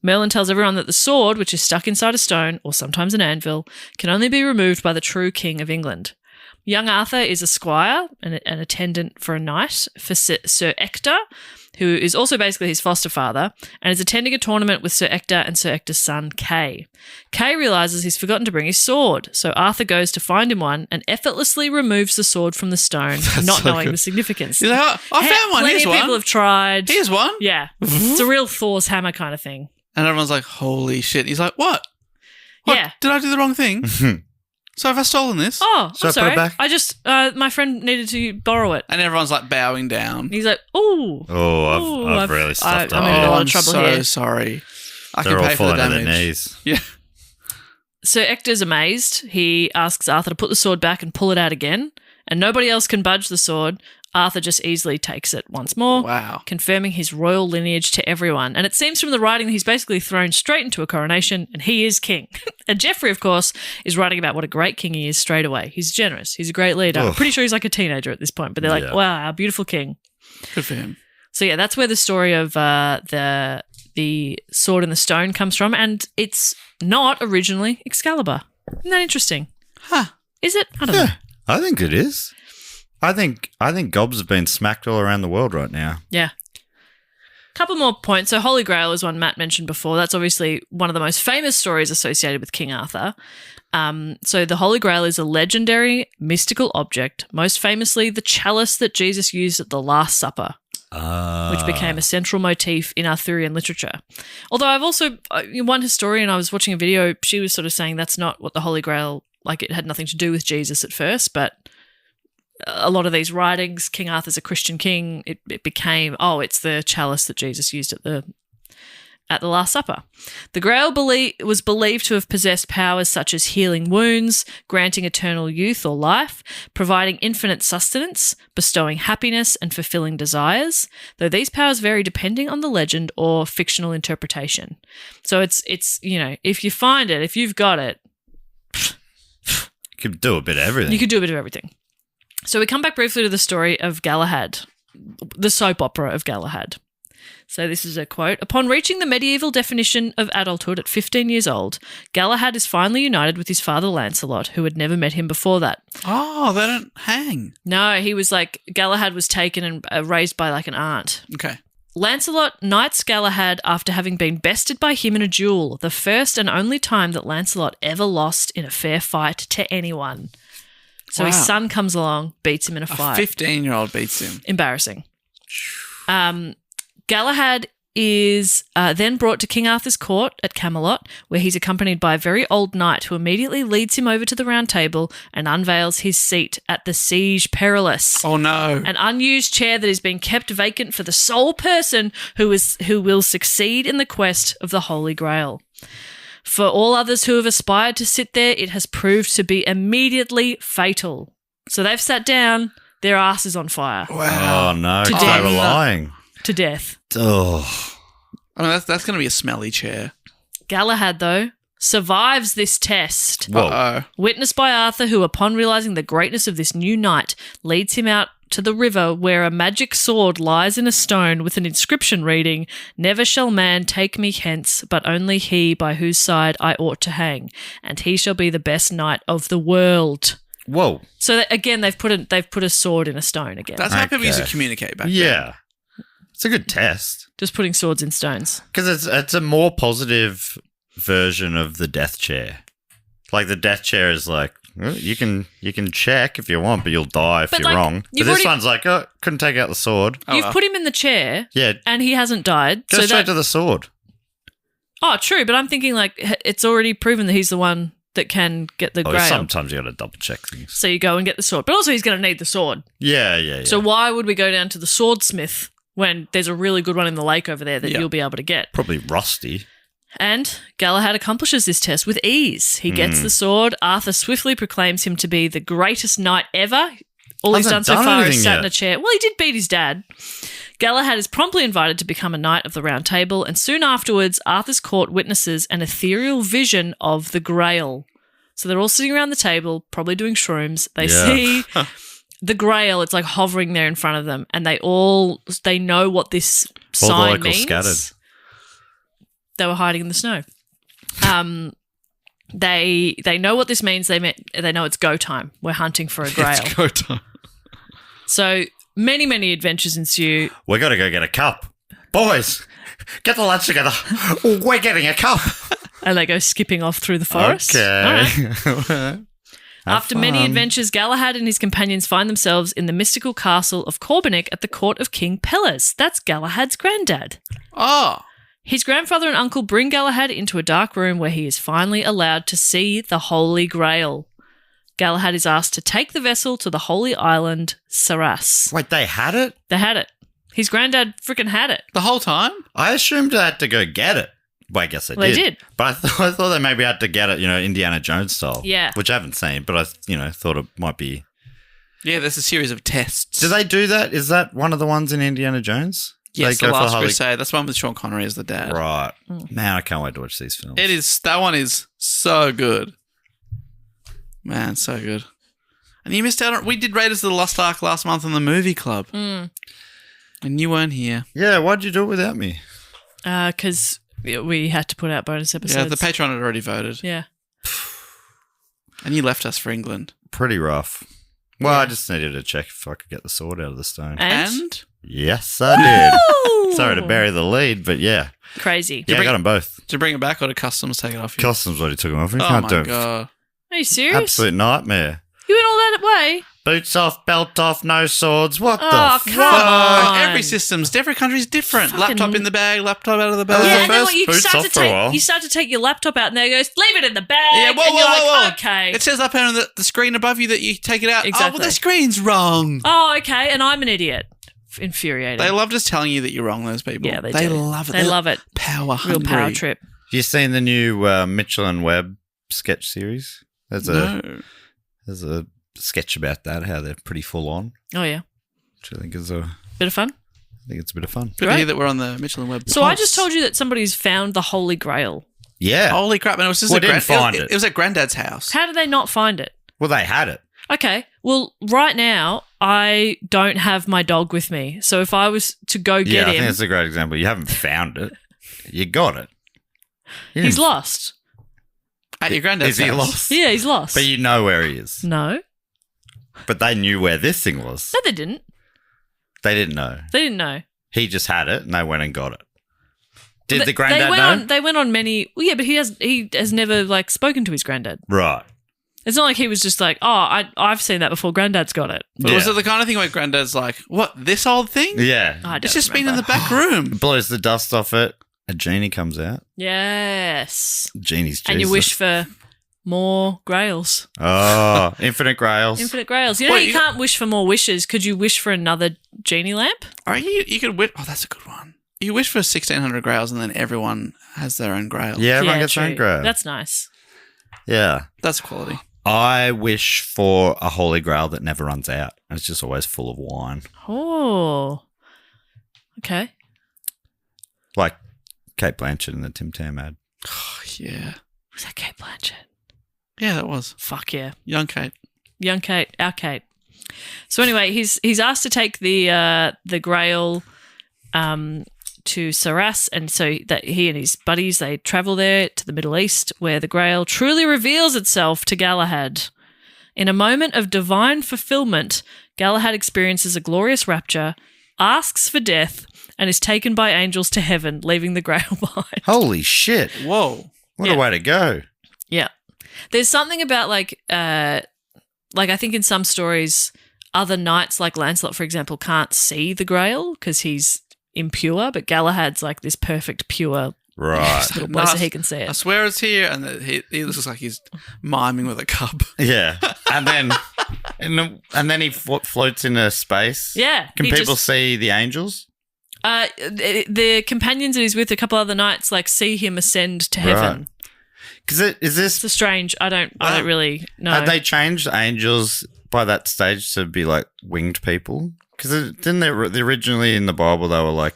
Merlin tells everyone that the sword, which is stuck inside a stone, or sometimes an anvil, can only be removed by the true king of England. Young Arthur is a squire and an attendant for a knight for Sir Ector, who is also basically his foster father, and is attending a tournament with Sir Ector and Sir Ector's son, Kay. Kay realises he's forgotten to bring his sword, so Arthur goes to find him one and effortlessly removes the sword from the stone, not so knowing good. the significance. He's like, oh, I found one. Plenty Here's of one. people have tried. Here's one. Yeah. It's a real Thor's hammer kind of thing. And everyone's like, holy shit. He's like, what? Yeah. Did I do the wrong thing? So have I stolen this? Oh, Should I I'm put it sorry. back? I just, my friend needed to borrow it. And everyone's like bowing down. And he's like, ooh. Oh, I've really stuffed I'm up. in a here. lot I'm of trouble so here. sorry. I They're can all pay for the falling to their damage. knees. Yeah. Sir Ector's amazed. He asks Arthur to put the sword back and pull it out again, and nobody else can budge the sword. Arthur just easily takes it once more, Wow. confirming his royal lineage to everyone. And it seems from the writing that he's basically thrown straight into a coronation, and he is king. And Geoffrey, of course, is writing about what a great king he is straight away. He's generous. He's a great leader. I'm Ugh. pretty sure he's like a teenager at this point, but they're like, Yeah. wow, our beautiful king. Good for him. So yeah, that's where the story of the sword and the stone comes from, and it's not originally Excalibur. Isn't that interesting? Huh. Is it? I don't know. I think it is. I think gobs have been smacked all around the world right now. Yeah. Couple more points. So Holy Grail is one Matt mentioned before. That's obviously one of the most famous stories associated with King Arthur. So the Holy Grail is a legendary mystical object, most famously the chalice that Jesus used at the Last Supper, which became a central motif in Arthurian literature. Although I've also, one historian, I was watching a video, she was sort of saying that's not what the Holy Grail, like it had nothing to do with Jesus at first, but a lot of these writings, King Arthur's a Christian king, it became, it's the chalice that Jesus used at the Last Supper. The Grail was believed to have possessed powers such as healing wounds, granting eternal youth or life, providing infinite sustenance, bestowing happiness, and fulfilling desires, though these powers vary depending on the legend or fictional interpretation. So it's if you find it, if you've got it, You could do a bit of everything. you could do a bit of everything. So we come back briefly to the story of Galahad, the soap opera of Galahad. So this is a quote. Upon reaching the medieval definition of adulthood at 15 years old, Galahad is finally united with his father Lancelot, who had never met him before that. Oh, they don't hang. No, he was Galahad was taken and raised by like an aunt. Okay. Lancelot knights Galahad after having been bested by him in a duel, the first and only time that Lancelot ever lost in a fair fight to anyone. So his Wow. son comes along, beats him in a A fight. 15-year-old beats him. Embarrassing. Galahad is then brought to King Arthur's court at Camelot, where he's accompanied by a very old knight who immediately leads him over to the round table and unveils his seat at the Siege Perilous. Oh, no. An unused chair that is being kept vacant for the sole person who will succeed in the quest of the Holy Grail. For all others who have aspired to sit there, it has proved to be immediately fatal. So they've sat down, their ass is on fire. Wow. Oh, no. To They death. were lying. To death. Oh. I mean, that's going to be a smelly chair. Galahad, though, survives this test. Whoa. Uh-oh. Witnessed by Arthur, who, upon realising the greatness of this new knight, leads him out to the river where a magic sword lies in a stone with an inscription reading, "Never shall man take me hence, but only he by whose side I ought to hang, and he shall be the best knight of the world." Whoa. So that, again, they've put a sword in a stone again. That's how people used to Okay. communicate back then. Yeah. It's a good test. Just putting swords in stones. Because it's a more positive version of the death chair. Like the death chair is like, well, you can check if you want, but you'll die if But, you're like, wrong. But you've this already- one's like, oh, couldn't take out the sword. Oh, You've well. put him in the chair, Yeah, and he hasn't died. go so straight that, to the sword. Oh, true, but I'm thinking like it's already proven that he's the one that can get the Oh, grail. sometimes you got to double check things. So you go and get the sword. But also he's going to need the sword. Yeah. So why would we go down to the swordsmith when there's a really good one in the lake over there that Yeah. you'll be able to get? Probably rusty. And Galahad accomplishes this test with ease. He gets the sword. Arthur swiftly proclaims him to be the greatest knight ever. All he's done Hasn't so done far is anything sat in yet. a chair. Well, he did beat his dad. Galahad is promptly invited to become a knight of the Round Table, and soon afterwards, Arthur's court witnesses an ethereal vision of the Grail. So they're all sitting around the table, probably doing shrooms. They Yeah. see the Grail. It's like hovering there in front of them, and they know what this All the sign locals means. scattered. They were hiding in the snow. They know what this means. They know it's go time. We're hunting for a grail. It's go time. So many adventures ensue. We got to go get a cup. Boys, get the lads together. We're getting a cup. And they go skipping off through the forest. Okay. All right. After many adventures, Galahad and his companions find themselves in the mystical castle of Corbinic at the court of King Pelles. That's Galahad's granddad. Oh. His grandfather and uncle bring Galahad into a dark room where he is finally allowed to see the Holy Grail. Galahad is asked to take the vessel to the holy island Saras. Wait, they had it? They had it. His granddad freaking had it. The whole time? I assumed they had to go get it. Well, I guess they Well, did. they did. But I thought they maybe had to get it, Indiana Jones style. Yeah. Which I haven't seen, but I, thought it might be. Yeah, there's a series of tests. Do they do that? Is that one of the ones in Indiana Jones? Yes, They The go for Last Harley- Crusade. That's the one with Sean Connery as the dad. Right. Man, I can't wait to watch these films. That one is so good. Man, so good. And you missed out on... We did Raiders of the Lost Ark last month on the movie club. And you weren't here. Yeah, why'd you do it without me? Because we had to put out bonus episodes. Yeah, the Patreon had already voted. Yeah. And you left us for England. Pretty rough. Well, I just needed to check if I could get the sword out of the stone. And? Yes, I did. Woo! Sorry to bury the lead, but yeah. Crazy. Yeah, I got them both. Did you bring it back or did Customs take it off you? Customs already took them off. You Oh, can't my do it. God. Are you serious? Absolute nightmare. You went all that way? Boots off, belt off, no swords. What Oh, the come fuck? on. Every system's, every country's different. Fucking- Laptop in the bag, laptop out of the bag. Yeah, the and then first what, you boots start to off for a while. take you start to take your laptop out and there goes, leave it in the bag. Yeah, whoa, and whoa, you're whoa, like, whoa. okay. It says up on the screen above you that you take it out. Oh, Exactly. well, the screen's wrong. Oh, okay, and I'm an idiot. Infuriating. They love just telling you that you're wrong, those people. Yeah, they do. love it. They love it. Power Real hungry. power trip. You seen the new Mitchell and Webb sketch series? There's a sketch about that, how they're pretty full on, Oh, yeah. which I think is Bit of fun. it's a bit of fun. Good to hear that we're on the Mitchell and Webb. So I just told you that somebody's found the Holy Grail. Yeah. Holy crap! And it was just Well, didn't find it. It was at Granddad's house. How did they not find it? Well, they had it. Okay, well, right now, I don't have my dog with me. So if I was to go Yeah, get I think him, that's a great example. You haven't found it. You got it. You he's didn't- lost. At your granddad's Is he house. lost? Yeah, he's lost. But you know where he is. No. But they knew where this thing was. No, they didn't. They didn't know. They didn't know. He just had it and they went and got it. Did They- the granddad they went know? They went on many... Well, yeah, but he has never, spoken to his granddad. Right. It's not like he was just like, oh, I've seen that before. Granddad's got it. But was Yeah. it the kind of thing where Granddad's like, "What? This old thing? Yeah. I don't It's just been in remember. the back room." Blows the dust off it. A genie comes out. Yes. Genie's Jesus. And you wish for more grails. Oh, infinite grails. Infinite grails. You know, Wait, you can't wish for more wishes. Could you wish for another genie lamp? Or you could wish. Oh, that's a good one. You wish for 1,600 grails, and then everyone has their own grail. Yeah, everyone gets their own true. grail. That's nice. Yeah. That's quality. I wish for a holy grail that never runs out. And it's just always full of wine. Oh. Okay. Like Kate Blanchett in the Tim Tam ad. Oh, yeah. Was that Kate Blanchett? Yeah, that was Fuck yeah. young Kate. Young Kate, our Kate. So anyway, he's asked to take the Grail to Saras, and so that he and his buddies, they travel there to the Middle East, where the Grail truly reveals itself to Galahad. In a moment of divine fulfillment, Galahad experiences a glorious rapture, asks for death, and is taken by angels to heaven, leaving the Grail behind. Holy shit. Whoa. What Yeah. a way to go. Yeah. There's something about I think in some stories, other knights like Lancelot, for example, can't see the Grail because he's impure, but Galahad's like this perfect, pure Right. little place that he can see I it. swear it's here, and that he looks like he's miming with a cup. Yeah. And then he floats into space. Yeah. Can he people just- see the angels? the companions that he's with, a couple other knights, see him ascend to heaven. Because is this... It's a strange. I don't really know. Had they changed angels by that stage to be like winged people? Because didn't they originally in the Bible they were like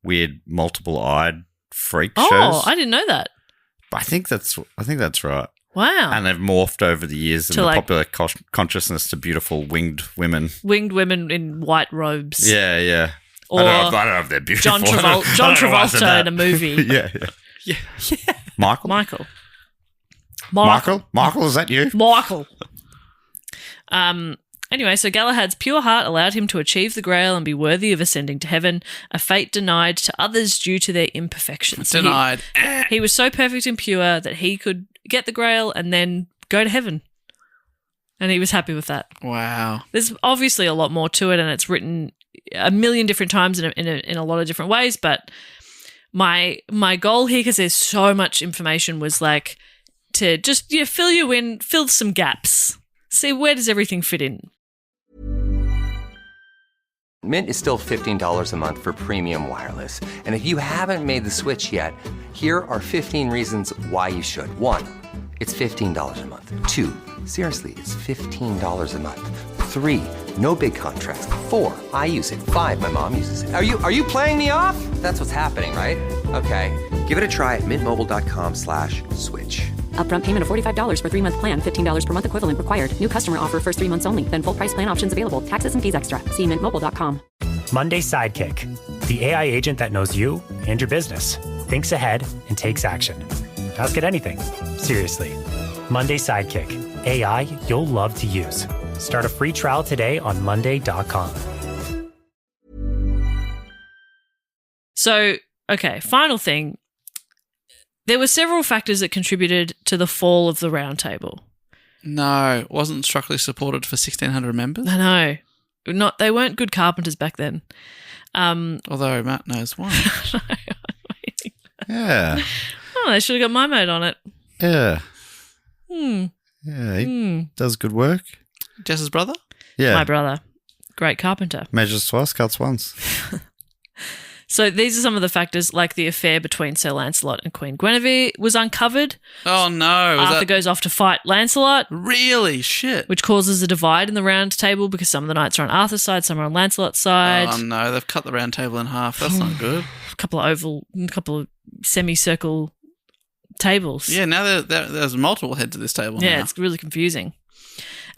weird multiple-eyed freak shows? Oh, I didn't know that. I think that's right. Wow. And they've morphed over the years in To, the like- popular consciousness to beautiful winged women. Winged women in white robes. Yeah, yeah. Or I don't know if they're beautiful. John Travolta in a movie. yeah. Michael? Michael. Michael, is that you? Michael. Anyway, so Galahad's pure heart allowed him to achieve the Grail and be worthy of ascending to heaven, a fate denied to others due to their imperfections. Denied. He was so perfect and pure that he could get the Grail and then go to heaven. And he was happy with that. Wow. There's obviously a lot more to it, and it's written a million different times in a lot of different ways, but my goal here, because there's so much information, was like to just fill you in, fill some gaps. See, where does everything fit in? Mint is still $15 a month for premium wireless. And if you haven't made the switch yet, here are 15 reasons why you should. 1, it's $15 a month. 2, seriously, it's $15 a month. 3, no big contracts. 4, I use it. 5, my mom uses it. Are you playing me off? That's what's happening, right? Okay, give it a try at mintmobile.com/switch. Upfront payment of $45 for 3-month plan, $15 per month equivalent required. New customer offer first 3 months only. Then full price plan options available. Taxes and fees extra. See mintmobile.com. Monday Sidekick, the AI agent that knows you and your business, thinks ahead and takes action. Ask it anything. Seriously. Monday Sidekick, AI you'll love to use. Start a free trial today on monday.com. So, okay, final thing. There were several factors that contributed to the fall of the Round Table. No, it wasn't structurally supported for 1,600 members. I know. They weren't good carpenters back then. Although Matt knows why. Yeah. Oh, they should have got my mate on it. Yeah. Yeah, he does good work. Jess's brother? Yeah. My brother. Great carpenter. Measures twice, cuts once. So these are some of the factors, like the affair between Sir Lancelot and Queen Guinevere was uncovered. Oh, no. Arthur goes off to fight Lancelot, Really? Shit. which causes a divide in the Round Table because some of the knights are on Arthur's side, some are on Lancelot's side. Oh, no. They've cut the round table in half. That's not good. A couple of semicircle tables. Yeah, now there's multiple heads of this table. Yeah, now. it's really confusing.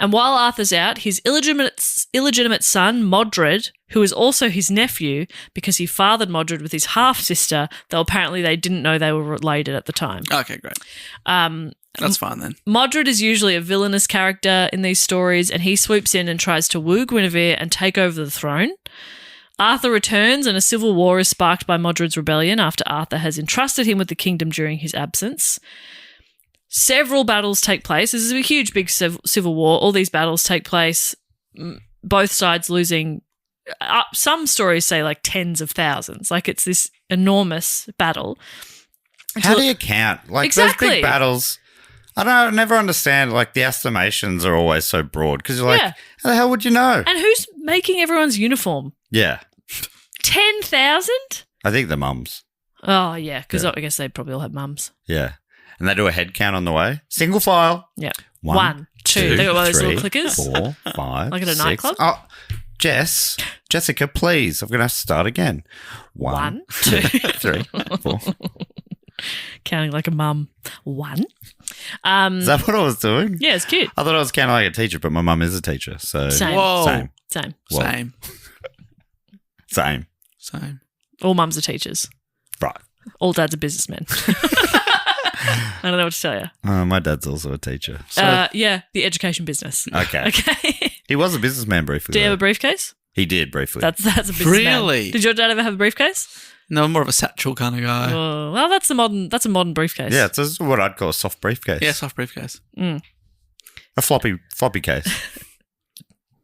And while Arthur's out, his illegitimate son, Modred, who is also his nephew, because he fathered Modred with his half-sister, though apparently they didn't know they were related at the time. Okay, great. That's fine then. Modred is usually a villainous character in these stories, and he swoops in and tries to woo Guinevere and take over the throne. Arthur returns, and a civil war is sparked by Modred's rebellion after Arthur has entrusted him with the kingdom during his absence. Several battles take place. This is a huge, big civil war. All these battles take place, both sides losing. Some stories say like tens of thousands. Like it's this enormous battle. How do you count? Like Exactly. those big battles. I never understand. Like the estimations are always so broad because you're like, Yeah. how the hell would you know? And who's making everyone's uniform? Yeah. 10,000? I think the mums. Oh, yeah, because I guess they probably all have mums. Yeah. And they do a head count on the way. Single file. Yeah. 1, 2. They got one of those 3, little clickers. 4, 5, Like at a 6. nightclub? Oh, Jessica, please. I'm going to have to start again. 1, 2. 3, 4. Counting like a mum. 1. Is that what I was doing? Yeah, it's cute. I thought I was counting like a teacher, but my mum is a teacher. So Same. Whoa. Same. Same. Same. Same. Same. All mums are teachers. Right. All dads are businessmen. I don't know what to tell you. My dad's also a teacher. Yeah, the education business. Okay. Okay. He was a businessman briefly. Do you have though. a briefcase? He did briefly. That's a businessman. Really? Did your dad ever have a briefcase? No, I'm more of a satchel kind of guy. Oh, well, that's a modern briefcase. Yeah, it's what I'd call a soft briefcase. Yeah, soft briefcase. A floppy case.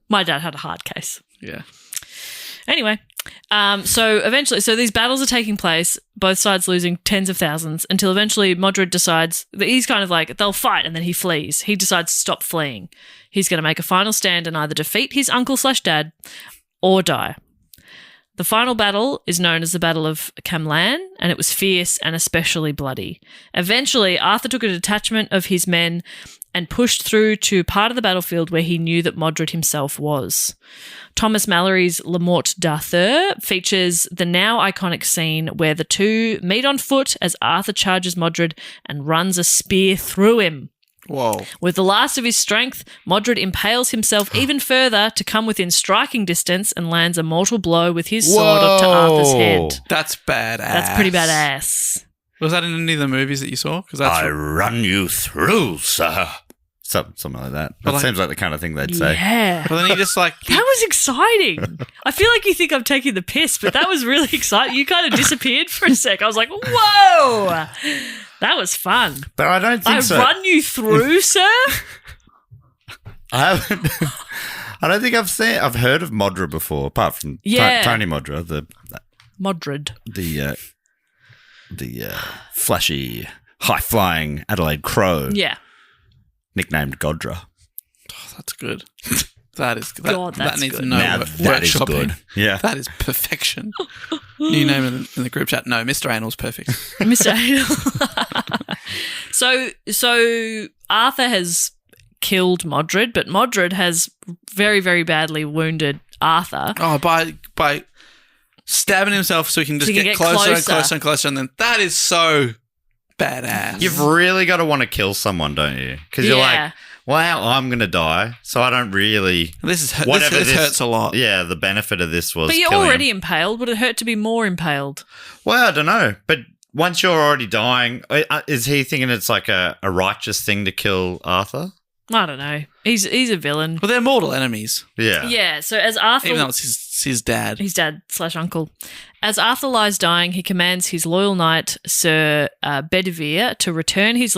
My dad had a hard case. Yeah. Anyway, so these battles are taking place, both sides losing tens of thousands, until eventually Modred decides that he's kind of like, they'll fight, and then he flees. He decides to stop fleeing. He's going to make a final stand and either defeat his uncle/dad or die. The final battle is known as the Battle of Camlan, and it was fierce and especially bloody. Eventually, Arthur took a detachment of his men and pushed through to part of the battlefield where he knew that Modred himself was. Thomas Mallory's La Morte d'Arthur features the now iconic scene where the two meet on foot as Arthur charges Modred and runs a spear through him. Whoa. With the last of his strength, Modred impales himself even further to come within striking distance and lands a mortal blow with his sword to Arthur's head. That's badass. That's pretty badass. Was that in any of the movies that you saw? Because that's I run you through, sir. Something like that. That seems like the kind of thing they'd say. Yeah. But then he just like That was exciting. I feel like you think I'm taking the piss, but that was really exciting. You kind of disappeared for a sec. I was like, whoa, that was fun. But I don't think so. I run you through, sir? I haven't. I don't think I've heard of Modra before, apart from Tony Modra, Modred. the flashy, high-flying Adelaide Crow. Yeah. Nicknamed Godra. Oh, that's good. That is good. God, that that's needs good. no Now that is workshopping. good. Yeah. That is perfection. New name in the group chat. No, Mr. Anal's perfect. Mr. Adel. So Arthur has killed Modred, but Modred has very, very badly wounded Arthur. Oh, by stabbing himself so he can just get closer and closer and closer, and then that is so badass. You've really got to want to kill someone, don't you? Because you're like, wow, I'm going to die, so I don't really... This hurts a lot. Yeah, the benefit of this was But you're killing already him. impaled. Would it hurt to be more impaled? Well, I don't know. But once you're already dying, is he thinking it's like a righteous thing to kill Arthur? I don't know. He's a villain. Well, they're mortal enemies. Yeah. Yeah, so as Arthur... Even though it's his dad. His dad/uncle. As Arthur lies dying, he commands his loyal knight, Sir Bedivere, to return his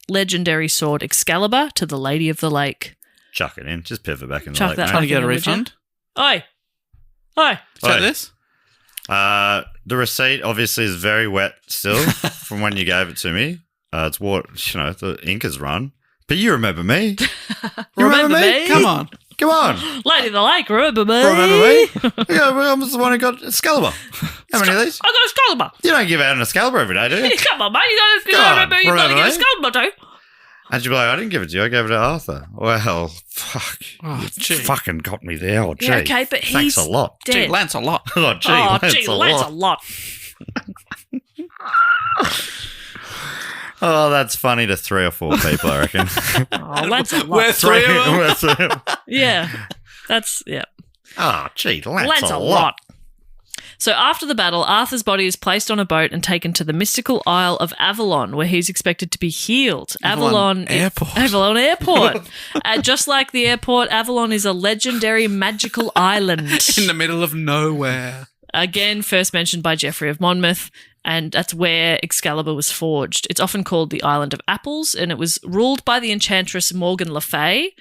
legendary sword Excalibur to the Lady of the Lake. Chuck it in. Just pivot back in the Chuck lake, that mate. Trying to get a Would you? refund. Oi! Is that this? The receipt obviously is very wet still from when you gave it to me. It's what, the ink has run. But you remember me. Remember me? Come on. Come on. Lady of the Lake, remember me? Remember me? Yeah, I was the one who got Excalibur. How many of these? I got Excalibur. You don't give out an Excalibur every day, do you? Come on, mate. You Come on, gotta remember you gotta remember get me? Excalibur too. And she'd be like, I didn't give it to you. I gave it to Arthur. Well, fuck. Oh, gee. Fucking got me there. Oh, gee. Yeah, okay, but Thanks he's a lot. Gee, dead. Lance a lot. Oh, gee, Oh, Lance gee, a Lance a lot. lot. Oh, that's funny to 3 or 4 people, I reckon. Oh, Lance a lot. We're three of them. Yeah. Yeah. Oh, gee, Lance Lance a a lot. lot. So after the battle, Arthur's body is placed on a boat and taken to the mystical Isle of Avalon, where he's expected to be healed. Avalon Airport. Avalon Airport. Just like the airport, Avalon is a legendary magical island. In the middle of nowhere. Again, first mentioned by Geoffrey of Monmouth, and that's where Excalibur was forged. It's often called the Island of Apples, and it was ruled by the enchantress Morgan Le Fay,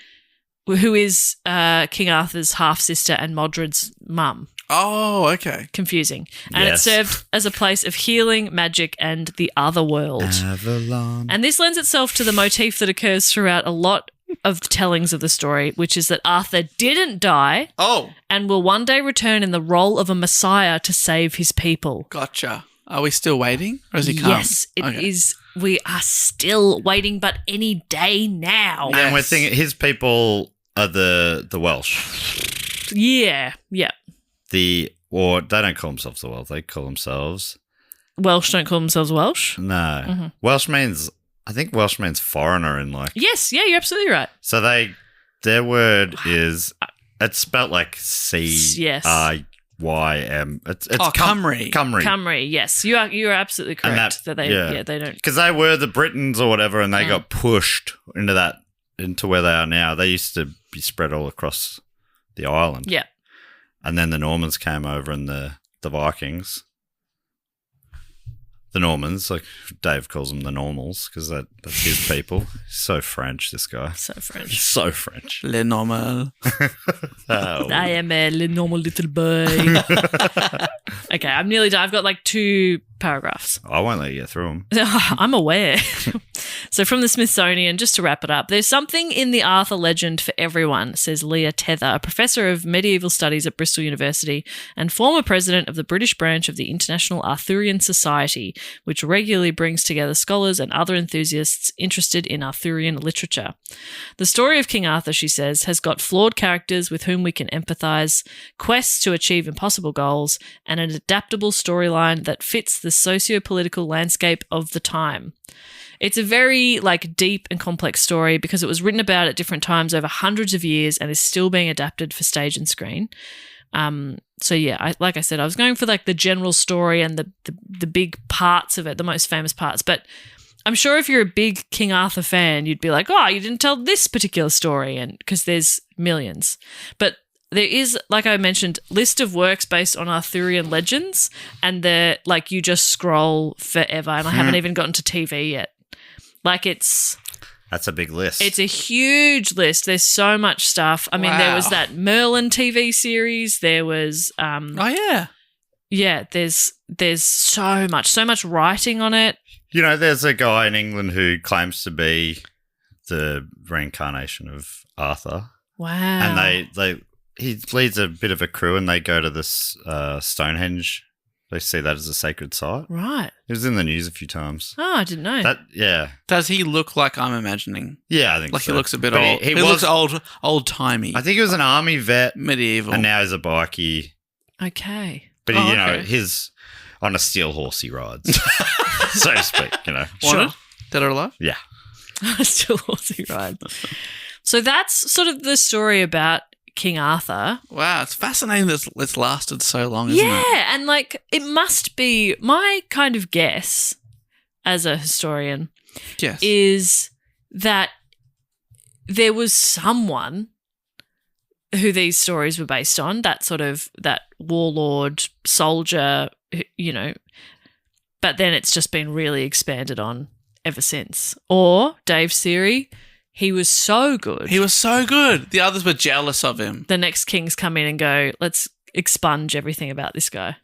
who is King Arthur's half-sister and Modred's mum. Oh, okay. Confusing. And Yes. it served as a place of healing, magic, and the other world. Avalon. And this lends itself to the motif that occurs throughout a lot of the tellings of the story, which is that Arthur didn't die Oh, and will one day return in the role of a messiah to save his people. gotcha. Are we still waiting? Or has he come? Yes, it is. We are still waiting, but any day now. And we're thinking his people are the Welsh. Yeah. Or they don't call themselves the Welsh. They call themselves... Welsh don't call themselves Welsh. No. Mm-hmm. Welsh means... I think Welsh means foreigner in like... Yes, yeah, you're absolutely right. So their word is... It's spelled like Yes. C-R-Y-M. It's Cymru. Cymru. Cymru, yes. You are absolutely And correct that they don't. Because they were the Britons or whatever, and they got pushed into where they are now. They used to be spread all across the island. Yeah. And then the Normans came over and the Vikings. The Normans, like Dave calls them the Normals, because that's his people. He's so French, this guy. So He's French. so French. Le normal. Oh. I am a normal little boy. Okay, I'm nearly done. I've got like 2 paragraphs. I won't let you get through them. I'm aware. So from the Smithsonian, just to wrap it up, there's something in the Arthur legend for everyone, says Leah Tether, a professor of medieval studies at Bristol University and former president of the British branch of the International Arthurian Society, which regularly brings together scholars and other enthusiasts interested in Arthurian literature. The story of King Arthur, she says, has got flawed characters with whom we can empathise, quests to achieve impossible goals, and an adaptable storyline that fits the socio-political landscape of the time. It's a very deep and complex story because it was written about at different times over hundreds of years and is still being adapted for stage and screen. So yeah, like I said, I was going for like the general story and the big parts of it, the most famous parts. But I'm sure if you're a big King Arthur fan, you'd be like, oh, you didn't tell this particular story, and because there's millions. But there is, like I mentioned, list of works based on Arthurian legends, and they're like you just scroll forever, and I haven't even gotten to TV yet. Like That's a big list. It's a huge list. There's so much stuff. I mean, there was that Merlin TV series. There was yeah, there's so much writing on it. You know, there's a guy in England who claims to be the reincarnation of Arthur. Wow. And he leads a bit of a crew, and they go to this Stonehenge. They see that as a sacred site. Right. It was in the news a few times. Oh, I didn't know. Yeah. Does he look like I'm imagining? Yeah, I think like so. He looks a bit But old. He looks old-timey. I think he was an army vet. Medieval. And now he's a bikie. Okay. But, okay. he's on a steel horse he rides, so to speak, Sure. Dead or alive? Yeah. Still horsey ride. So that's sort of the story about King Arthur. Wow, it's fascinating that it's lasted so long, isn't it? Yeah, and like it must be my kind of guess as a historian Yes. is that there was someone who these stories were based on, that warlord, soldier, but then it's just been really expanded on ever since. Or Dave's theory, he was so good. He was so good. The others were jealous of him. The next kings come in and go, let's expunge everything about this guy.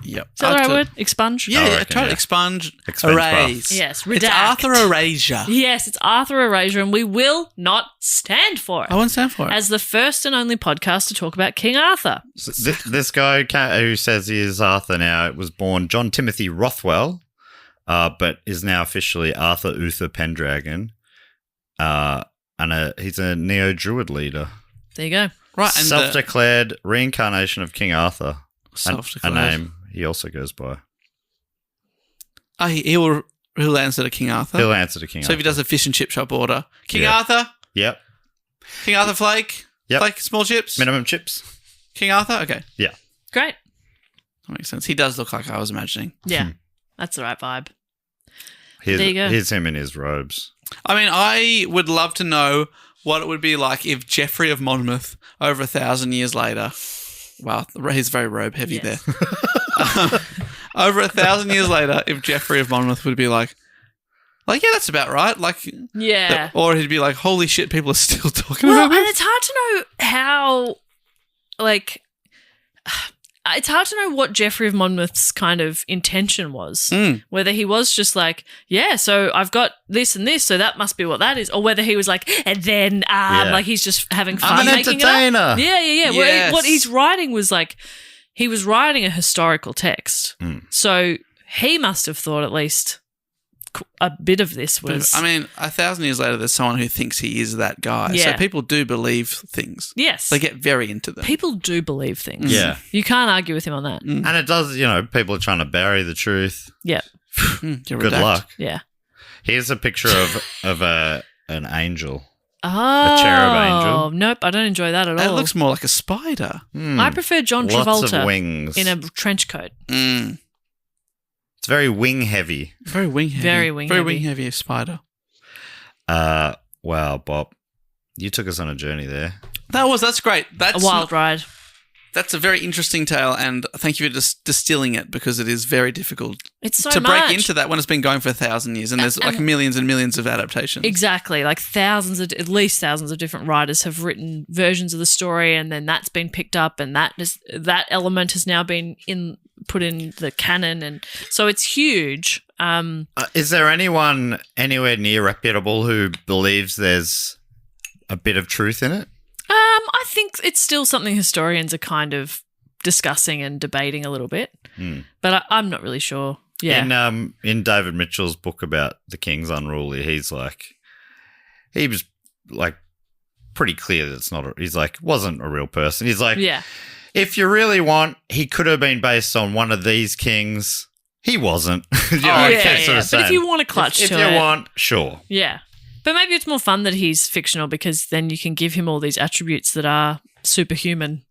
Yep. Is that the right word? Expunge? Yeah, reckon, totally. yeah. Expunge, Expunge erase. Yes, redact. It's Arthur Erasure. Yes, it's Arthur Erasure, and we will not stand for it. I won't stand for it. As the first and only podcast to talk about King Arthur. So this guy who says he is Arthur now was born John Timothy Rothwell, but is now officially Arthur Uther Pendragon, and he's a neo-Druid leader. There you go. Right, and Self-declared reincarnation of King Arthur. Self-declared. A name he also goes by. Oh, he'll answer to King Arthur. He'll answer to King Arthur. So if he does a fish and chip shop order, King Yeah. Arthur, Yep. King Arthur flake, Yep. flake small chips, Minimum chips. King Arthur. Okay, Yeah. Great. that makes sense. He does look like I was imagining. Yeah, that's the right vibe. Here's, There you go. Here's him in his robes. I mean, I would love to know what it would be like if Geoffrey of Monmouth, over 1,000 years later, wow, he's very robe heavy Yes. there. Over 1,000 years later, if Geoffrey of Monmouth would be like, yeah, that's about right. Like, Yeah. or he'd be like, holy shit, people are still talking Well, about and this. it's hard to know how, like, it's hard to know what Geoffrey of Monmouth's kind of intention was. Whether he was just like, yeah, so I've got this and this, so that must be what that is. Or whether he was like, and then, like he's just having fun I'm an making entertainer. it up. Yeah. Yes. What he's writing was like, he was writing a historical text. So he must have thought at least a bit of this was. I mean, 1,000 years later, there's someone who thinks he is that guy. Yeah. So people do believe things. yes. They get very into them. People do believe things. Yeah. You can't argue with him on that. And it does, people are trying to bury the truth. Yeah. You're Good redact. luck. Yeah. Here's a picture of an angel. Oh, cherub angel. Nope, I don't enjoy that at That all. looks more like a spider. I prefer John Lots Travolta of wings. in a trench coat. It's very wing heavy. Very wing heavy. Very wing Very heavy. wing heavy spider. Wow, Bob. You took us on a journey there. That's great. That's A wild ride. That's a very interesting tale, and thank you for distilling it because it is very difficult It's so to much. break into that when it's been going for 1,000 years, and there's like millions and millions of adaptations. Exactly. Like at least thousands of different writers have written versions of the story, and then that's been picked up, and that element has now been put in the canon, and so it's huge. Is there anyone anywhere near reputable who believes there's a bit of truth in it? I think it's still something historians are kind of discussing and debating a little bit, but I'm not really sure. Yeah. In David Mitchell's book about the King's Unruly, he was like pretty clear that it's not. He's like wasn't a real person. He's like, yeah. If you really want, he could have been based on one of these kings. He wasn't. You know, Yeah, that's sort of But if saying. you want to clutch if to you it, want, sure. yeah. But maybe it's more fun that he's fictional because then you can give him all these attributes that are superhuman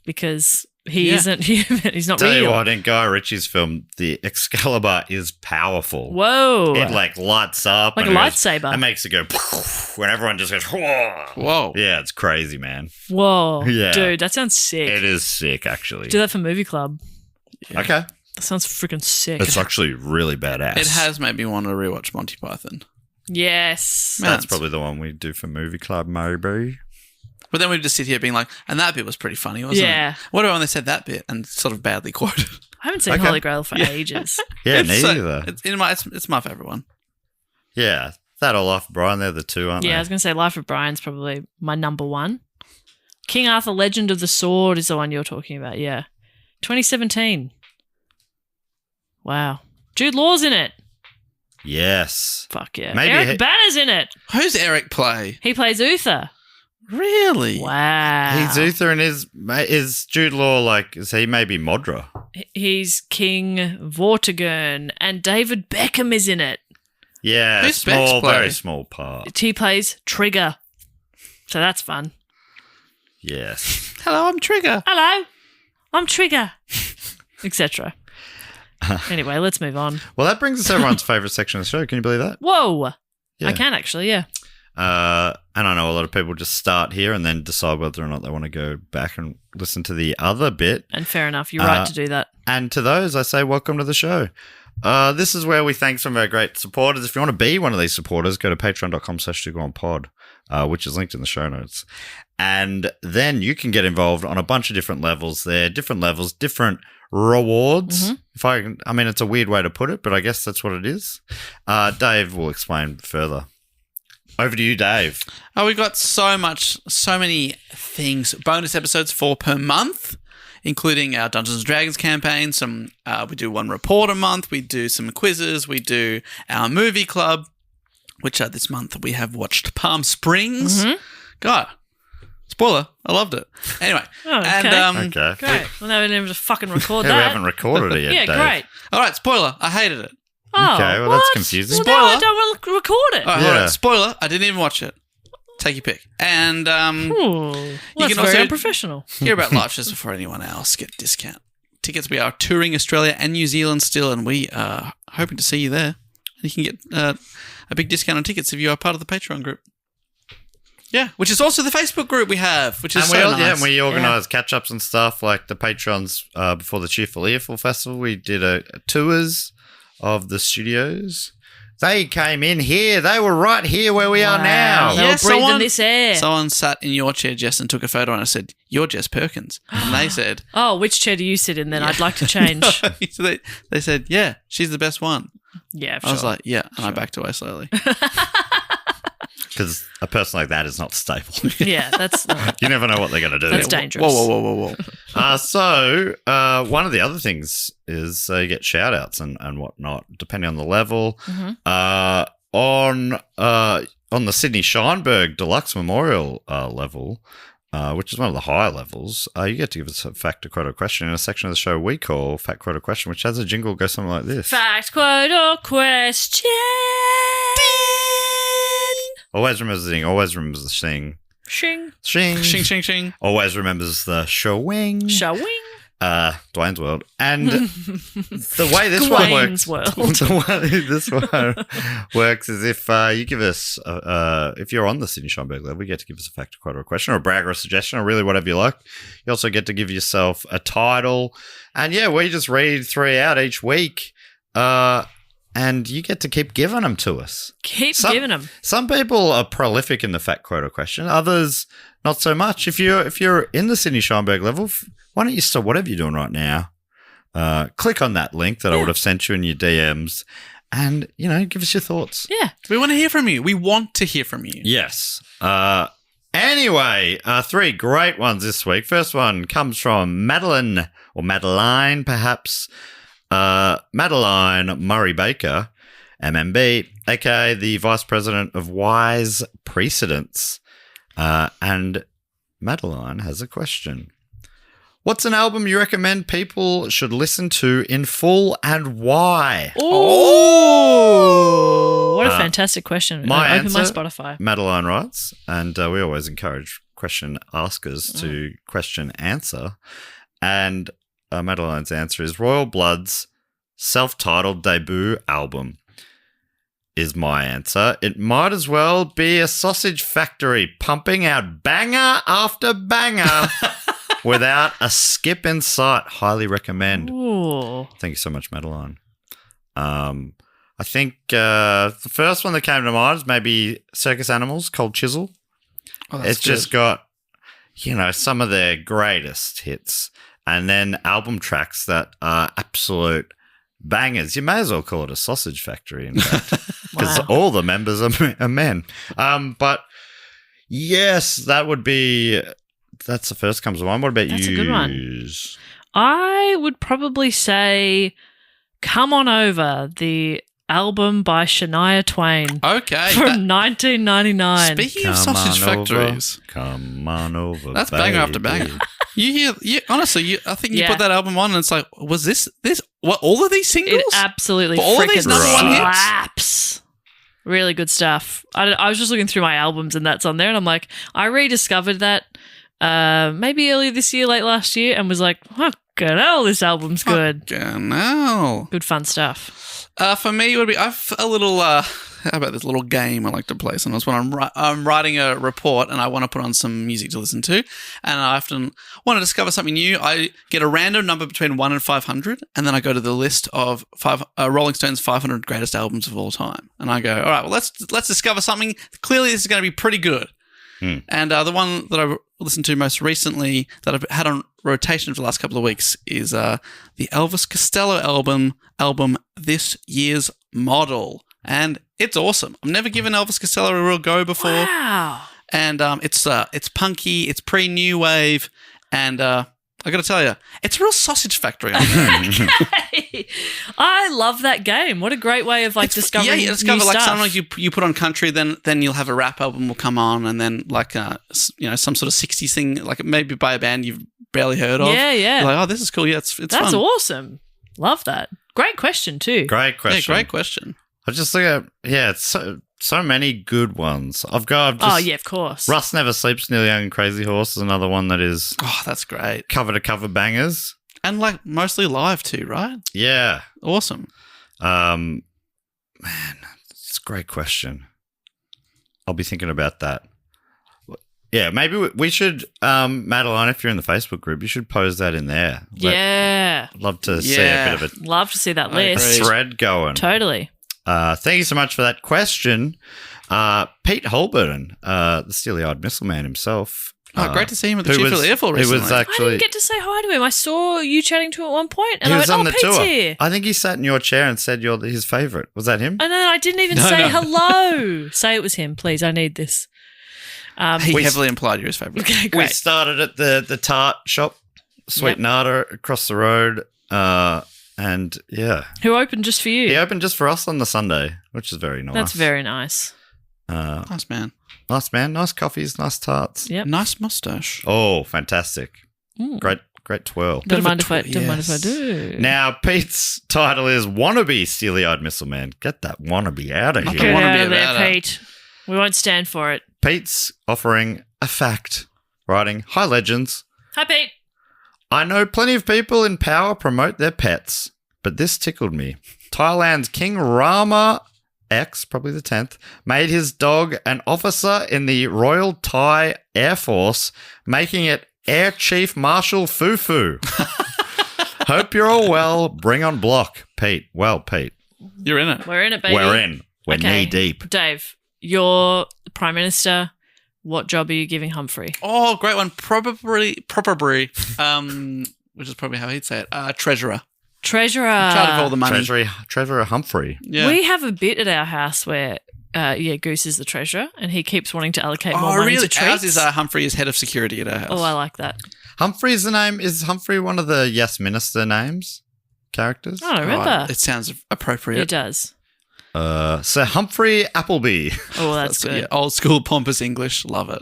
because He isn't human. He's not Tell you real. what, in Guy Ritchie's film, the Excalibur is powerful. Whoa. It like lights up. Like and a it goes- lightsaber. It makes it go when everyone just goes, whoa. Whoa. Yeah, it's crazy, man. Whoa. Yeah. Dude, that sounds sick. It is sick, actually. Do that for Movie Club. Okay. That sounds freaking sick. It's actually really badass. It has made me want to rewatch Monty Python. Yes. Man, That's probably the one we do for Movie Club, maybe. But then we just sit here being like, and that bit was pretty funny, wasn't Yeah. it? What about when they said that bit and sort of badly quoted? I haven't seen Okay. Holy Grail for ages. Yeah, It's neither. It's my favourite one. Yeah, that or Life of Brian, they're the two, aren't Yeah, I they? was going to say Life of Brian's probably my number one. King Arthur Legend of the Sword is the one you're talking about, yeah. 2017. Wow. Jude Law's in it. Yes. Fuck yeah. Maybe Eric he- Banner's in it. Who's Eric play? He plays Uther. Really? Wow. He's Uther and is Jude Law like, is he maybe Modra? He's King Vortigern, and David Beckham is in it. Yeah, Who's Specs small, play? very small part. He plays Trigger. So that's fun. Yes. Hello, I'm Trigger. Hello, I'm Trigger. Etc. Anyway, let's move on. Well, that brings us to everyone's favourite section of the show. Can you believe that? Whoa. Yeah. I can actually, yeah. And I know a lot of people just start here and then decide whether or not they want to go back and listen to the other bit. And fair enough. You're right to do that. And to those, I say welcome to the show. This is where we thank some of our great supporters. If you want to be one of these supporters, go to patreon.com/2gonepod, which is linked in the show notes. And then you can get involved on a bunch of different levels there, different rewards. I mean, it's a weird way to put it, but I guess that's what it is. Dave will explain further. Over to you, Dave. Oh, we got so many things. Bonus episodes 4 per month, including our Dungeons & Dragons campaign. We do one report a month. We do some quizzes. We do our movie club, which this month we have watched Palm Springs. God, spoiler, I loved it. Anyway. Oh, okay. And, Okay. Great. Well, now we never just fucking record Yeah, that. we haven't recorded it yet, Yeah, Dave. great. all right, spoiler, I hated it. Oh, Okay, well, what? that's confusing. Well, now I Spoiler. don't want to record it. All right, Yeah. all right, spoiler, I didn't even watch it. Take your pick. And Ooh, well, that's can very also- unprofessional. hear about live shows before anyone else. Get discount tickets. We are touring Australia and New Zealand still, and we are hoping to see you there. You can get a big discount on tickets if you are part of the Patreon group. Yeah, which is also the Facebook group we have, which is And so we, nice. and we organise catch-ups and stuff like the Patrons before the Cheerful Earful Festival. We did a tours of the studios. They came in here. They were right here where we are now. They were breathing this air. Someone sat in your chair, Jess, and took a photo, and I said, "You're Jess Perkins," and they said, Oh, which chair do you sit in then? I'd like to change. so they said, "Yeah, she's the best one." Yeah, I was like, "Yeah," and I backed away slowly. Because a person like that is not stable. yeah, that's You never know what they're going to do. That's dangerous. Whoa. So one of the other things is you get shout-outs and whatnot, depending on the level. On the Sydney Scheinberg Deluxe Memorial level, which is one of the higher levels, you get to give us a fact, a quote, or question in a section of the show we call Fact, Quote, or Question, which has a jingle go something like this. Fact, quote, or question. Always remembers the thing. Always remembers the sing. Shing. Shing. Shing, shing, shing. Always remembers the showing. Showing. Dwayne's World. And the way this one Dwayne's works, World. the way this one works is if you give us, if you're on the Sydney Scheinberg level, you get to give us a fact, a quote, or a question, or a brag, or a suggestion, or really whatever you like. You also get to give yourself a title. And yeah, we just read 3 out each week. And you get to keep giving them to us. Keep giving them. Some people are prolific in the fact, quote, or question. Others, not so much. If you're in the Sydney Scheinberg level, why don't you stop whatever you're doing right now? Click on that link that I would have sent you in your DMs, and give us your thoughts. Yeah. We want to hear from you. We want to hear from you. Yes. Anyway, 3 great ones this week. First one comes from Madeline, or Madeline, perhaps. Madeline Murray Baker, MMB, aka the Vice President of Wise Precedents. And Madeline has a question. What's an album you recommend people should listen to in full and why? Oh, what a fantastic question. Open my Spotify. Madeline writes, and we always encourage question askers to question answer. And Madeline's answer is Royal Blood's self-titled debut album is my answer. It might as well be a sausage factory pumping out banger after banger without a skip in sight. Highly recommend. Ooh. Thank you so much, Madeline. I think the first one that came to mind is maybe Circus Animals, Cold Chisel. Oh, It's just got, some of their greatest hits and then album tracks that are absolute bangers. You may as well call it a sausage factory, in fact, because all the members are men. But yes, that's the first comes to mind. What about you? That's a good one. I would probably say Come On Over, the album by Shania Twain. Okay. From 1999. Speaking of sausage factories. Come on over. That's banger after banger. Honestly, I think you put that album on and it's like, was this what, all of these singles? It absolutely all of these freaking number one hits? slaps. Really good stuff. I was just looking through my albums and that's on there and I'm like, I rediscovered that maybe earlier this year, late last year, and was like, fucking hell, this album's good. Fucking hell. Good fun stuff. For me, it would be I've a little. How about this little game I like to play sometimes when I'm writing a report and I want to put on some music to listen to, and I often want to discover something new. I get a random number between 1 and 500, and then I go to the list of Rolling Stone's 500 greatest albums of all time, and I go, all right, well let's discover something. Clearly, this is going to be pretty good. And the one that I listened to most recently that I've had on rotation for the last couple of weeks is the Elvis Costello album This Year's Model. And it's awesome. I've never given Elvis Costello a real go before. Wow. And it's punky, it's pre-new wave, and I got to tell you, it's a real sausage factory on there. Okay. I love that game. What a great way of discovering you discover new like stuff. sometimes you put on country, then you'll have a rap album will come on, and then some sort of 60s thing, like maybe by a band you've barely heard of. Yeah. You're like, oh, this is cool. Yeah, it's That's fun. awesome. Love that. Great question too. Great question. Yeah, great question. I just think, it's so many good ones. I've just, of course. Rust Never Sleeps, Neil Young and Crazy Horse is another one that is Oh, that's great. cover to cover bangers. And mostly live too, right? Yeah. Awesome. Man, it's a great question. I'll be thinking about that. Yeah, maybe we should, Madeline, if you're in the Facebook group, you should pose that in there. Love to see a bit of a Love to see that list. thread going. Totally. Thank you so much for that question. Pete Holburton, the steely-eyed missile man himself. Great to see him at the Chief of the Air Force recently. Was I actually, didn't get to say hi to him. I saw you chatting to him at one point, and he I was went, on the Pete's tour. here. I think he sat in your chair and said you're his favourite. Was that him? And then I didn't even say hello. Say it was him, please. I need this. He heavily implied you're his favourite. Okay, We great. started at the tart shop, Sweet Nada, across the road. And yeah. Who opened just for you? He opened just for us on the Sunday, which is very nice. That's very nice. Nice man. Nice man. Nice coffees, nice tarts. Yep. Nice mustache. Oh, fantastic. Mm. Great twirl. Don't mind of a if I do. Now, Pete's title is Wannabe Steely-Eyed Missile Man. Get that wannabe out of Okay. here. Get wanna out be of there, about it. Pete. We won't stand for it. Pete's offering a fact, writing, Hi, legends. Hi, Pete. I know plenty of people in power promote their pets, but this tickled me. Thailand's King Rama X, probably the 10th, made his dog an officer in the Royal Thai Air Force, making it Air Chief Marshal Fufu. Hope you're all well. Bring on block, Pete. Well, Pete. You're in it. We're in it, baby. We're in. We're Okay. knee deep. Dave, you're Prime Minister. What job are you giving Humphrey? Oh, great one. Probably, which is probably how he'd say it. Treasurer. Treasurer. In charge of all the money. Treasurer Humphrey. Yeah. We have a bit at our house where, Goose is the treasurer, and he keeps wanting to allocate more money to treats. Ours is Humphrey is head of security at our house. Oh, I like that. Humphrey's the name. Is Humphrey one of the Yes Minister names? Characters? I don't remember. Right. It sounds appropriate. It does. Sir Humphrey Appleby. Oh, that's good. Yeah, old school pompous English. Love it.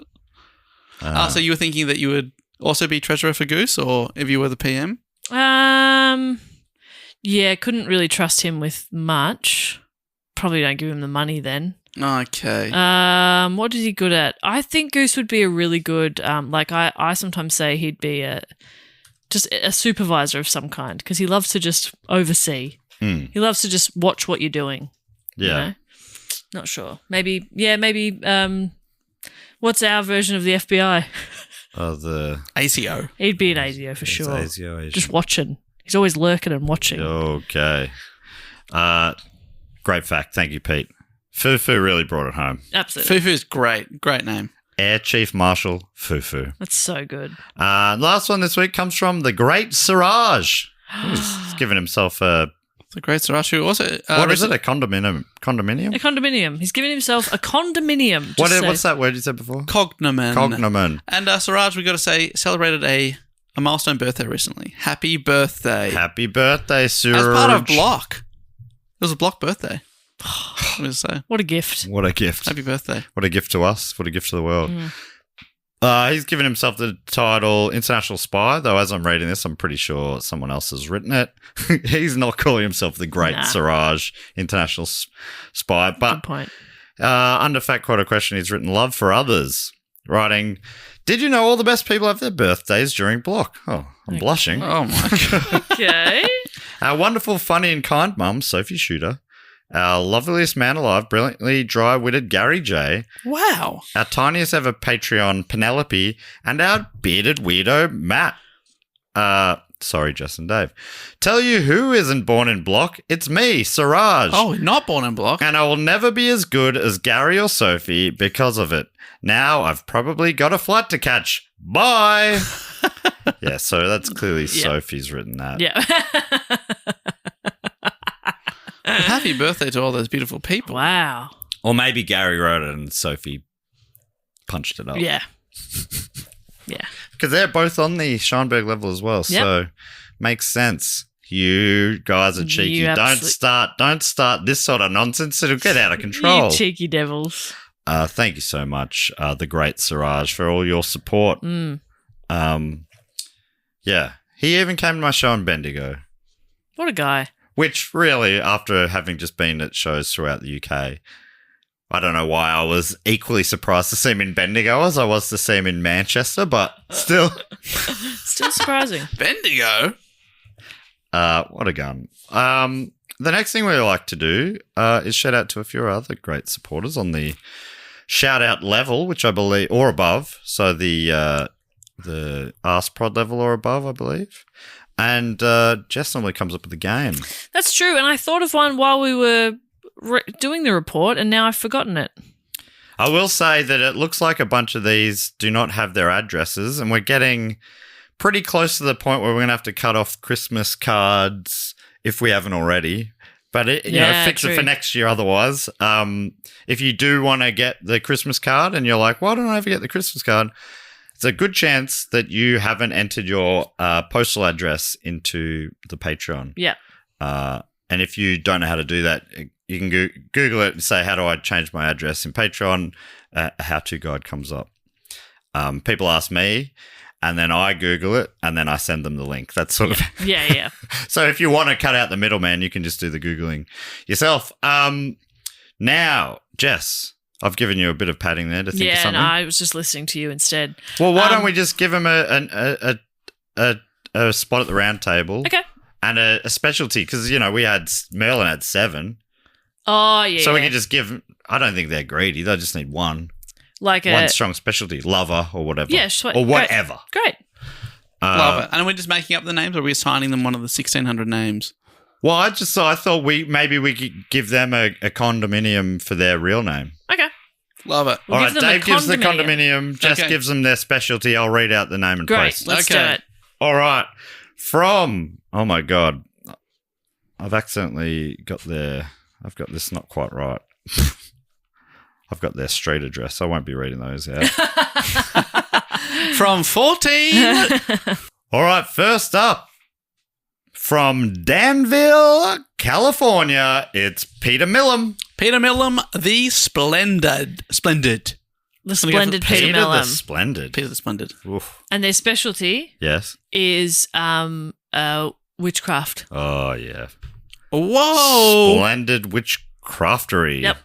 So you were thinking that you would also be treasurer for Goose, or if you were the PM? Yeah, couldn't really trust him with much. Probably don't give him the money then. Okay. What is he good at? I think Goose would be a really good, I sometimes say he'd be just a supervisor of some kind because he loves to just oversee. He loves to just watch what you're doing. Yeah. You know? Not sure. Maybe. What's our version of the FBI? The ACO. He'd be an ASIO for sure. ASIO agent. Just watching. He's always lurking and watching. Okay. Great fact. Thank you, Pete. Fufu really brought it home. Absolutely. Fufu's great. Great name. Air Chief Marshal Fufu. That's so good. Last one this week comes from the Great Siraj. He's given himself a... The great Siraj, who also... what is it? A condominium? A condominium. He's giving himself a condominium. What's that word you said before? Cognomen. And Siraj, we got to say, celebrated a milestone birthday recently. Happy birthday. Happy birthday, Siraj. As part of Block. It was a Block birthday. What was I say? What a gift. What a gift. Happy birthday. What a gift to us. What a gift to the world. He's given himself the title International Spy, though as I'm reading this, I'm pretty sure someone else has written it. He's not calling himself the Great Siraj International Spy. But Good point. Under Fact Quote or Question, he's written Love for Others, writing, did you know all the best people have their birthdays during Block? Oh, I'm blushing. Oh, my God. Okay. Our wonderful, funny and kind mum, Sophie Shooter. Our loveliest man alive, brilliantly dry-witted Gary J. Wow. Our tiniest ever Patreon, Penelope. And our bearded weirdo, Matt. Sorry, Justin Dave. Tell you who isn't born in Block. It's me, Siraj. Oh, not born in Block. And I will never be as good as Gary or Sophie because of it. Now I've probably got a flight to catch. Bye. Yeah, so that's clearly Sophie's written that. Yeah. Well, happy birthday to all those beautiful people. Wow. Or maybe Gary wrote it and Sophie punched it up. Yeah. Yeah. Because they're both on the Scheinberg level as well. So makes sense. You guys are cheeky. You Don't start this sort of nonsense. It'll get out of control. You cheeky devils. Thank you so much, the great Siraj, for all your support. Yeah. He even came to my show in Bendigo. What a guy. Which really, after having just been at shows throughout the UK, I don't know why I was equally surprised to see him in Bendigo as I was to see him in Manchester, but still. Still surprising. Bendigo? What a gun. The next thing we like to do is shout out to a few other great supporters on the shout out level, which I believe, or above. So the Ask Prod level or above, I believe. And Jess normally comes up with a game. That's true. And I thought of one while we were doing the report, and now I've forgotten it. I will say that it looks like a bunch of these do not have their addresses, and we're getting pretty close to the point where we're going to have to cut off Christmas cards if we haven't already. But fix it for next year otherwise. If you do want to get the Christmas card and you're like, why don't I ever get the Christmas card? It's a good chance that you haven't entered your postal address into the Patreon. Yeah. And if you don't know how to do that, you can Google it and say, how do I change my address in Patreon? A how-to guide comes up. People ask me, and then I Google it, and then I send them the link. That's sort of... Yeah. So if you want to cut out the middleman, you can just do the Googling yourself. Now, Jess... I've given you a bit of padding there to think of something. Yeah, no, I was just listening to you instead. Well, why don't we just give him a spot at the round table? Okay. And a specialty, because, Merlin had 7. Oh, yeah. So we can just give, I don't think they're greedy. They just need one. Like one strong specialty, lover or whatever. Yeah, sweet. Or whatever. Great. Love it. And are we just making up the names, or are we assigning them one of the 1,600 names? Well, I thought we could give them a condominium for their real name. Okay. Love it. All right, Dave gives the condominium. Jess gives them their specialty. I'll read out the name and place. Great. Let's do it. All right. From, oh my God, I've accidentally got I've got this not quite right. I've got their street address. I won't be reading those out. From 14. All right, first up. From Danville, California, it's Peter Millam. Peter Millam, the Splendid. The splendid Peter The Millam. Splendid. Peter the Splendid. Oof. And their specialty is witchcraft. Oh, yeah. Whoa. Splendid witchcraftery. Yep.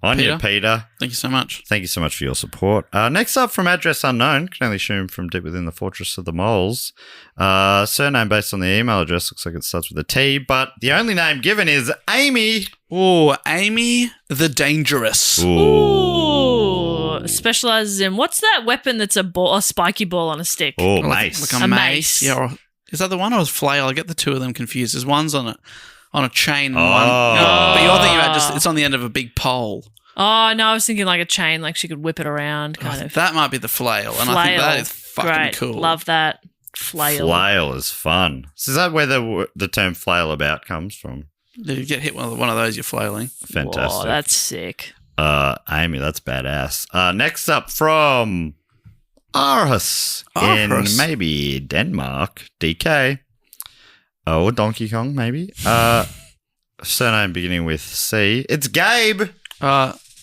On you, Peter. Thank you so much. Thank you so much for your support. Next up from Address Unknown, can only assume from deep within the Fortress of the Moles. Surname based on the email address, looks like it starts with a T, but the only name given is Amy. Oh, Amy the Dangerous. Ooh. Specializes in, what's that weapon that's a spiky ball on a stick? Oh, mace. Like A a mace. mace. Yeah, or, is that the one or is flail? I get the two of them confused. There's one's on a chain. Oh. But you're thinking about just, it's on the end of a big pole. Oh, no, I was thinking like a chain, like she could whip it around, kind of. That might be the flail. And Flail. I think that is fucking Great. cool. Love that. Flail. Flail is fun. So is that where the term flail about comes from? You get hit with one of those, you're flailing. Fantastic. Whoa, that's sick. Amy, that's badass. Next up from Aarhus in Aarhus. maybe Denmark, DK. Or Donkey Kong, maybe. Surname beginning with C. It's Gabe.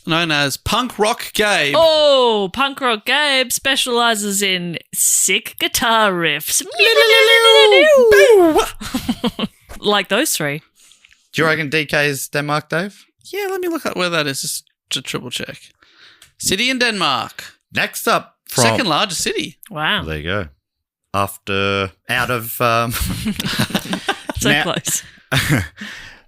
Known as Punk Rock Gabe. Oh, Punk Rock Gabe specializes in sick guitar riffs. Like those three. Do you reckon DK is Denmark, Dave? Yeah, let me look up where that is just to triple check. City in Denmark. Next up from... Second largest city. Wow. There you go. Out of... So now- close.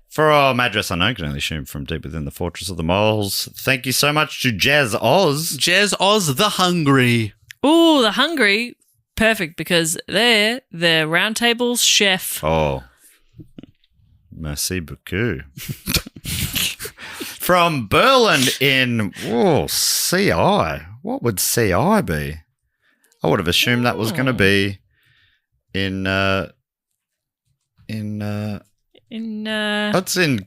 From Address Unknown, can only assume from deep within the Fortress of the Moles. Thank you so much to Jazz Oz. Jez Oz the Hungry. Ooh, the Hungry. Perfect, because they're the Round Table's chef. Oh. Merci beaucoup. From Berlin in CI. What would CI be? I would have assumed that was going to be in that's in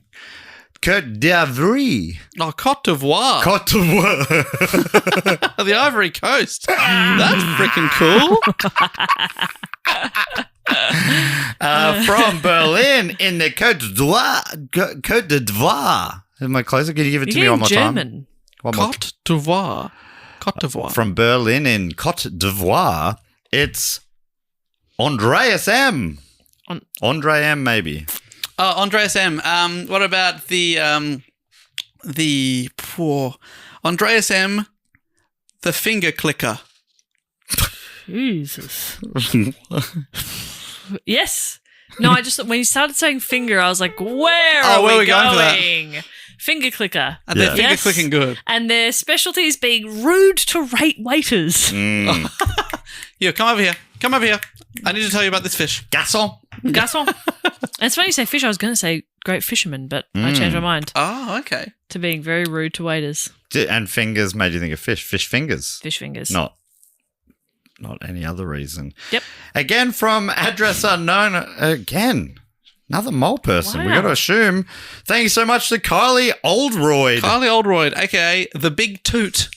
Côte d'Ivoire. Oh, Cote d'Ivoire. Côte d'Ivoire. The Ivory Coast. That's freaking cool. From Berlin in the Côte d'Ivoire. Am I closer? Can you give it to me one more time? German. One more. Cote d'Ivoire. Cote d'Ivoire. From Berlin in Côte d'Ivoire, it's Andreas M. Andre M, maybe. Andreas M. What about the poor Andreas M, the finger clicker? Jesus. Yes. No, I just, when you started saying finger, I was like, where are where we are we going for that? going? Finger clicker. And they're Yeah. finger Yes. clicking good. And their specialty is being rude to rate waiters. Yeah, come over here. Come over here. I need to tell you about this fish. Garçon. Garçon. And it's funny you say fish. I was going to say great fisherman, but I changed my mind Oh, okay. to being very rude to waiters. And fingers made you think of fish. Fish fingers. Fish fingers. Not any other reason. Yep. Again, from Address Unknown. Again, another mole person. We Wow. got to assume. Thank you so much to Kylie Oldroyd. Kylie Oldroyd, aka the Big Toot.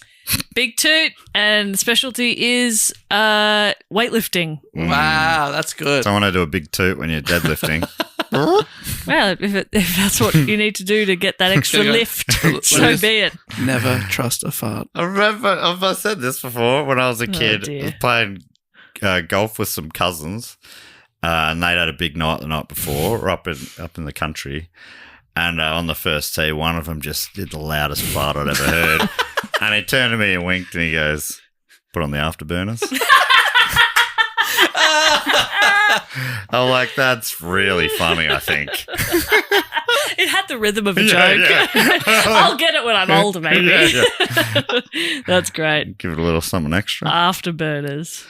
Big toot. And the specialty is weightlifting. Wow, that's good. Don't want to do a big toot when you're deadlifting. Well, if that's what you need to do to get that extra Yeah. lift, so be it. Never trust a fart. I remember I've said this before when I was a kid. dear. I was playing golf with some cousins, and they'd had a big night the night before, up in the country. And on the first tee, one of them just did the loudest fart I'd ever heard. And he turned to me and winked, and he goes, "Put on the afterburners." I'm like, that's really funny, I think. It had the rhythm of a Yeah, joke. yeah. I'll get it when I'm older, maybe. Yeah, That's great. Give it a little something extra. Afterburners.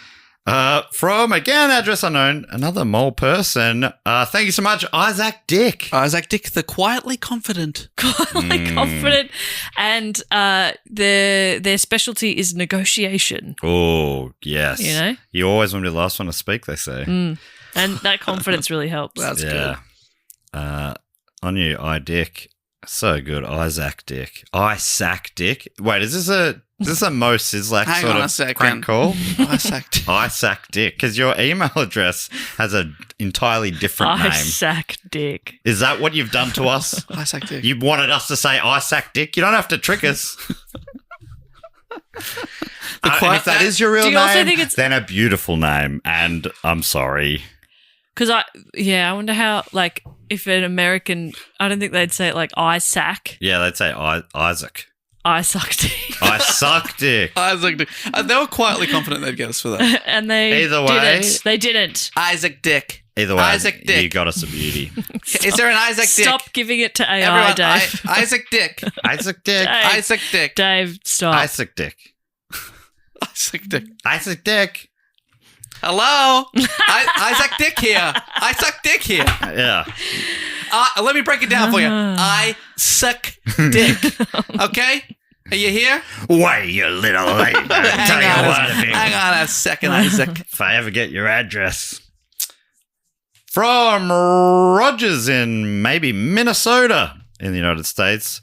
From, again, Address Unknown, another mole person. Thank you so much, Isaac Dick. Isaac Dick, the quietly confident. Confident. And their specialty is negotiation. Oh, yes. You know? You always want to be the last one to speak, they say. And that confidence really helps. That's Yeah. On you, Dick. So good, Isaac Dick. Isaac Dick. Wait, is this a Mo Sislak Hang sort on a of second. prank call? Isaac Dick. Isaac Dick, because your email address has an entirely different I name. sack dick. Is that what you've done to us? Isaac Dick. You wanted us to say Isaac Dick? You don't have to trick us. And if that is your real Do you also name, think it's- then a beautiful name, and I'm sorry. Because I wonder how, like, if an American, I don't think they'd say it like Isaac. Yeah, they'd say Isaac. I suck dick. I suck dick. Isaac Dick. They were quietly confident they'd get us for that. And they Either way- didn't. They didn't. Isaac Dick. Either way, Isaac Dick. you got us a beauty. Is there an Isaac Dick? Stop giving it to AI, Everyone, Dave. Isaac Dick. Isaac Dick. Dave. Isaac Dick. Dave, stop. Isaac Dick. Isaac Dick. Isaac Dick. Hello? Isaac Dick here. Isaac Dick here. Yeah. Let me break it down for you. I suck dick. Okay? Are you here? Wait, you little late. Hang on a second, Isaac. If I ever get your address. From Rogers in maybe Minnesota in the United States.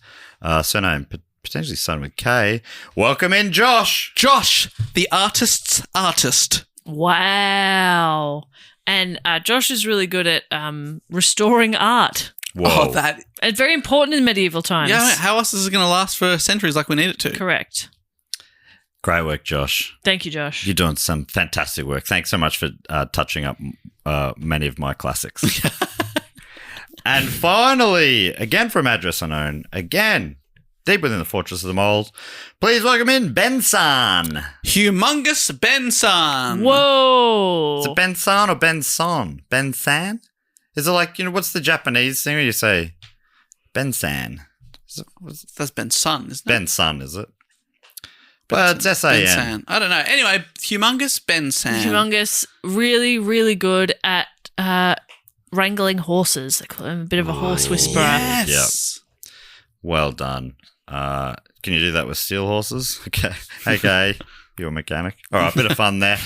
Surname potentially starting with K. Welcome in, Josh. Josh, the artist's artist. Wow. And Josh is really good at restoring art. Whoa. Oh, that. It's very important in medieval times. Yeah, how else is it going to last for centuries like we need it to? Correct. Great work, Josh. Thank you, Josh. You're doing some fantastic work. Thanks so much for touching up many of my classics. And finally, again from Address Unknown, again, deep within the Fortress of the Moles, please welcome in Ben-san. Humongous Ben-san. Whoa. Is it Ben-san or Ben-son? Ben-san? Is it like, what's the Japanese thing where you say Ben-san? That's Ben-san, isn't it? Ben-san, is it? But it's S-A-N. Ben-san. I don't know. Anyway, humongous Ben-san. Humongous, really, really good at wrangling horses. They call him a bit of a horse whisperer. Yes. Well done. Can you do that with steel horses? Okay. You're a mechanic. All right, bit of fun there.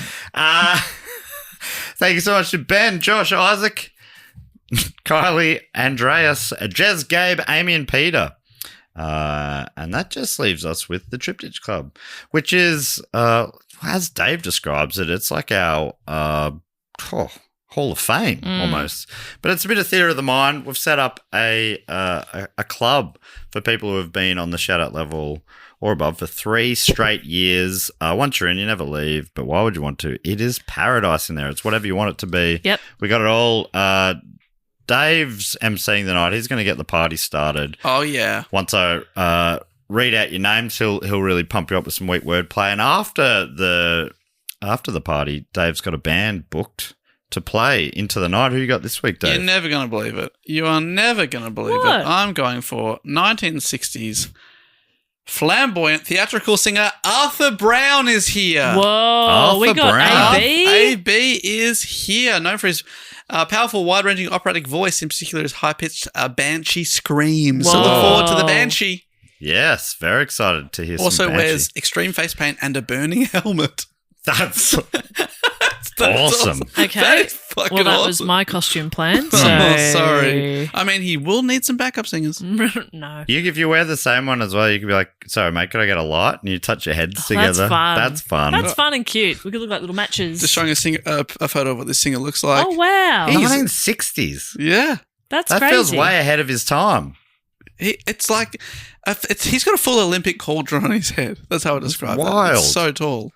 Thank you so much to Ben, Josh, Isaac, Kylie, Andreas, Jez, Gabe, Amy, and Peter. And that just leaves us with the Triptych Club, which is, as Dave describes it, it's like our Hall of Fame almost. But it's a bit of theatre of the mind. We've set up a club for people who have been on the shout-out level or above for 3 straight years. Once you're in, you never leave. But why would you want to? It is paradise in there. It's whatever you want it to be. Yep. We got it all. Dave's emceeing the night. He's going to get the party started. Oh, yeah. Once I read out your names, he'll really pump you up with some weak wordplay. And after the party, Dave's got a band booked to play into the night. Who you got this week, Dave? You're never going to believe it. You are never going to believe What? it. I'm going for 1960s flamboyant theatrical singer Arthur Brown is here. Whoa. We Arthur got Brown. AB. AB is here, known for his powerful, wide-ranging operatic voice, in particular his high-pitched banshee screams. So look Whoa. forward to the banshee. Yes, very excited to hear Also some wears Banshee. extreme face paint and a burning helmet. That's That's awesome. Okay. That is fucking Well, that awesome. was my costume plan. So. Oh, sorry. I mean, he will need some backup singers. No. If you wear the same one as well, you could be like, sorry, mate, could I get a light? And you touch your heads together. That's fun. That's fun. That's fun and cute. We could look like little matches. Just showing a photo of what this singer looks like. Oh, wow. 1960s. Yeah. That's That crazy. feels way ahead of his time. It's like, he's got a full Olympic cauldron on his head. That's how I describe it. wild. It's so tall.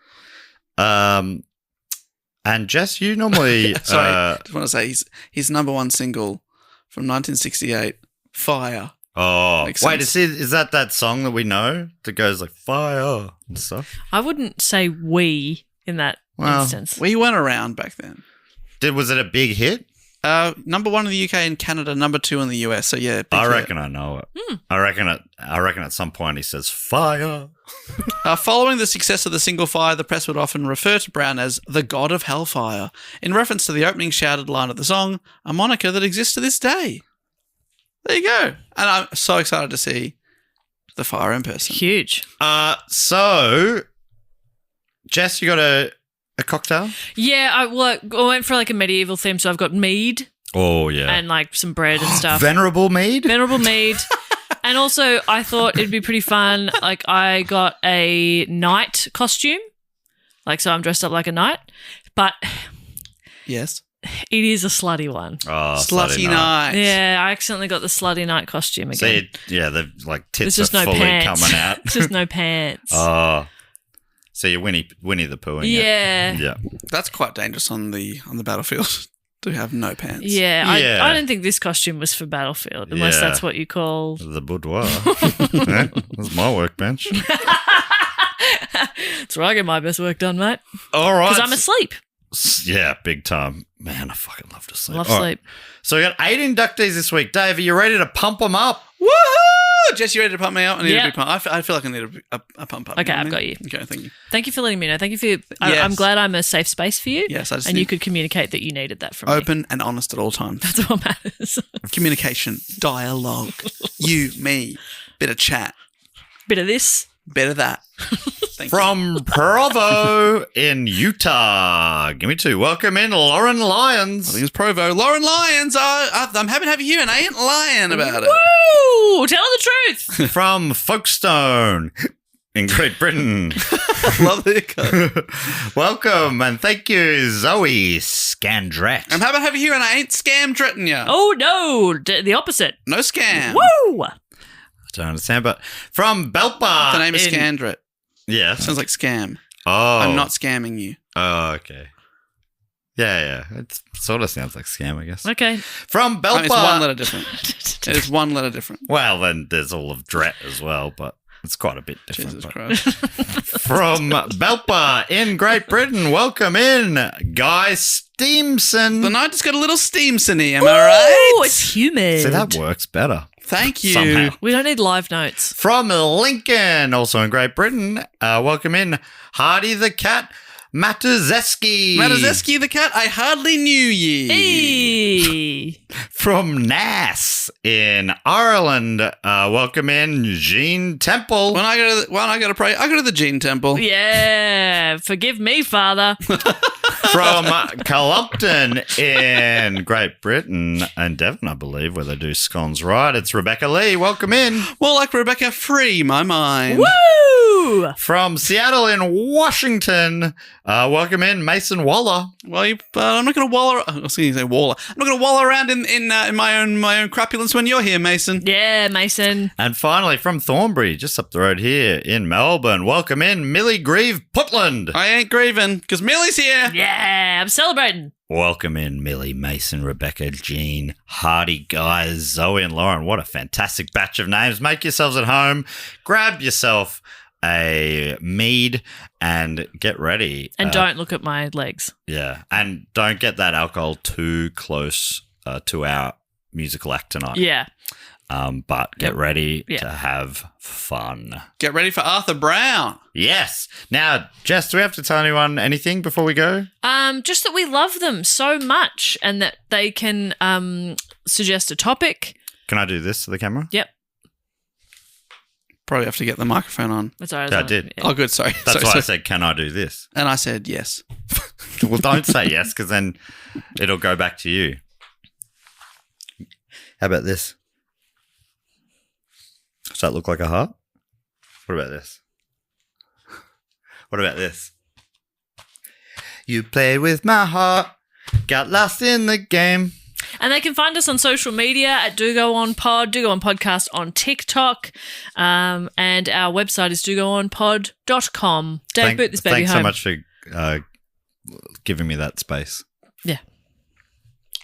And Jess, you normally Sorry, I just want to say his number one single from 1968, Fire. oh Makes wait, sense. is that song that we know that goes like fire and stuff? I wouldn't say we in that Well, instance. We weren't around back then. Was it a big hit? Number 1 in the UK and Canada, number 2 in the US. So yeah, big I hit. reckon I know it. I reckon at some point he says fire. Following the success of the single Fire, the press would often refer to Brown as the God of Hellfire, in reference to the opening shouted line of the song, a moniker that exists to this day. There you go. And I'm so excited to see the Fire in person. Huge. So Jess, you got a cocktail? Yeah, I went for like a medieval theme, so I've got mead Oh yeah. and like some bread and stuff. Venerable mead? Venerable mead. And also, I thought it'd be pretty fun. Like, I got a knight costume. Like, so I'm dressed up like a knight. But Yes. it is a slutty one. Oh, Slutty night. Yeah, I accidentally got the slutty knight costume again. See, yeah, they've like There's tits just are no fully pants. coming out. It's just no pants. Oh. So you're Winnie the Pooh. Yeah. Yeah. That's quite dangerous on the battlefield. do have no pants. Yeah, Yeah. I don't think this costume was for Battlefield, unless Yeah. that's what you call. The boudoir. Yeah, that's my workbench. That's where I get my best work done, mate. All right. Because I'm asleep. Yeah, big time. Man, I fucking love to sleep. Love All right. sleep. So we got 8 inductees this week. Dave, are you ready to pump them up? Woohoo! Jess, you ready to pump me out? I need Yeah. to be pumped. I feel like I need a pump up. Okay, know what I've I got mean? you. Okay, thank you. Thank you for letting me know. Thank you for. Yes. I'm glad I'm a safe space for you. Yes, I just and you need- could communicate that you needed that from me. Open and honest at all times. That's what matters. Communication, dialogue, you, me, bit of chat, Bit of this. bit of that. Thank you. From Provo in Utah. Give me 2. Welcome in Lauren Lyons. I think it's Provo. Lauren Lyons, I'm happy to have you here and I ain't lying about it. Woo! Tell the truth. From Folkestone in Great Britain. Love the echo. Welcome and thank you, Zoe Scandret. I'm happy to have you here and I ain't scam-dretting you. Oh no, the opposite. No scam. Woo! I don't understand, but from Belpa. The name is in- Scandret. Yes. Sounds like scam. Oh. I'm not scamming you. Oh, okay. Yeah. It sort of sounds like scam, I guess. Okay. From Belpa. It's one letter different. It is one letter different. Well, then there's all of Dret as well, but it's quite a bit different. Jesus but- Christ. From Belpa in Great Britain, welcome in Guy Steamson. The night just got a little steamson-y, am I right? Oh, it's humid. See, that works better. Thank you. Somehow. We don't need live notes. From Lincoln, also in Great Britain, welcome in Hardy the Cat Matuzeski. Matuzeski the cat, I hardly knew ye. Hey. From Nass in Ireland, welcome in Jean Temple. When I go to pray, I go to the Gene Temple. Yeah. Forgive me, Father. From Cullompton in Great Britain and Devon, I believe, where they do scones right. It's Rebecca Lee. Welcome in. More like Rebecca, free my mind. Woo! From Seattle in Washington, welcome in Mason Waller. Well, I'm not going to waller. I was going to say Waller. I'm not going to waller around in my own crapulence when you're here, Mason. Yeah, Mason. And finally, from Thornbury, just up the road here in Melbourne, welcome in Millie Grieve Putland. I ain't grieving because Millie's here. Yeah, I'm celebrating. Welcome in Millie, Mason, Rebecca, Jean, Hardy, Guys, Zoe and Lauren. What a fantastic batch of names. Make yourselves at home. Grab yourself a mead and get ready. And don't look at my legs. Yeah. And don't get that alcohol too close to our musical act tonight. Yeah. But get ready Yeah. to have fun. Get ready for Arthur Brown. Yes. Now, Jess, do we have to tell anyone anything before we go? Just that we love them so much and that they can suggest a topic. Can I do this to the camera? Yep. Probably have to get the microphone on. That's all right. Yeah, I did. Oh, good. Sorry. That's sorry, why I sorry. said, can I do this? And I said yes. Well, don't say yes because then it'll go back to you. How about this? Does that look like a heart? What about this? What about this? You played with my heart, got lost in the game. And they can find us on social media at Do Go On Pod, Do Go On Podcast on TikTok. And our website is dogoonpod.com. Dave, boot this baby Thanks home. so much for giving me that space. Yeah.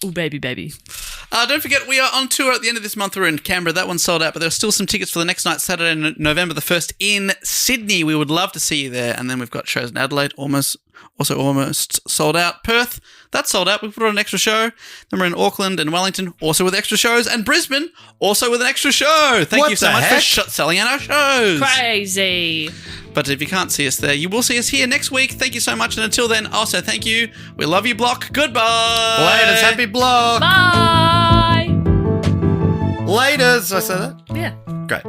Oh, baby. Don't forget, we are on tour at the end of this month. We're in Canberra. That one's sold out, but there are still some tickets for the next night, Saturday, November the 1st in Sydney. We would love to see you there. And then we've got shows in Adelaide, almost sold out. Perth, that's sold out. We put on an extra show. Then we're in Auckland and Wellington, also with extra shows. And Brisbane, also with an extra show. Thank What you so the much heck? for selling out our shows. Crazy. But if you can't see us there, you will see us here next week. Thank you so much. And until then, also thank you. We love you, Block. Goodbye. Laters, happy block. Bye. Laters. I said that? Yeah. Great.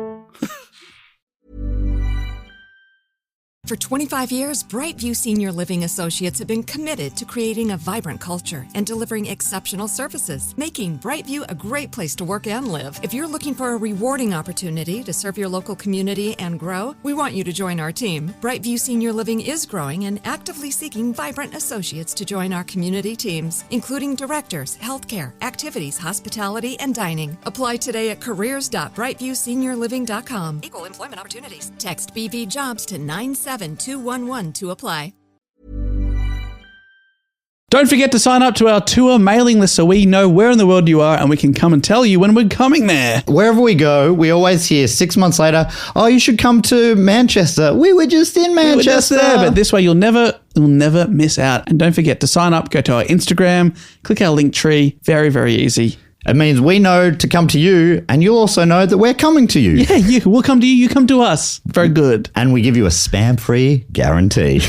For 25 years, Brightview Senior Living Associates have been committed to creating a vibrant culture and delivering exceptional services, making Brightview a great place to work and live. If you're looking for a rewarding opportunity to serve your local community and grow, we want you to join our team. Brightview Senior Living is growing and actively seeking vibrant associates to join our community teams, including directors, healthcare, activities, hospitality, and dining. Apply today at careers.brightviewseniorliving.com. Equal employment opportunities. Text BV Jobs to 97211 to apply. Don't forget to sign up to our tour mailing list so we know where in the world you are and we can come and tell you when we're coming there. Wherever we go, we always hear 6 months later, oh, you should come to Manchester. We were just in Manchester. We were just there, but this way you'll never miss out. And don't forget to sign up, go to our Instagram, click our link tree. Very, very easy. It means we know to come to you, and you'll also know that we're coming to you. Yeah, we'll come to you, you come to us. Very good. And we give you a spam-free guarantee.